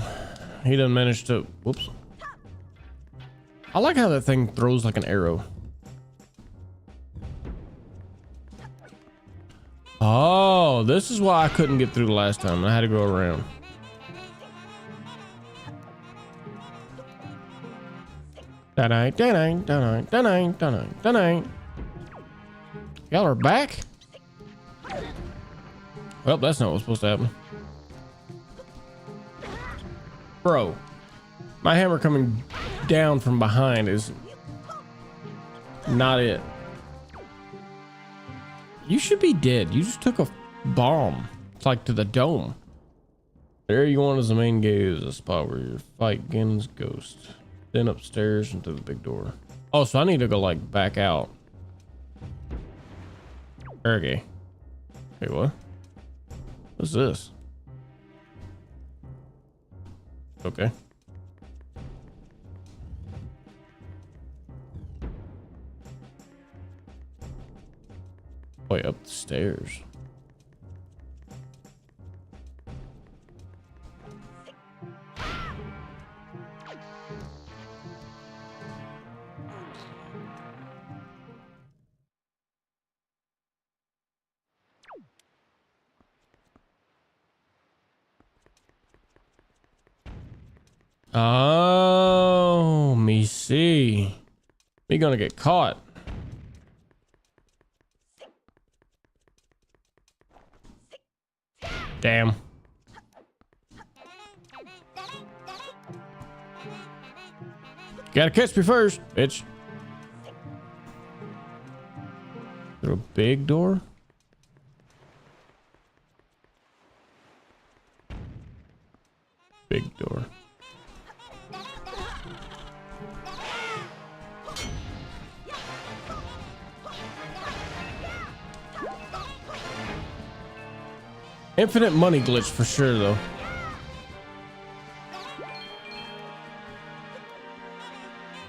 He doesn't manage to. Whoops. I like how that thing throws like an arrow. Oh, this is why I couldn't get through the last time. I had to go around. Y'all are back? Well, that's not what's supposed to happen. Bro, my hammer coming down from behind is not it. You should be dead. You just took a bomb. It's like to the dome. There you want is the main gate, is a spot where your fight begins, ghost. Then upstairs into the big door. Oh, so I need to go like back out. Okay. Wait, what? What's this? Okay. Wait, up the stairs. Oh, me see. We gonna get caught. Damn. Gotta catch me first, bitch. Through a big door? Big door. Infinite money glitch for sure, though.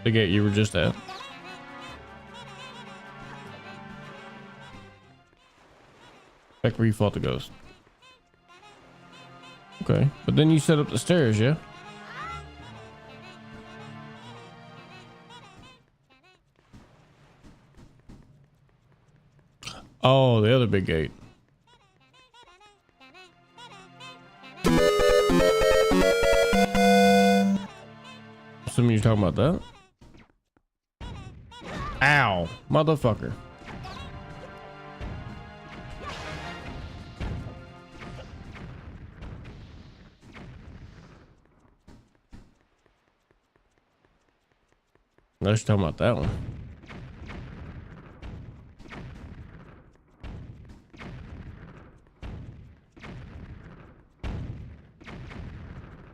The gate you were just at. Back where you fought the ghost. Okay, but then you set up the stairs, yeah? Oh, the other big gate. Assuming you're talking about that. Ow, motherfucker. Let's talk about that one.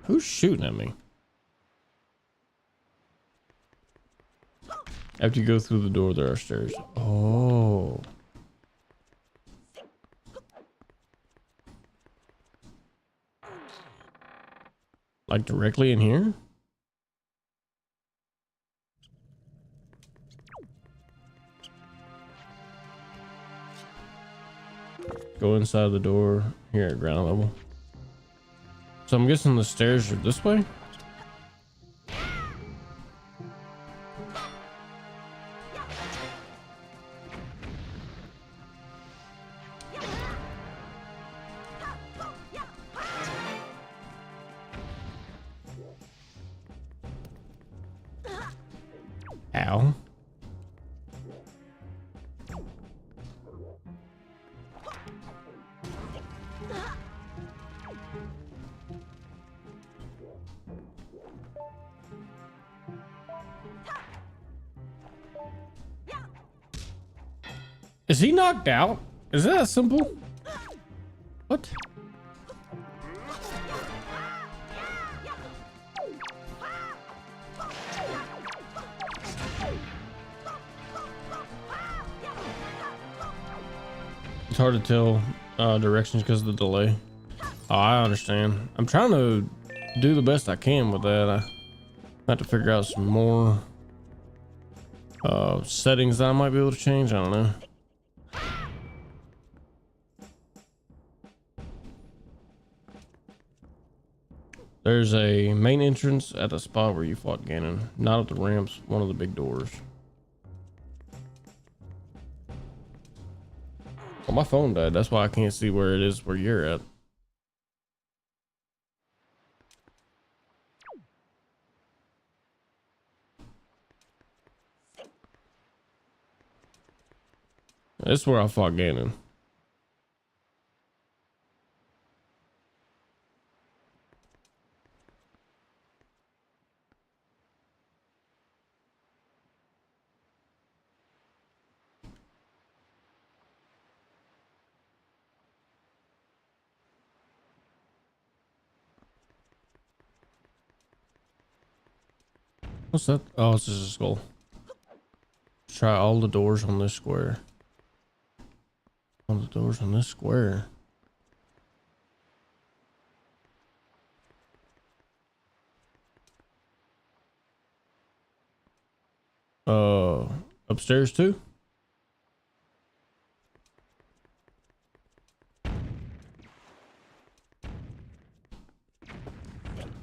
Who's shooting at me? After you go through the door, there are stairs. Oh. Like directly in here? Go inside the door here at ground level. So I'm guessing the stairs are this way? Ow. Is he knocked out? Is that simple? What? It's hard to tell directions because of the delay. Oh, I understand. I'm trying to do the best I can with that. I have to figure out some more settings that I might be able to change. I don't know. There's a main entrance at the spot where you fought Ganon, not at the ramps, one of the big doors. Well, my phone died. That's why I can't see where it is where you're at. This is where I fought Ganon. What's that? Oh, it's just a skull. Try all the doors on this square. All the doors on this square. Upstairs too?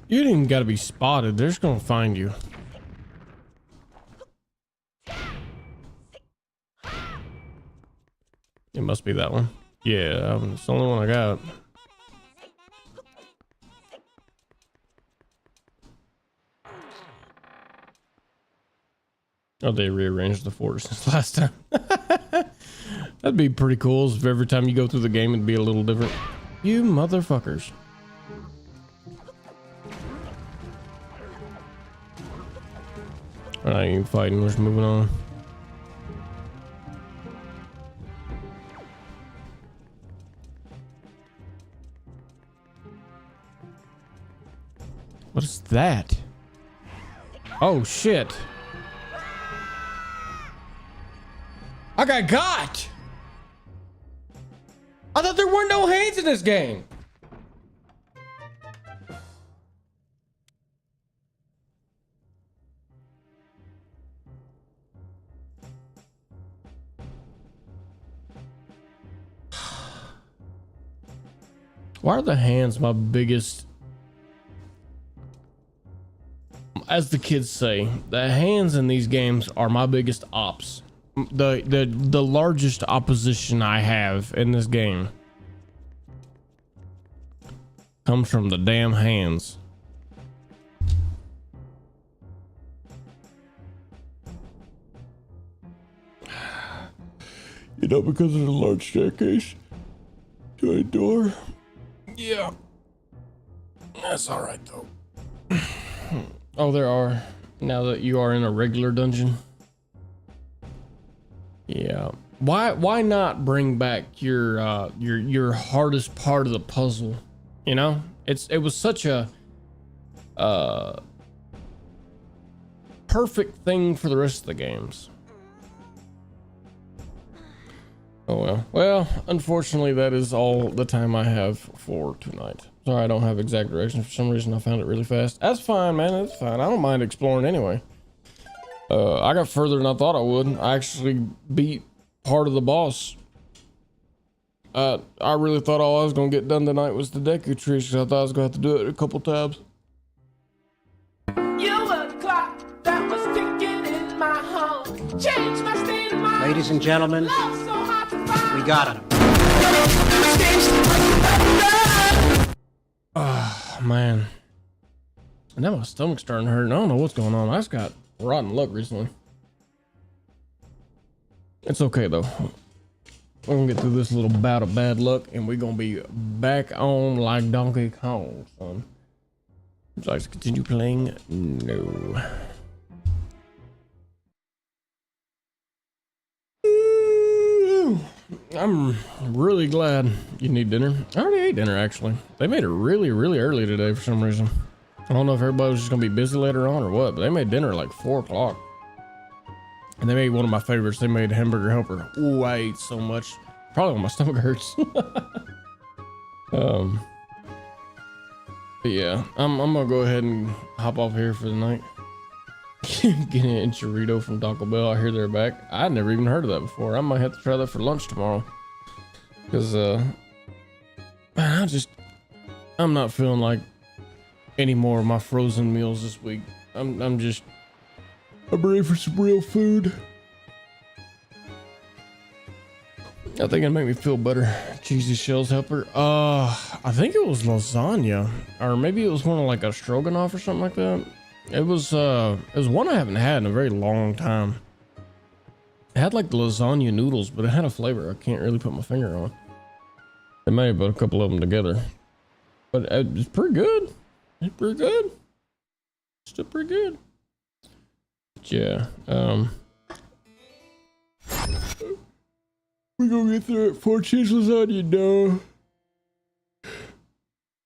You ain't even gotta be spotted. They're just gonna find you. It must be that one. Yeah, it's the only one I got. Oh, they rearranged the forts since last time. That'd be pretty cool if every time you go through the game it'd be a little different. You motherfuckers. We're not even fighting, we're just moving on. What is that? Oh shit. I got! I thought there were no hands in this game. Why are the hands my biggest? As the kids say, the hands in these games are my biggest ops. The largest opposition I have in this game comes from the damn hands. You know, because of the large staircase to a door. Yeah, that's all right though. Oh, there are. Now that you are in a regular dungeon. Yeah. Why not bring back your hardest part of the puzzle? You know, it was such a perfect thing for the rest of the games. Oh, Well, unfortunately, that is all the time I have for tonight. Sorry, I don't have exact directions. For some reason, I found it really fast. That's fine, man. That's fine. I don't mind exploring anyway. I got further than I thought I would. I actually beat part of the boss. I really thought all I was going to get done tonight was the Deku trees, because I thought I was going to have to do it a couple times. You were the clock that was ticking in my home. Changed my state of mind. Ladies and gentlemen, Love so hard to find. we got him. Oh, man. And now my stomach's starting to hurt, and I don't know what's going on. I just got rotten luck recently. It's okay, though. We're gonna get through this little bout of bad luck, and we're gonna be back on like Donkey Kong, son. Would you like to continue playing? No. I'm really glad you need dinner. I already ate dinner, actually. They made it really, really early today for some reason. I don't know if everybody was just gonna be busy later on or what, but they made dinner at like 4 o'clock. And they made one of my favorites. They made hamburger helper. Ooh, I ate so much. Probably when my stomach hurts. But yeah, I'm gonna go ahead and hop off here for the night. Get an churrito from Taco Bell. I hear they're back. I'd never even heard of that before. I might have to try that for lunch tomorrow. Cause man, I'm not feeling like any more of my frozen meals this week. I'm ready for some real food. I think it'd make me feel better. Cheesy shells helper. I think it was lasagna, or maybe it was one of like a stroganoff or something like that. It was one I haven't had in a very long time. It had like the lasagna noodles, but it had a flavor I can't really put my finger on. They may have put a couple of them together, but it's pretty good. It's pretty good. Still pretty good. Yeah, we're gonna get through it. 4 cheese lasagna, no.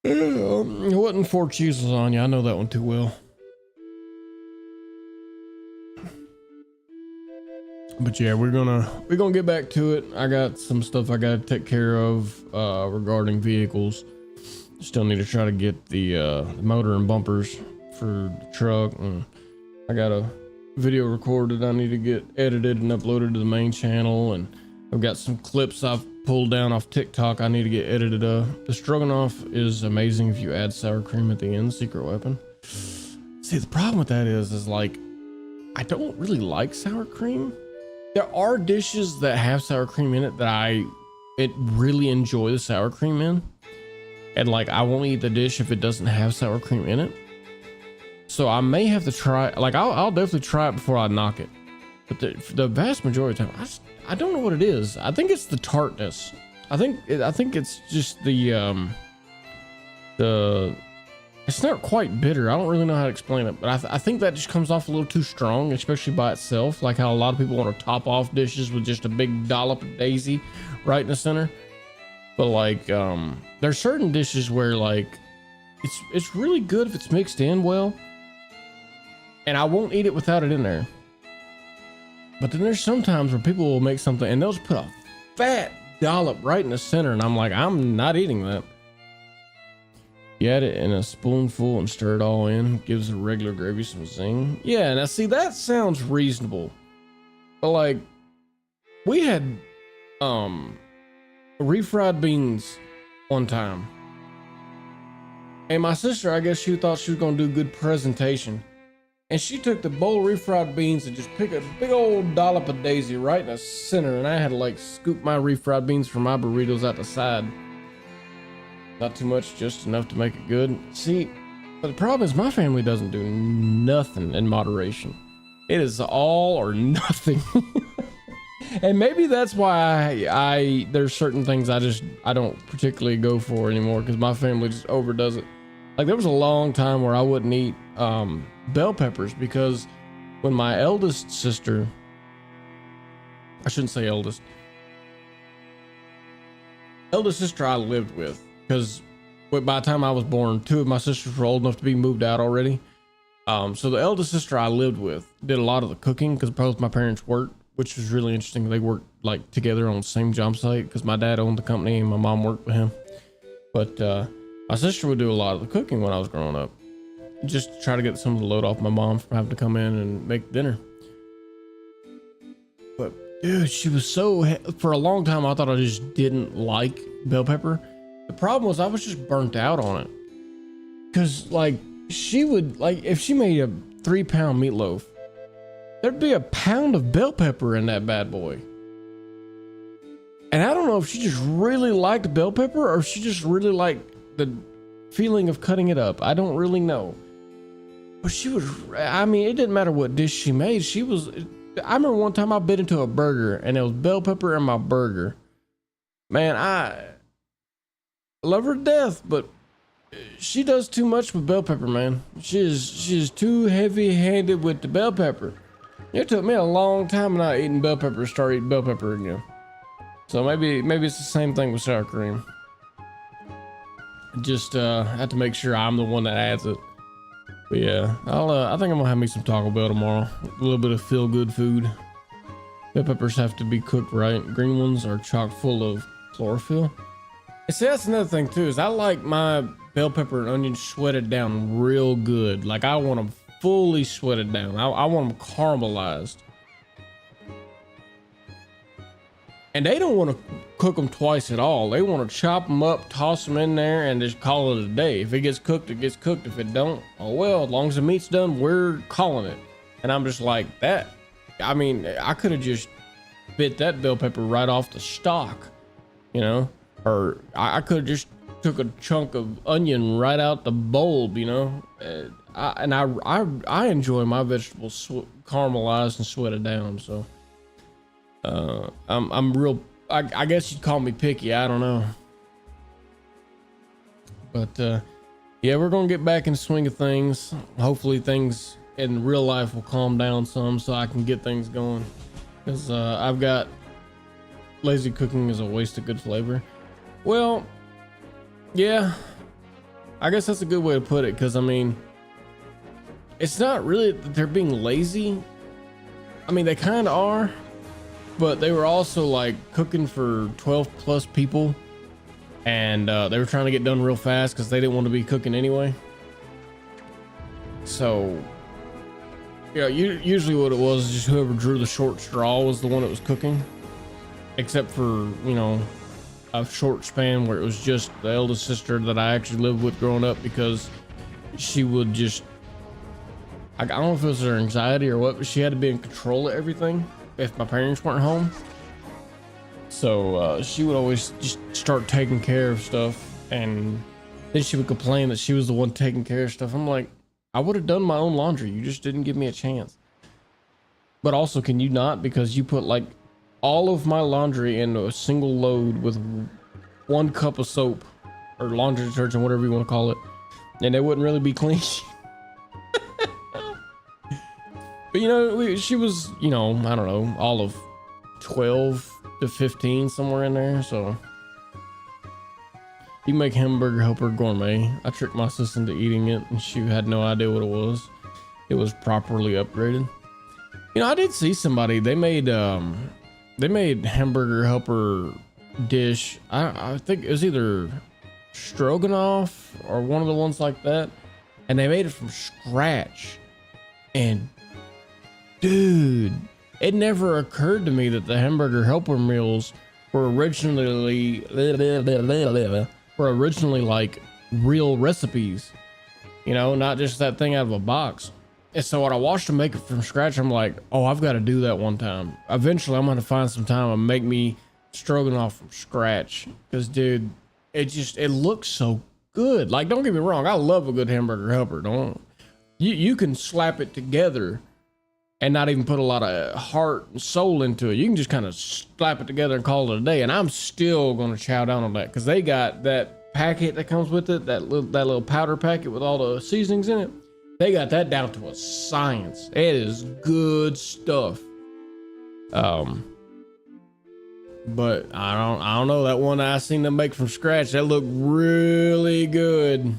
It wasn't 4 cheese lasagna. I know that one too well. But yeah, we're gonna get back to it. I got some stuff I gotta take care of regarding vehicles. Still need to try to get the motor and bumpers for the truck, and I got a video recorded I need to get edited and uploaded to the main channel, and I've got some clips I've pulled down off TikTok I need to get edited. The stroganoff is amazing if you add sour cream at the end. Secret weapon. See, the problem with that is like I don't really like sour cream. There are dishes that have sour cream in it that I really enjoy the sour cream in, and like I won't eat the dish if it doesn't have sour cream in it. So I may have to try, like I'll definitely try it before I knock it. But the vast majority of the time, I don't know what it is. I think it's the tartness. I think it's just the it's not quite bitter. I don't really know how to explain it, but I think that just comes off a little too strong, especially by itself. Like how a lot of people want to top off dishes with just a big dollop of daisy right in the center. But like there's certain dishes where like it's really good if it's mixed in well, and I won't eat it without it in there. But then there's sometimes where people will make something and they'll just put a fat dollop right in the center, and I'm like, I'm not eating that. You add it in a spoonful and stir it all in. Gives the regular gravy some zing. Yeah, now see, that sounds reasonable. But like, we had refried beans one time, and my sister, I guess she thought she was gonna do good presentation, and she took the bowl of refried beans and just picked a big old dollop of daisy right in the center, and I had to like scoop my refried beans from my burritos out the side. Not too much, just enough to make it good. See, but the problem is my family doesn't do nothing in moderation. It is all or nothing. And maybe that's why there's certain things I don't particularly go for anymore, because my family just overdoes it. Like there was a long time where I wouldn't eat bell peppers, because when my eldest sister, I shouldn't say eldest sister I lived with, because by the time I was born, 2 of my sisters were old enough to be moved out already. So the eldest sister I lived with did a lot of the cooking because both my parents worked. which was really interesting. They worked like together on the same job site because my dad owned the company and my mom worked with him. But my sister would do a lot of the cooking when I was growing up, just to try to get some of the load off my mom from having to come in and make dinner. But dude, she was so, for a long time, I thought I just didn't like bell pepper. The problem was I was just burnt out on it. Cause like she would, like if she made a 3-pound meatloaf, there'd be a pound of bell pepper in that bad boy. And I don't know if she just really liked bell pepper or if she just really liked the feeling of cutting it up. I don't really know. But she was, I mean, it didn't matter what dish she made. She was, I remember one time I bit into a burger and there was bell pepper in my burger. Man, I love her to death, but she does too much with bell pepper, man. She's too heavy-handed with the bell pepper. It took me a long time not eating bell pepper to start eating bell pepper again. So maybe it's the same thing with sour cream. Just have to make sure I'm the one that adds it. But yeah, I think I'm gonna have me some Taco Bell tomorrow. A little bit of feel-good food. Bell peppers have to be cooked right. Green ones are chock full of chlorophyll. And see, that's another thing too, is I like my bell pepper and onions sweated down real good. Like I want them fully sweated down. I want them caramelized. And they don't want to cook them twice at all. They want to chop them up, toss them in there, and just call it a day. If it gets cooked, it gets cooked. If it don't, oh well, as long as the meat's done, we're calling it. And I'm just like that. I mean, I could have just bit that bell pepper right off the stalk, you know? Or I could have just took a chunk of onion right out the bulb, you know? I enjoy my vegetables caramelized and sweated down, so. I'm real, I guess you'd call me picky. I don't know. But, yeah, we're going to get back in the swing of things. Hopefully things in real life will calm down some so I can get things going. Cause, I've got lazy cooking is a waste of good flavor. Well, yeah, I guess that's a good way to put it. Cause I mean, it's not really that they're being lazy. I mean, they kind of are. But they were also like cooking for 12 plus people and they were trying to get done real fast because they didn't want to be cooking anyway. So yeah, usually what it was is just whoever drew the short straw was the one that was cooking, except for, you know, a short span where it was just the eldest sister that I actually lived with growing up, because she would just, I don't know if it was her anxiety or what, but she had to be in control of everything if my parents weren't home. So she would always just start taking care of stuff, and then she would complain that she was the one taking care of stuff. I'm like, I would have done my own laundry, you just didn't give me a chance. But also, can you not? Because you put like all of my laundry into a single load with 1 cup of soap or laundry detergent, whatever you want to call it, and it wouldn't really be clean. But you know, she was, you know, I don't know, all of 12 to 15, somewhere in there. So you make hamburger helper gourmet. I tricked my sister into eating it, and she had no idea what it was. It was properly upgraded. You know, I did see somebody, they made hamburger helper dish. I think it was either stroganoff or one of the ones like that, and they made it from scratch. And dude, it never occurred to me that the hamburger helper meals were originally like real recipes, you know, not just that thing out of a box. And so when I watched them make it from scratch, I'm like, oh, I've got to do that one time. Eventually I'm going to find some time and make me stroganoff from scratch, because dude, it looks so good. Like, don't get me wrong, I love a good hamburger helper. You can slap it together and not even put a lot of heart and soul into it. You can just kind of slap it together and call it a day. And I'm still going to chow down on that, because they got that packet that comes with it, that little powder packet with all the seasonings in it. They got that down to a science. It is good stuff. But I don't know, that one I seen them make from scratch, that looked really good.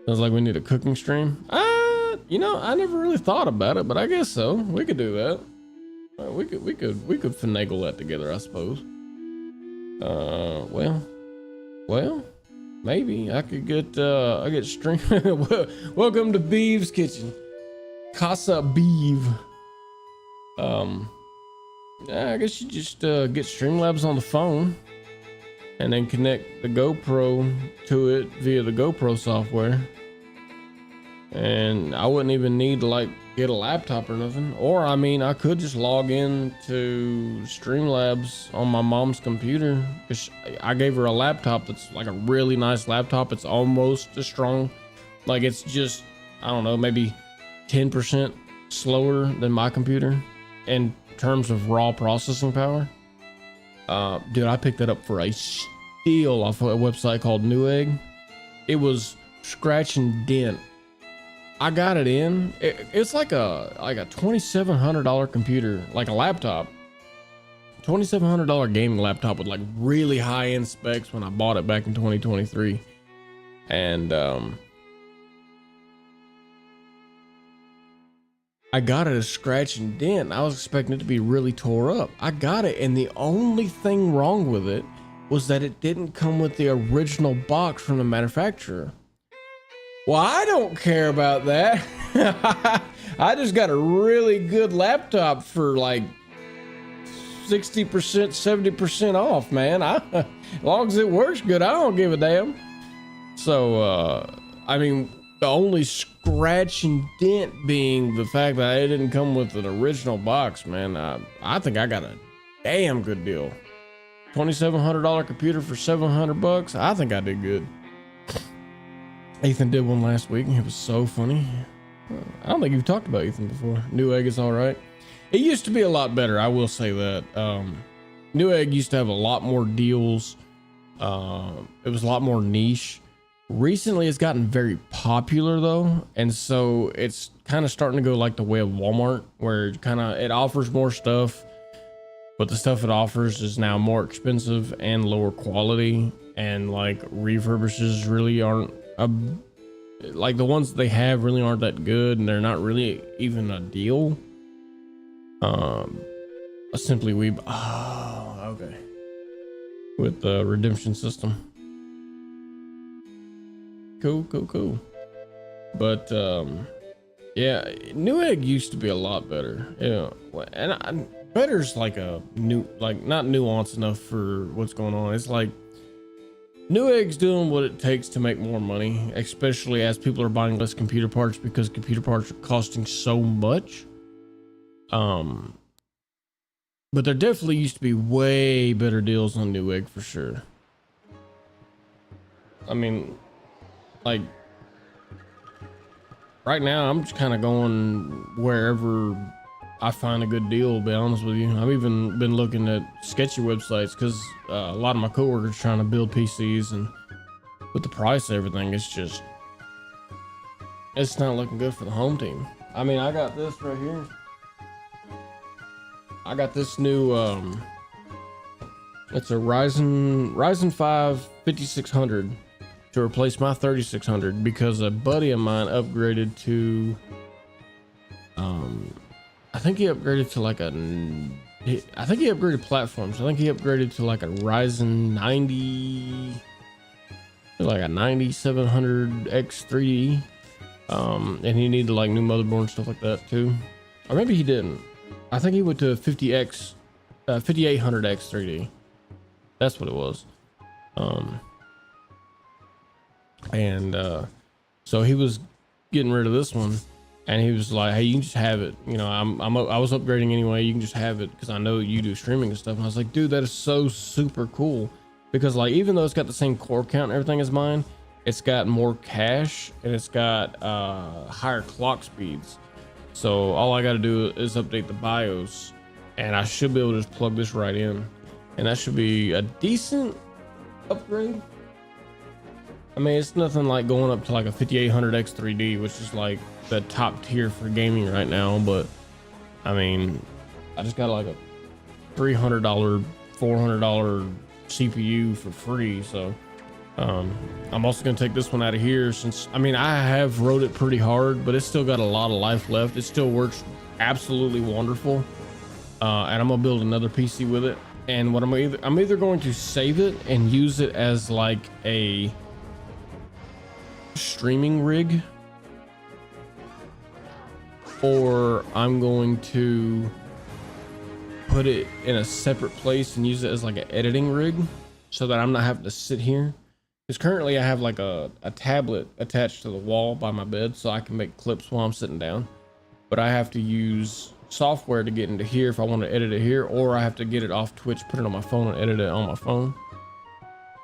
Sounds like we need a cooking stream. You know, I never really thought about it, but I guess so. We could do that. Well, we could finagle that together, I suppose. Well, maybe I could get I get stream. Welcome to Beeve's Kitchen, Casa Beeve. Yeah, I guess you just get Streamlabs on the phone, and then connect the GoPro to it via the GoPro software. And I wouldn't even need to like get a laptop or nothing. Or I mean, I could just log in to Streamlabs on my mom's computer, because I gave her a laptop that's like a really nice laptop. It's almost as strong, like it's just, I don't know, maybe 10% slower than my computer in terms of raw processing power. Dude, I picked that up for a steal off of a website called Newegg. It was scratch and dent. I got it in. It's like a $2,700 computer, like a laptop. $2,700 gaming laptop with like really high end specs when I bought it back in 2023. And I got it a scratch and dent. I was expecting it to be really tore up. I got it, and the only thing wrong with it was that it didn't come with the original box from the manufacturer. Well, I don't care about that. I just got a really good laptop for like 60%, 70% off, man. As long as it works good, I don't give a damn. So, I mean, the only scratch and dent being the fact that it didn't come with an original box, man. I think I got a damn good deal. $2,700 computer for $700. I think I did good. Ethan did one last week, and it was so funny. I don't think you've talked about Ethan before. Newegg is all right. It used to be a lot better, I will say that. Newegg used to have a lot more deals. It was a lot more niche. Recently, it's gotten very popular though, and so it's kind of starting to go like the way of Walmart, where it offers more stuff, but the stuff it offers is now more expensive and lower quality, and like refurbishes really aren't like the ones that they have really aren't that good, and they're not really even a deal. Simply Weeb. Oh, okay. With the redemption system. Cool. But yeah, Newegg used to be a lot better. Yeah, and better's like a new, like not nuanced enough for what's going on. It's like Newegg's doing what it takes to make more money, especially as people are buying less computer parts because computer parts are costing so much. But there definitely used to be way better deals on Newegg for sure. I mean, like right now I'm just kind of going wherever I find a good deal, to be honest with you. I've even been looking at sketchy websites because a lot of my coworkers are trying to build PCs, and with the price of everything, it's not looking good for the home team. I mean, I got this right here. I got this new it's a Ryzen 5 5600 to replace my 3600 because a buddy of mine upgraded to I think he upgraded to like I think he upgraded platforms. I think he upgraded to like a Ryzen 90, like a 9700X3D, and he needed like new motherboard and stuff like that too. Or maybe he didn't. I think he went to 5800X3D. That's what it was. So he was getting rid of this one, and he was like, "Hey, you can just have it. You know, I was upgrading anyway. You can just have it because I know you do streaming and stuff." And I was like, "Dude, that is so super cool." Because like, even though it's got the same core count and everything as mine, it's got more cache and it's got higher clock speeds. So all I got to do is update the BIOS, and I should be able to just plug this right in, and that should be a decent upgrade. I mean, it's nothing like going up to like a 5800X3D, which is like the top tier for gaming right now. But I mean, I just got like a $300, $400 CPU for free. So I'm also gonna take this one out of here, since I mean, I have rode it pretty hard, but it's still got a lot of life left. It still works absolutely wonderful. and I'm gonna build another PC with it. And what I'm either going to save it and use it as like a streaming rig, or I'm going to put it in a separate place and use it as like an editing rig so that I'm not having to sit here. Because currently I have like a tablet attached to the wall by my bed so I can make clips while I'm sitting down. But I have to use software to get into here if I want to edit it here, or I have to get it off Twitch, put it on my phone and edit it on my phone.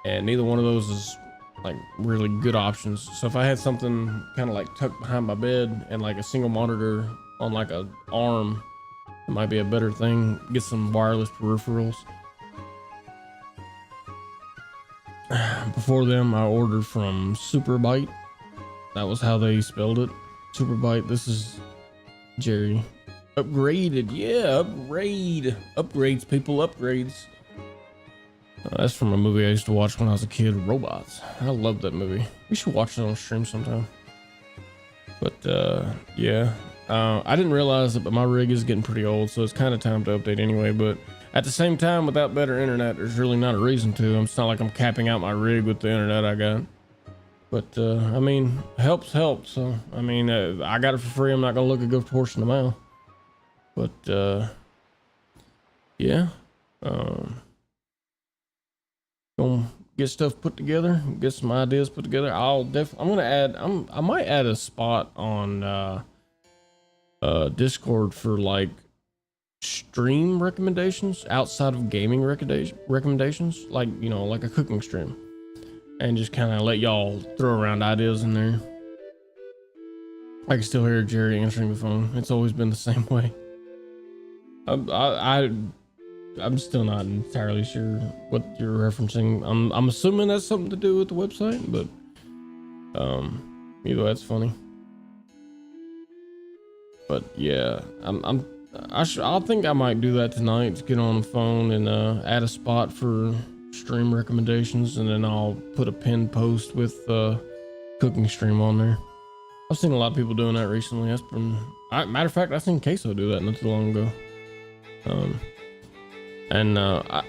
And neither one of those is like really good options. So if I had something kind of like tucked behind my bed and like a single monitor on like a arm, it might be a better thing. Get some wireless peripherals. Before them, I ordered from Superbyte. That was how they spelled it. Superbyte. This is Jerry. Upgraded. Yeah, upgrade. Upgrades, people, upgrades. That's from a movie I used to watch when I was a kid, Robots. I love that movie. We should watch it on stream sometime. But yeah. I didn't realize it, but my rig is getting pretty old, so it's kind of time to update anyway. But at the same time, without better internet, there's really not a reason to. It's not like I'm capping out my rig with the internet I got. But I mean, helps. So I mean, I got it for free. I'm not gonna look a good portion of mouth. But yeah, gonna get stuff put together, get some ideas put together. I'm gonna add. I might add a spot on Discord for like stream recommendations outside of gaming recommendations, like, you know, like a cooking stream, and just kind of let y'all throw around ideas in there. I can still hear Jerry answering the phone. It's always been the same way. I'm still not entirely sure what you're referencing. I'm assuming that's something to do with the website, but either way, that's funny. But yeah, I think I might do that tonight. Get on the phone and add a spot for stream recommendations, and then I'll put a pinned post with cooking stream on there. I've seen a lot of people doing that recently. That's been, matter of fact, I seen Queso do that not too long ago.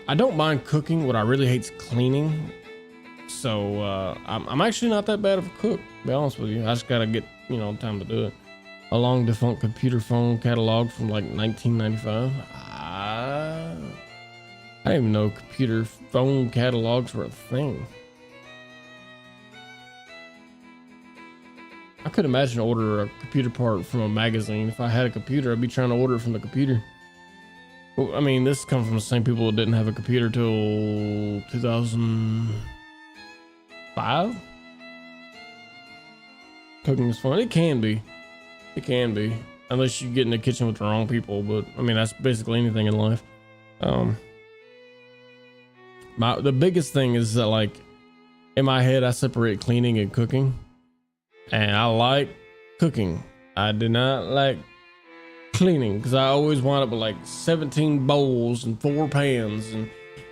I don't mind cooking. What I really hate is cleaning. So I'm actually not that bad of a cook, to be honest with you. I just gotta get, you know, time to do it. A long defunct computer phone catalog from like 1995. I didn't even know computer phone catalogs were a thing. I could imagine order a computer part from a magazine. If I had a computer, I'd be trying to order it from the computer. Well, I mean, this comes from the same people that didn't have a computer till 2005. Cooking is fun. It can be. It can be, unless you get in the kitchen with the wrong people. But I mean, that's basically anything in life. The biggest thing is that, like, in my head, I separate cleaning and cooking, and I like cooking. I do not like cleaning, because I always wind up with like 17 bowls and 4 pans and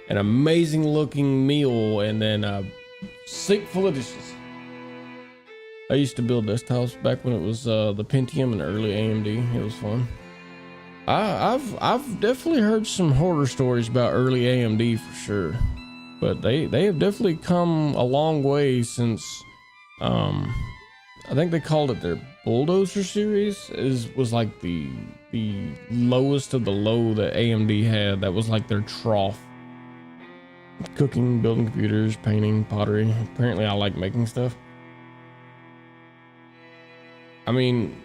an amazing looking meal, and then a sink full of dishes. I used to build desktops back when it was the Pentium and early AMD. It was fun. I've definitely heard some horror stories about early AMD for sure, but they have definitely come a long way since. I think they called it their Bulldozer series. Was like the lowest of the low that AMD had. That was like their trough. Cooking, building computers, painting, pottery. Apparently, I like making stuff. I mean,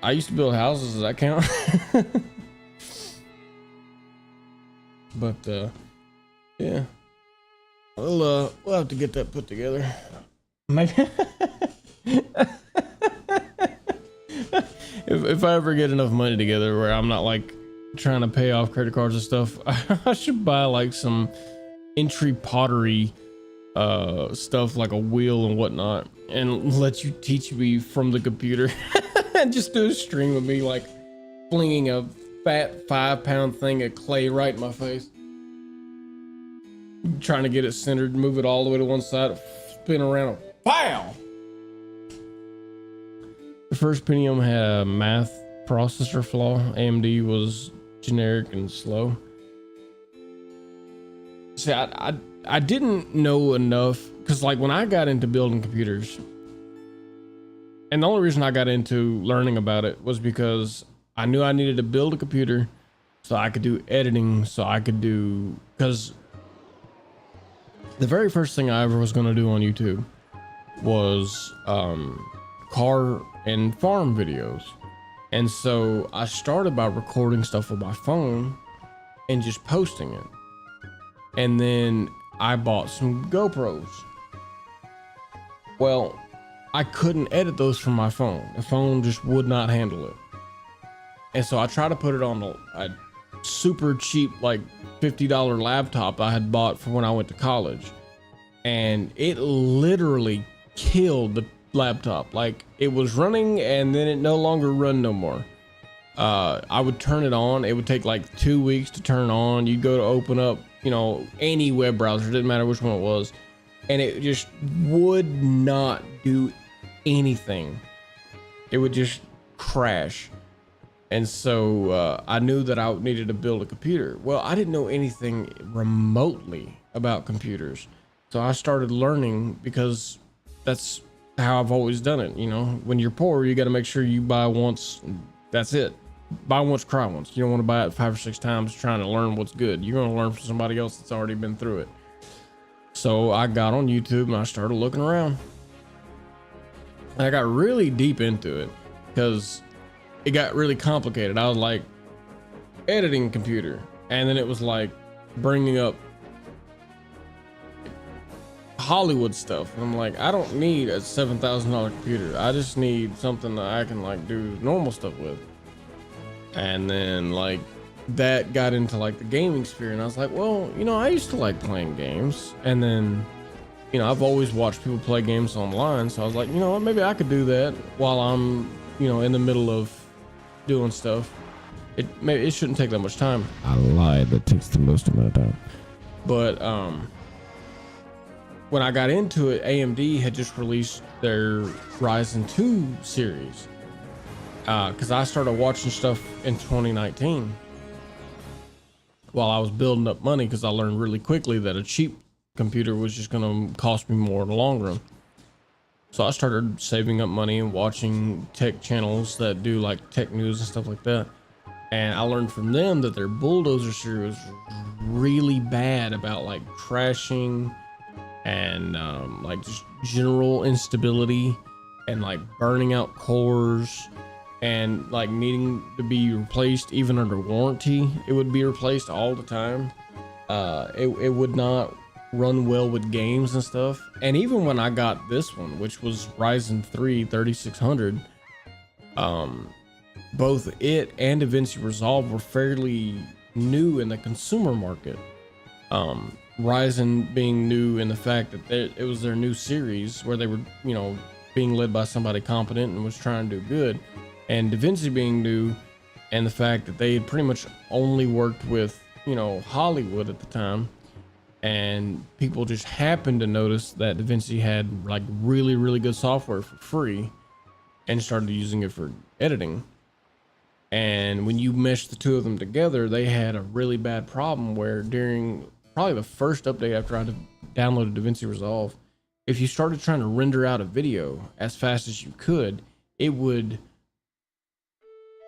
I used to build houses. Does that count? But yeah, we'll have to get that put together. Maybe if I ever get enough money together where I'm not like trying to pay off credit cards and stuff, I should buy like some entry pottery stuff, like a wheel and whatnot, and let you teach me from the computer. And just do a stream of me like flinging a fat 5-pound thing of clay right in my face, trying to get it centered, move it all the way to one side, spin around, pow. The first Pentium had a math processor flaw. AMD was generic and slow. See, I didn't know enough, because like when I got into building computers, and the only reason I got into learning about it was because I knew I needed to build a computer so I could do editing, so I could do, because the very first thing I ever was going to do on YouTube was car and farm videos. And so I started by recording stuff with my phone and just posting it. And then I bought some GoPros. Well, I couldn't edit those from my phone. The phone just would not handle it. And so I tried to put it on a super cheap, like $50 laptop I had bought for when I went to college. And it literally killed the laptop. Like, it was running and then it no longer run no more. I would turn it on. It would take like 2 weeks to turn on. You go to open up, you know, any web browser, didn't matter which one it was, and it just would not do anything. It would just crash. And so I knew that I needed to build a computer. Well, I didn't know anything remotely about computers, so I started learning, because that's how I've always done it. You know, when you're poor, you got to make sure you buy once, that's it. Buy once, cry once. You don't want to buy it 5 or 6 times trying to learn what's good. You're going to learn from somebody else that's already been through it. So I got on YouTube and I started looking around. And I got really deep into it because it got really complicated. I was like, editing computer. And then it was like bringing up Hollywood stuff. And I'm like, I don't need a $7,000 computer. I just need something that I can like do normal stuff with. And then like that got into like the gaming sphere, and I was like, well, you know, I used to like playing games, and then, you know, I've always watched people play games online, so I was like, you know what, maybe I could do that while I'm, you know, in the middle of doing stuff. It shouldn't take that much time. I lied, that takes the most amount of time. But when I got into it, AMD had just released their Ryzen 2 series. Because I started watching stuff in 2019 while I was building up money, because I learned really quickly that a cheap computer was just going to cost me more in the long run. So I started saving up money and watching tech channels that do like tech news and stuff like that. And I learned from them that their Bulldozer series was really bad about like crashing and like just general instability and like burning out cores. And like needing to be replaced even under warranty. It would be replaced all the time. It would not run well with games and stuff. And even when I got this one, which was Ryzen 3 3600, both it and DaVinci Resolve were fairly new in the consumer market. Ryzen being new in the fact that it was their new series where they were, you know, being led by somebody competent and was trying to do good. And DaVinci being new, and the fact that they had pretty much only worked with, you know, Hollywood at the time, and people just happened to notice that DaVinci had like really, really good software for free and started using it for editing. And when you mesh the two of them together, they had a really bad problem where during probably the first update after I downloaded DaVinci Resolve, if you started trying to render out a video as fast as you could, it would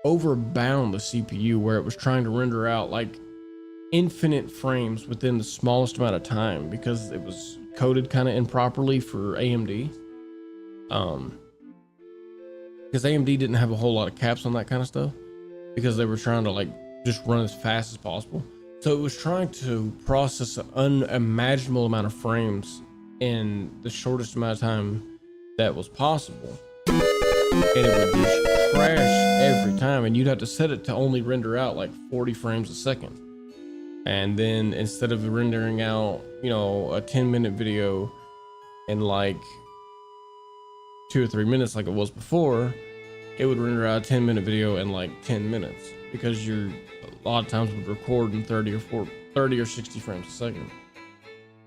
overbound the CPU, where it was trying to render out like infinite frames within the smallest amount of time, because it was coded kind of improperly for AMD. Because AMD didn't have a whole lot of caps on that kind of stuff, because they were trying to like just run as fast as possible. So it was trying to process an unimaginable amount of frames in the shortest amount of time that was possible. And it would just crash every time, and you'd have to set it to only render out like 40 frames a second. And then instead of rendering out, you know, a 10-minute video in like 2 or 3 minutes like it was before, it would render out a 10-minute video in like 10 minutes, because you're a lot of times would record in 30 or 60 frames a second.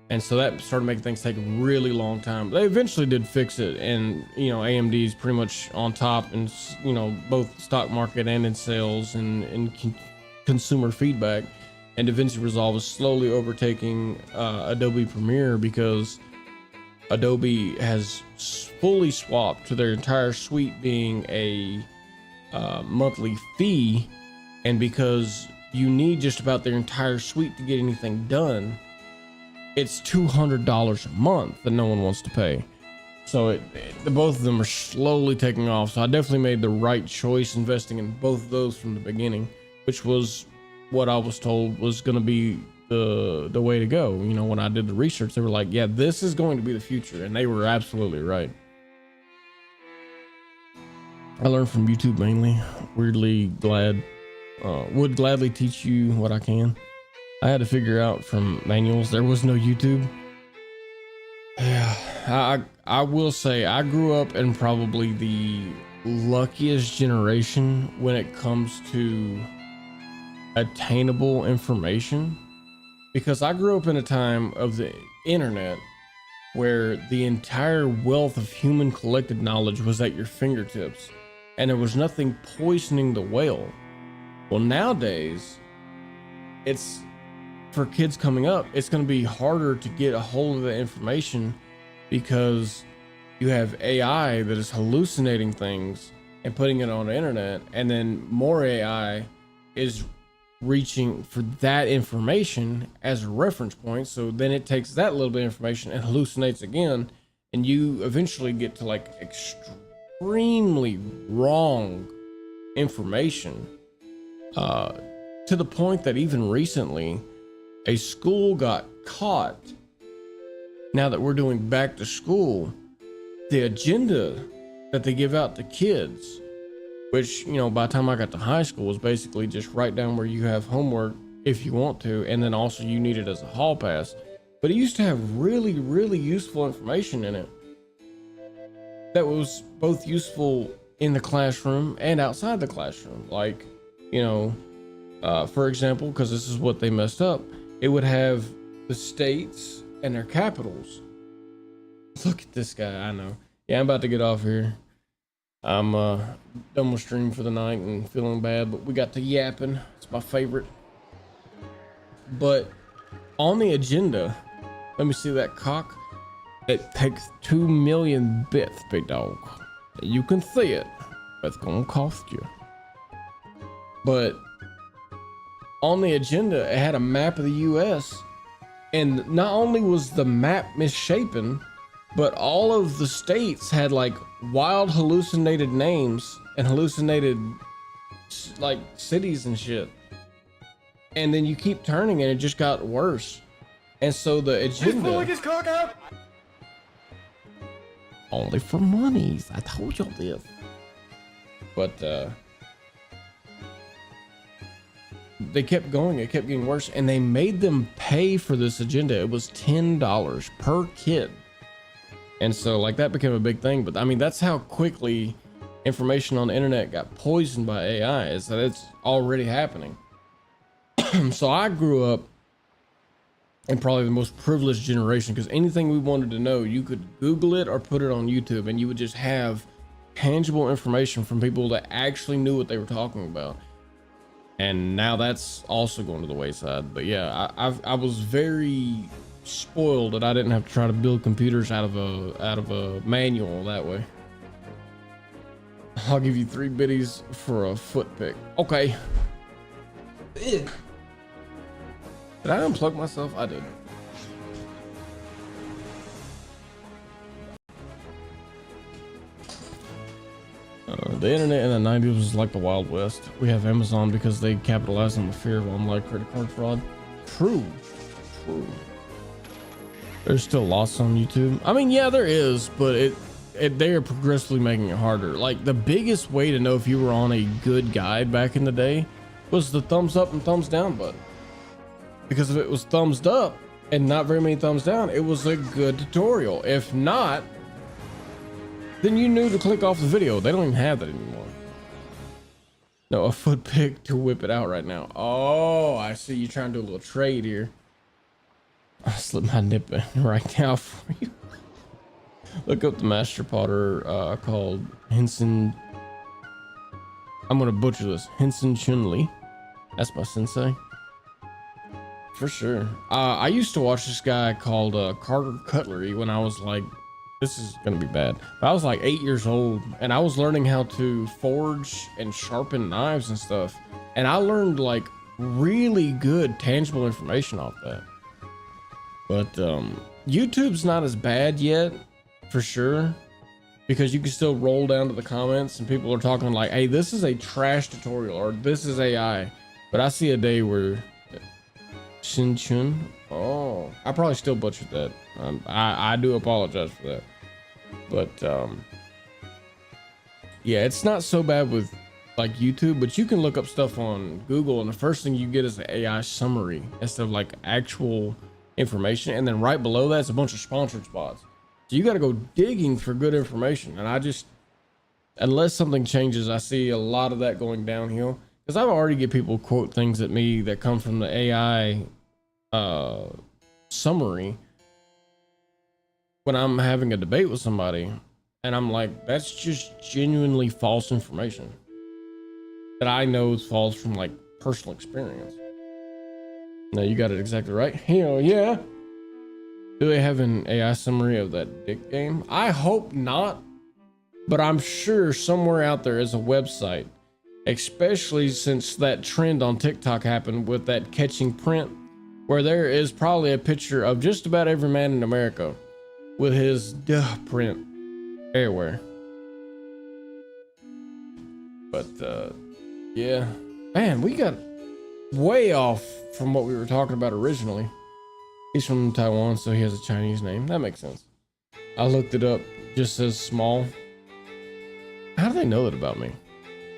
And so that started making things take a really long time. They eventually did fix it, and you know, AMD is pretty much on top in, you know, both stock market and in sales and in consumer feedback, and DaVinci Resolve is slowly overtaking Adobe Premiere because Adobe has fully swapped to their entire suite being a monthly fee, and because you need just about their entire suite to get anything done, it's $200 a month that no one wants to pay. So the both of them are slowly taking off. So I definitely made the right choice investing in both of those from the beginning, which was what I was told was going to be the way to go. You know, when I did the research, they were like, yeah, this is going to be the future, and they were absolutely right. I learned from YouTube mainly. Weirdly glad, would gladly teach you what I can. I had to figure out from manuals. There was no YouTube. Yeah, I will say I grew up in probably the luckiest generation when it comes to attainable information, because I grew up in a time of the internet where the entire wealth of human collected knowledge was at your fingertips, and there was nothing poisoning the well. Well, nowadays, it's for kids coming up, it's going to be harder to get a hold of the information because you have AI that is hallucinating things and putting it on the internet, and then more AI is reaching for that information as a reference point. So then it takes that little bit of information and hallucinates again, and you eventually get to like extremely wrong information, to the point that even recently a school got caught. Now that we're doing back to school, the agenda that they give out to kids, which, you know, by the time I got to high school, was basically just write down where you have homework if you want to, and then also you need it as a hall pass. But it used to have really, really useful information in it that was both useful in the classroom and outside the classroom. Like, you know, for example, because this is what they messed up, it would have the states and their capitals. Look at this guy. I know. Yeah, I'm about to get off here. I'm done with stream for the night and feeling bad, but we got to yapping. It's my favorite. But on the agenda, let me see that cock. It takes 2 million bits, big dog. You can see it. It's gonna cost you. But on the agenda, it had a map of the US, and not only was the map misshapen, but all of the states had like wild hallucinated names and hallucinated like cities and shit. And then you keep turning and it just got worse. And so the agenda, He's pulling his cock out. Only for monies. I told y'all this. But they kept going, it kept getting worse, and they made them pay for this agenda. It was $10 per kid. And so like that became a big thing. But I mean, that's how quickly information on the internet got poisoned by AI, is that it's already happening. So I grew up in probably the most privileged generation, because anything we wanted to know, you could Google it or put it on YouTube, and you would just have tangible information from people that actually knew what they were talking about. And now that's also going to the wayside. But yeah, I was very spoiled that I didn't have to try to build computers out of a manual that way. I'll give you 3 biddies for a foot pick. Okay. Did I unplug myself? I did. The internet in the 90s was like the Wild West. We have Amazon because they capitalized on the fear of online credit card fraud. True. There's still lots on YouTube. I mean, yeah, there is, but they are progressively making it harder. Like, the biggest way to know if you were on a good guide back in the day was the thumbs up and thumbs down button. Because if it was thumbs up and not very many thumbs down, it was a good tutorial. If not, then you knew to click off the video. They don't even have that anymore. No, a foot pick to whip it out right now. Oh, I see you trying to do a little trade here. I slipped my nip in right now for you. Look up the master potter called Henson. I'm gonna butcher this. Henson Chunli. That's my sensei. For sure. I used to watch this guy called Carter Cutlery when I was like, this is gonna be bad, but I was like 8 years old, and I was learning how to forge and sharpen knives and stuff, and I learned like really good tangible information off that. But YouTube's not as bad yet, for sure, because you can still roll down to the comments and people are talking like, hey, this is a trash tutorial or this is AI. But I see a day where Shin Chun, oh, I probably still butchered that. I do apologize for that. But yeah, it's not so bad with like YouTube, but you can look up stuff on Google and the first thing you get is an AI summary instead of like actual information, and then right below that is a bunch of sponsored spots. So you got to go digging for good information, and I just, unless something changes, I see a lot of that going downhill, because I've already get people quote things at me that come from the AI summary when I'm having a debate with somebody, and I'm like, that's just genuinely false information that I know is false from like personal experience. No, you got it exactly right. Hell yeah. Do they have an AI summary of that dick game? I hope not, but I'm sure somewhere out there is a website, especially since that trend on TikTok happened with that catching print, where there is probably a picture of just about every man in America with his duh print everywhere. But yeah, man, we got way off from what we were talking about originally. He's from Taiwan, so he has a Chinese name. That makes sense. I looked it up, just says small. How do they know that about me?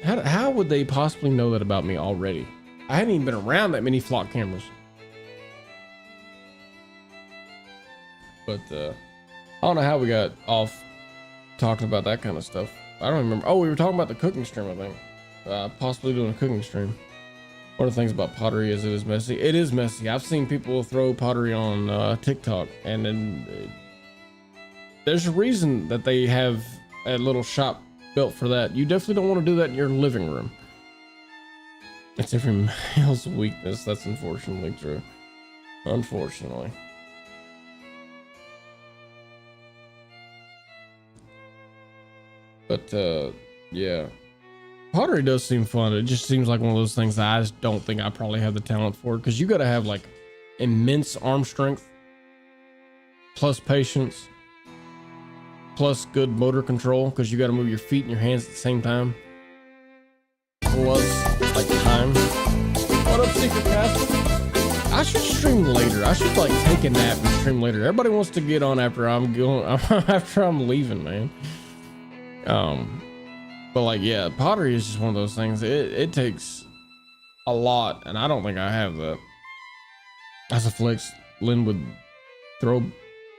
How would they possibly know that about me already? I hadn't even been around that many flock cameras. But I don't know how we got off talking about that kind of stuff. I don't remember. Oh, we were talking about the cooking stream, I think. Possibly doing a cooking stream. One of the things about pottery is it is messy. It is messy. I've seen people throw pottery on TikTok, and then there's a reason that they have a little shop built for that. You definitely don't want to do that in your living room. It's every male's weakness. That's unfortunately true. Unfortunately. But yeah. Pottery does seem fun. It just seems like one of those things that I just don't think I probably have the talent for, because you got to have like immense arm strength, plus patience, plus good motor control, because you got to move your feet and your hands at the same time, plus like time. What up, Secret Castle? I should stream later. I should like take a nap and stream later. Everybody wants to get on after I'm going after I'm leaving, man. But like, yeah, pottery is just one of those things. It takes a lot, and I don't think I have that. That's a flex. Lynn would throw.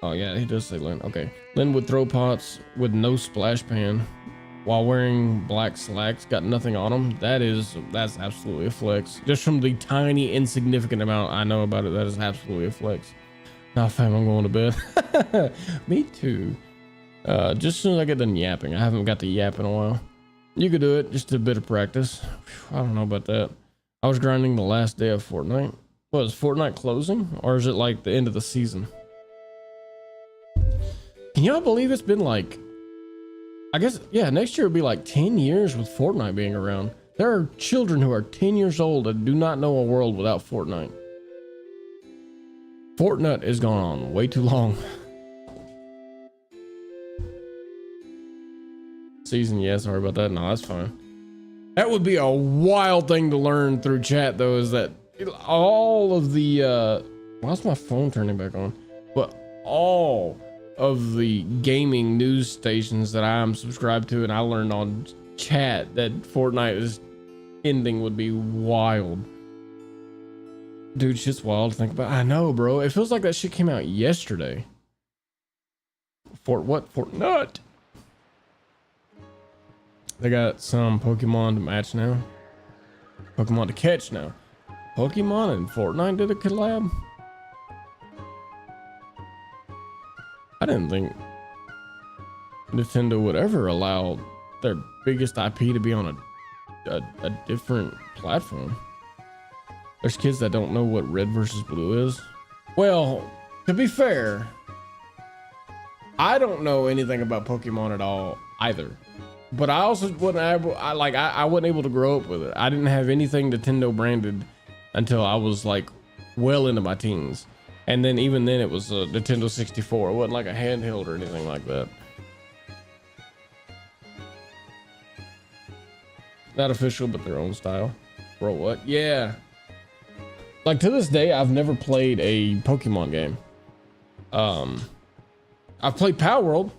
Oh yeah, he does say Lynn. Okay, Lynn would throw pots with no splash pan while wearing black slacks. Got nothing on them. That's absolutely a flex. Just from the tiny insignificant amount I know about it, that is absolutely a flex. Now, fam, I'm going to bed. Me too. Just as soon as I get done yapping. I haven't got to yap in a while. You could do it, just a bit of practice. Whew, I don't know about that. I was grinding the last day of Fortnite. What, is Fortnite closing? Or is it like the end of the season? Can y'all believe it's been like, I guess, yeah, next year will be like 10 years with Fortnite being around. There are children who are 10 years old that do not know a world without Fortnite. Fortnite is going on way too long. Season, yeah, sorry about that. No, that's fine. That would be a wild thing to learn through chat, though, is that all of the why's my phone turning back on? But all of the gaming news stations that I'm subscribed to, and I learned on chat that Fortnite is ending, would be wild. Dude, shit's wild to think about. I know, bro. It feels like that shit came out yesterday. Fortnite. They got some Pokemon to match now. Pokemon to catch now. Pokemon and Fortnite did a collab. I didn't think Nintendo would ever allow their biggest IP to be on a different platform. There's kids that don't know what red versus blue is. Well, to be fair, I don't know anything about Pokemon at all either. But I also I wasn't able to grow up with it. I didn't have anything Nintendo branded until I was like well into my teens. And then even then it was a Nintendo 64. It wasn't like a handheld or anything like that. Not official, but their own style. Bro, what? Yeah. Like to this day, I've never played a Pokemon game. I've played Power World.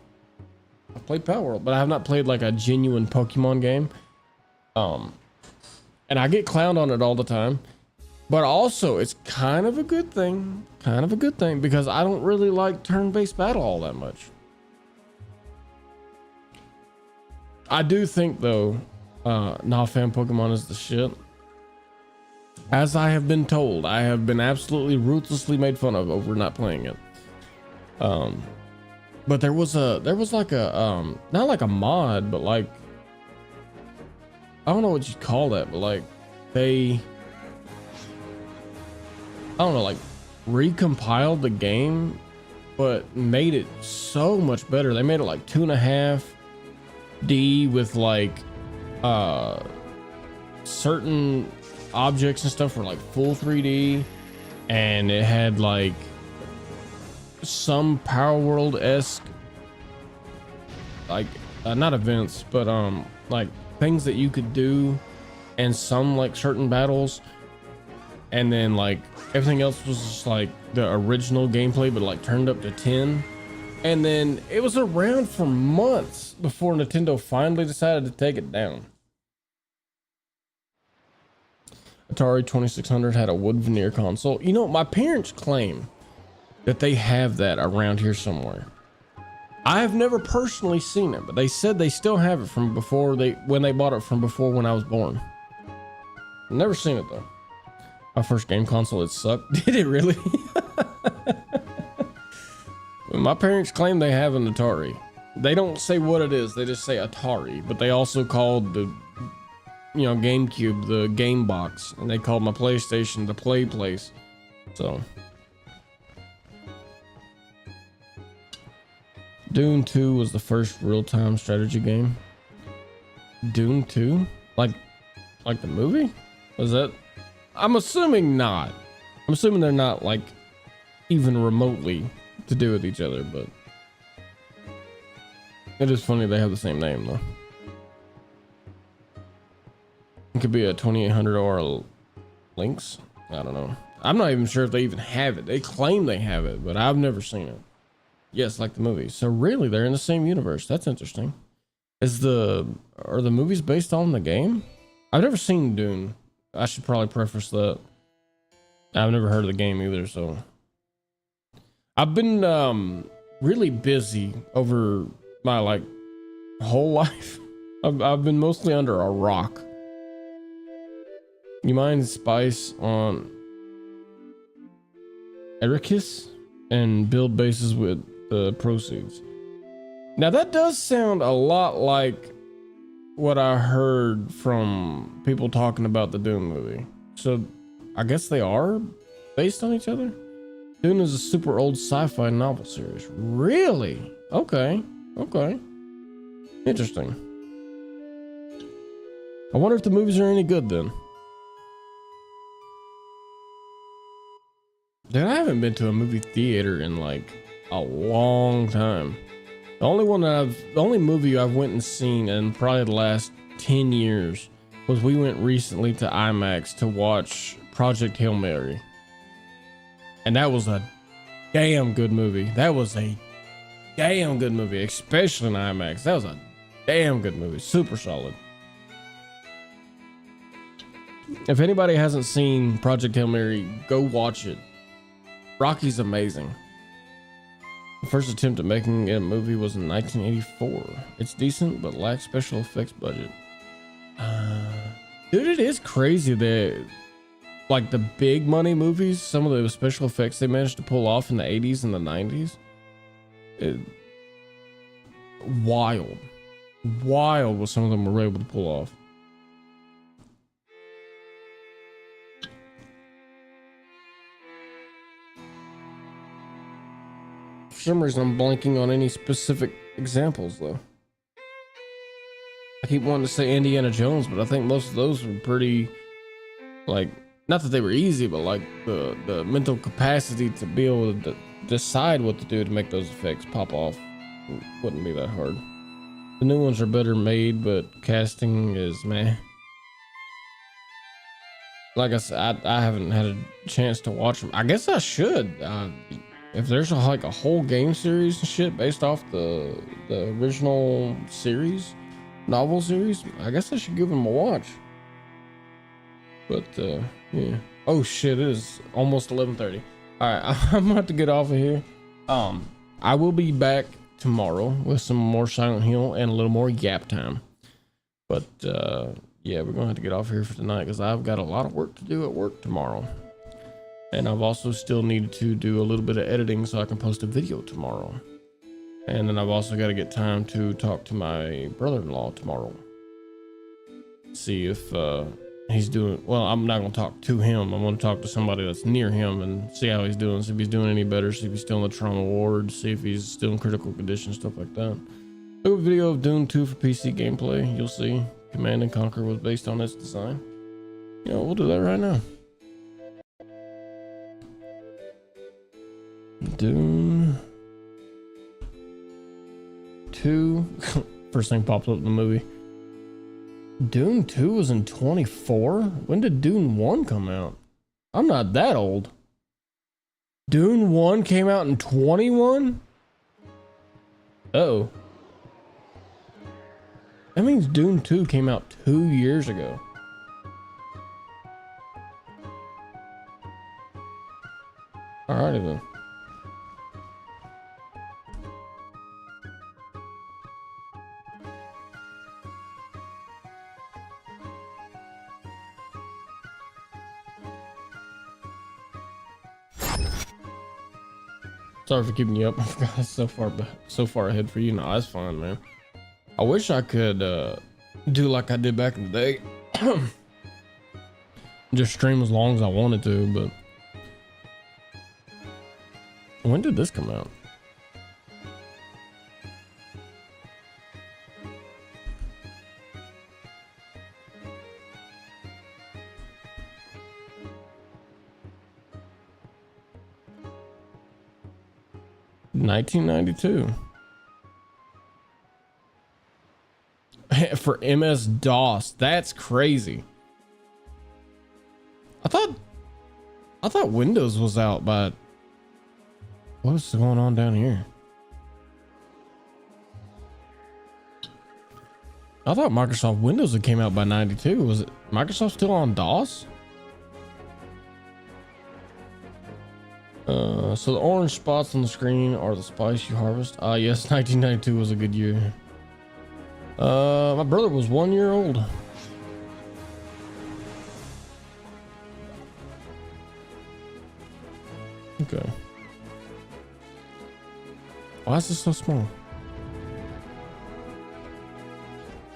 But I have not played like a genuine Pokemon game. And I get clowned on it all the time. But also, it's kind of a good thing. Because I don't really like turn-based battle all that much. I do think though, Fam Pokemon is the shit. As I have been told, I have been absolutely ruthlessly made fun of over not playing it. But there was like a not like a mod, but like I don't know what you'd call that, but like I don't know, like recompiled the game, but made it so much better. They made it like 2.5D with like certain objects and stuff were like full 3D, and it had like some Power World-esque like not events, but like things that you could do, and some like certain battles, and then like everything else was just like the original gameplay but like turned up to 10. And then it was around for months before Nintendo finally decided to take it down. Atari 2600 had a wood veneer console. You know, my parents claim that they have that around here somewhere. I have never personally seen it, but they said they still have it from before when they bought it from before when I was born. Never seen it though. My first game console, it sucked. Did it really? My parents claim they have an Atari. They don't say what it is, they just say Atari, but they also called the GameCube the game box, and they called my PlayStation the play place. So Dune 2 was the first real-time strategy game. Dune 2? Like the movie? Was that? I'm assuming not. I'm assuming they're not like even remotely to do with each other, but it is funny they have the same name though. It could be a 2800 or Lynx. I don't know. I'm not even sure if they even have it. They claim they have it, but I've never seen it. Yes, like the movie. So really, they're in the same universe. That's interesting. Are the movies based on the game? I've never seen Dune. I should probably preface that. I've never heard of the game either, so I've been really busy over my like whole life. I've been mostly under a rock. You mind spice on Ericus and build bases with the proceeds. Now that does sound a lot like what I heard from people talking about the Dune movie. So I guess they are based on each other. Dune is a super old sci-fi novel series. Really? Okay. Interesting. I wonder if the movies are any good then. Dude, I haven't been to a movie theater in like a long time. The only movie I've went and seen in probably the last 10 years was we went recently to IMAX to watch Project Hail Mary. And that was a damn good movie. Especially in IMAX. That was a damn good movie. Super solid. If anybody hasn't seen Project Hail Mary, go watch it. Rocky's amazing. The first attempt at making a movie was in 1984. It's decent, but lacks special effects budget. Dude, it is crazy that like the big money movies, some of the special effects they managed to pull off in the 80s and the 90s. Wild what some of them were able to pull off. some reason I'm blanking on any specific examples though. I keep wanting to say Indiana Jones, but I think most of those were pretty, like, not that they were easy, but like the mental capacity to be able to decide what to do to make those effects pop off wouldn't be that hard. The new ones are better made, but casting is meh. Like I said, I haven't had a chance to watch them. I guess I should. If there's like a whole game series and shit based off the original series, novel series, I guess I should give them a watch. But yeah. Oh shit, it is almost 11:30. All right, I'm gonna have to get off of here. I will be back tomorrow with some more Silent Hill and a little more Yap time. But yeah, we're gonna have to get off here for tonight because I've got a lot of work to do at work tomorrow. And I've also still needed to do a little bit of editing so I can post a video tomorrow. And then I've also got to get time to talk to my brother-in-law tomorrow. See if he's doing well. I'm not gonna talk to him. I'm gonna talk to somebody that's near him and see how he's doing, see if he's doing any better, see if he's still in the trauma ward, see if he's still in critical condition, stuff like that. Do a video of Dune 2 for PC gameplay. You'll see Command and Conquer was based on its design. You know, we'll do that right now. Dune 2. First thing pops up in the movie. Dune 2 was in 24? When did Dune 1 come out? I'm not that old. Dune 1 came out in 21? Oh. That means Dune 2 came out 2 years ago. Alrighty then. Sorry for keeping you up. I forgot so far ahead for you. No, that's fine, man. I wish I could do like I did back in the day. Just stream as long as I wanted to, but when did this come out? $1992 for MS-DOS. That's crazy. I thought Windows was out by. What's going on down here? I thought Microsoft Windows had came out by 92. Was it Microsoft still on DOS? So the orange spots on the screen are the spice you harvest. Yes, 1992 was a good year. My brother was 1 year old. Okay. Why is this so small?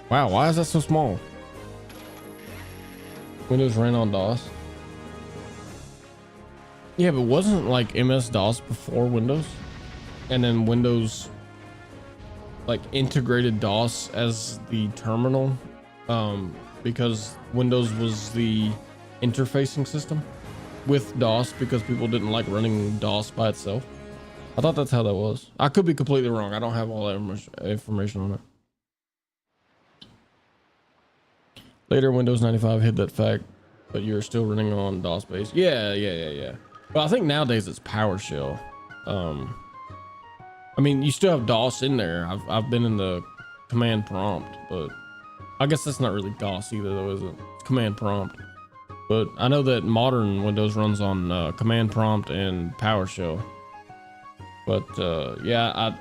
Wow, why is that so small? Windows ran on DOS. Yeah, but wasn't like MS-DOS before Windows? And then Windows like integrated DOS as the terminal because Windows was the interfacing system with DOS because people didn't like running DOS by itself. I thought that's how that was. I could be completely wrong. I don't have all that information on it. Later, Windows 95 hid that fact, but you're still running on DOS base. Yeah. Well, I think nowadays it's PowerShell. I mean, you still have DOS in there. I've been in the command prompt, but I guess that's not really DOS either, though, is it? It's command prompt. But I know that modern Windows runs on command prompt and PowerShell. But yeah,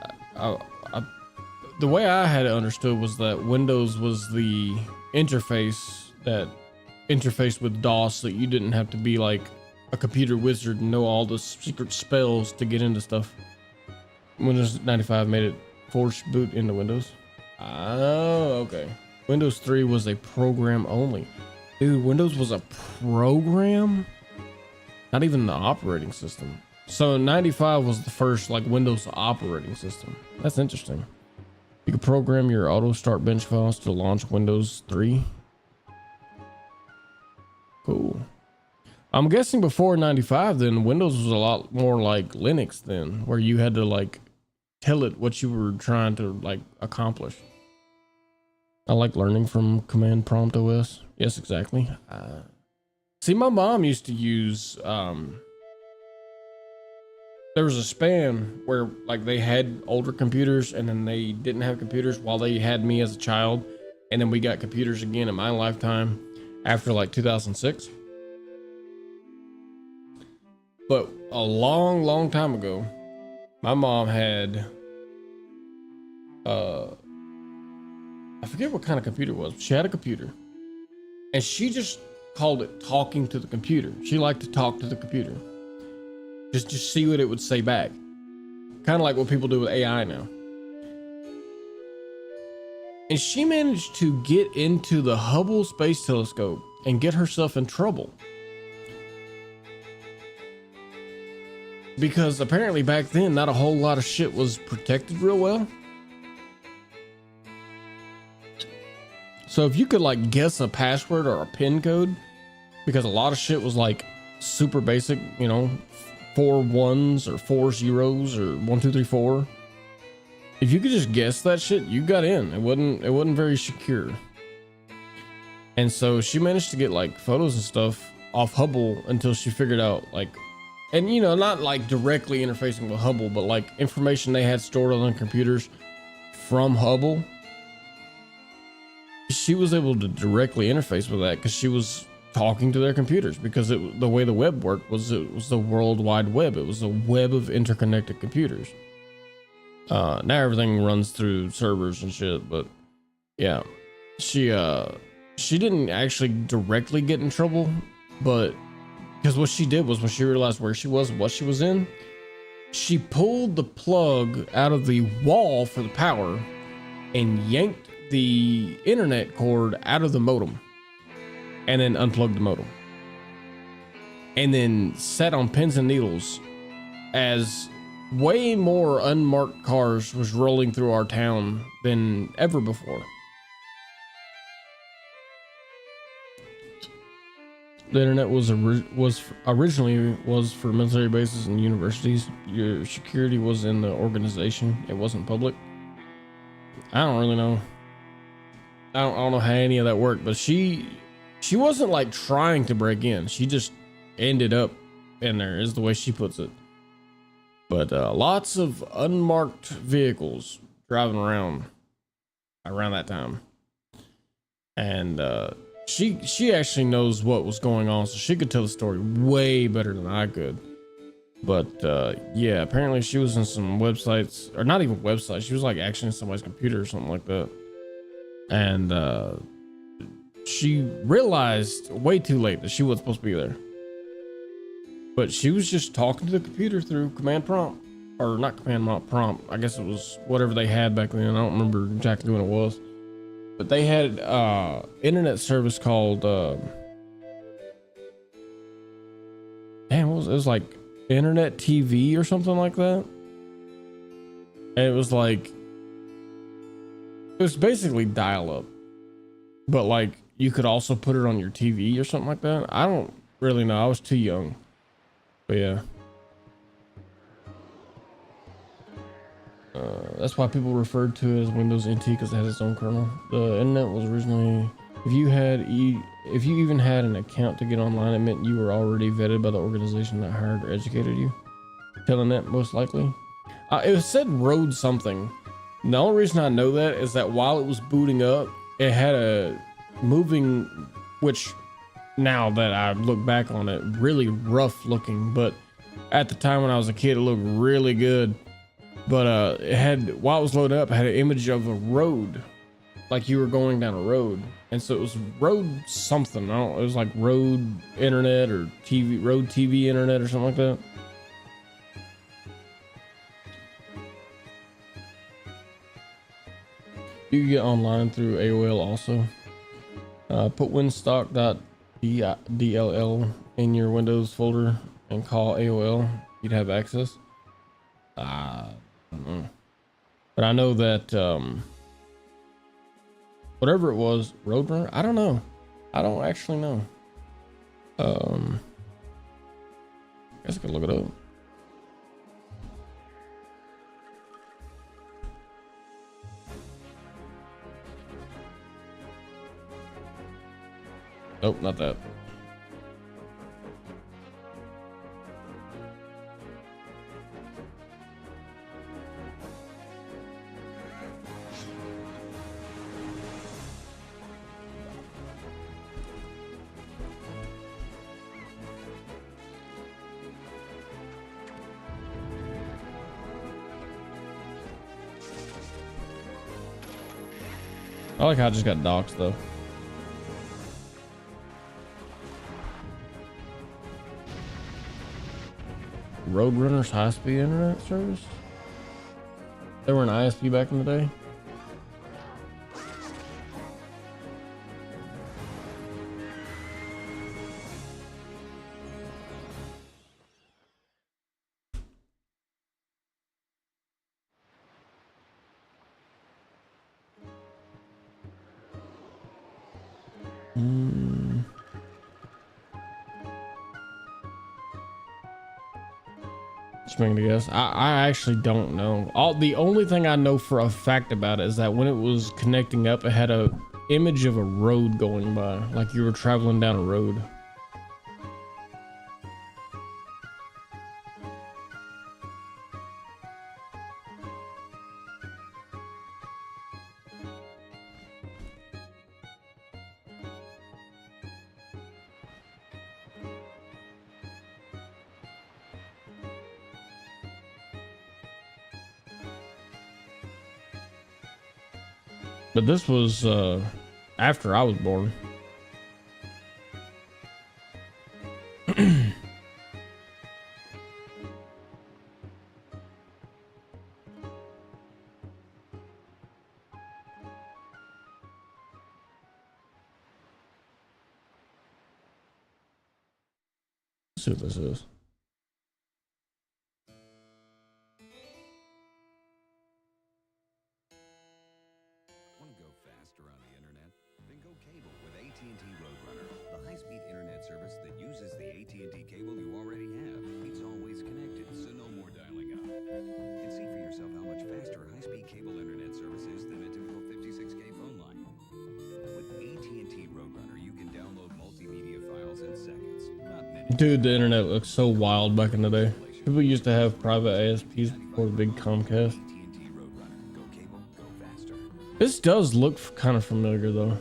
the way I had it understood was that Windows was the interface that interfaced with DOS, so you didn't have to be like a computer wizard and know all the secret spells to get into stuff. Windows 95 made it force boot into Windows. Oh, okay. Windows 3 was a program only. Dude, Windows was a program? Not even the operating system. So 95 was the first like Windows operating system. That's interesting. You could program your auto start bench files to launch Windows 3. Cool. I'm guessing before 95 then Windows was a lot more like Linux then, where you had to like tell it what you were trying to like accomplish. I like learning from command prompt OS. Yes, exactly. See, my mom used to use there was a span where like they had older computers and then they didn't have computers while they had me as a child, and then we got computers again in my lifetime after like 2006. But a long time ago, my mom had I forget what kind of computer it was. She had a computer and she just called it talking to the computer. She liked to talk to the computer. Just see what it would say back. Kind of like what people do with AI now. And she managed to get into the Hubble Space Telescope and get herself in trouble. Because apparently back then, not a whole lot of shit was protected real well. So if you could like guess a password or a PIN code, because a lot of shit was like super basic, you know, 4 1s or 4 zeros or 1 2 3 4. If you could just guess that shit, you got in. It wasn't very secure. And so she managed to get like photos and stuff off Hubble until she figured out like, and you know, not like directly interfacing with Hubble, but like information they had stored on their computers from Hubble. She was able to directly interface with that because she was talking to their computers, because the way the web worked was it was the World Wide Web. It was a web of interconnected computers. Now everything runs through servers and shit, but yeah, she didn't actually directly get in trouble, but because what she did was when she realized where she was and what she was in, she pulled the plug out of the wall for the power and yanked the internet cord out of the modem and then unplugged the modem and then sat on pins and needles as way more unmarked cars was rolling through our town than ever before. The internet was originally for military bases and universities. Your security was in the organization. It wasn't public. I don't really know. I don't know how any of that worked, but she wasn't like trying to break in. She just ended up in there, is the way she puts it. But lots of unmarked vehicles driving around that time. And she actually knows what was going on, so she could tell the story way better than I could. But yeah, apparently she was in some websites, or not even websites. She was like actually in somebody's computer or something like that. And she realized way too late that she wasn't supposed to be there. But she was just talking to the computer through command prompt, or not command prompt. I guess it was whatever they had back then. I don't remember exactly what it was. But they had internet service called damn, it was like internet TV or something like that. And it was like, it was basically dial-up, but like you could also put it on your TV or something like that. I don't really know. I was too young, but yeah. That's why people referred to it as Windows NT, because it has its own kernel. The internet was originally, if you even had an account to get online, it meant you were already vetted by the organization that hired or educated you. Telnet, most likely. It said road something. The only reason I know that is that while it was booting up, it had a moving, which now that I look back on it, really rough looking, but at the time when I was a kid, it looked really good. But it had, while it was loaded up, it had an image of a road, like you were going down a road. And so it was road something. I don't know, it was like road internet or TV, road TV internet or something like that. You can get online through AOL also. Put winstock.dll in your Windows folder and call AOL. you'd have access. I don't know. But I know that whatever it was, Roadrunner. I don't know. I don't actually know. I guess I could look it up. Nope, not that. I like how I just got doxed though. Roadrunner's high-speed internet service. They were an ISP back in the day. Just making a guess. I actually don't know. The only thing I know for a fact about it is that when it was connecting up, it had a image of a road going by, like you were traveling down a road. But this was after I was born. Let's see what this is. Dude, the internet looks so wild back in the day. People used to have private ASPs before the big Comcast. This does look kind of familiar though.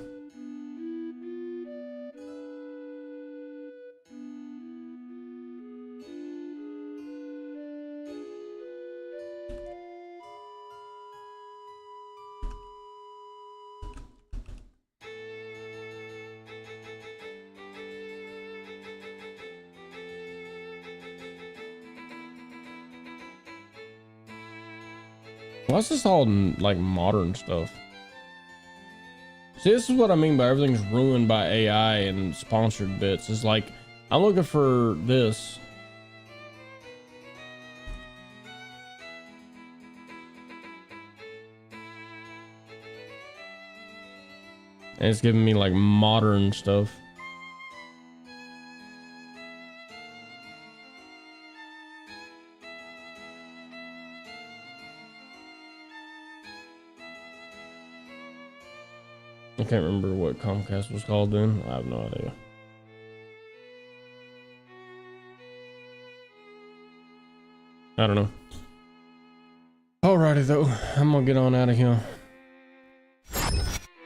What's this all like modern stuff? See, this is what I mean by everything's ruined by AI and sponsored bits. It's like, I'm looking for this. And it's giving me like modern stuff. I can't remember what Comcast was called then. I have no idea. I don't know. Alrighty though, I'm gonna get on out of here.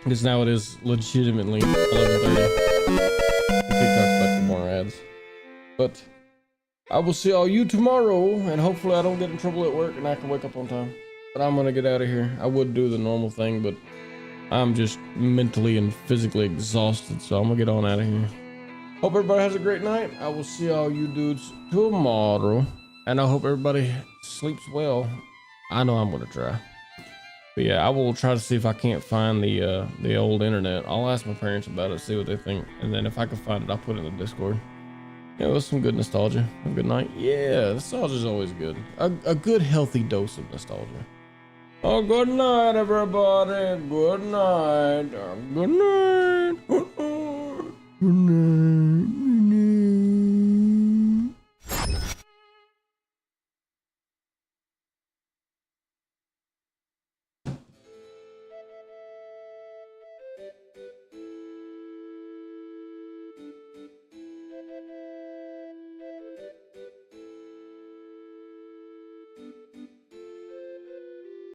Because now it is legitimately 11:30. TikTok's back for more ads. But I will see all you tomorrow, and hopefully I don't get in trouble at work and I can wake up on time. But I'm gonna get out of here. I would do the normal thing, but I'm just mentally and physically exhausted, so I'm gonna get on out of here. Hope everybody has a great night. I will see all you dudes tomorrow, and I hope everybody sleeps well. I know I'm gonna try. But yeah, I will try to see if I can't find the old internet. I'll ask my parents about it, see what they think, and then if I can find it, I'll put it in the Discord. Yeah, it was some good nostalgia. Have a good night. Yeah, nostalgia's always good. A good healthy dose of nostalgia. Oh, good night, everybody. Good night. Good night. Good night. Good night.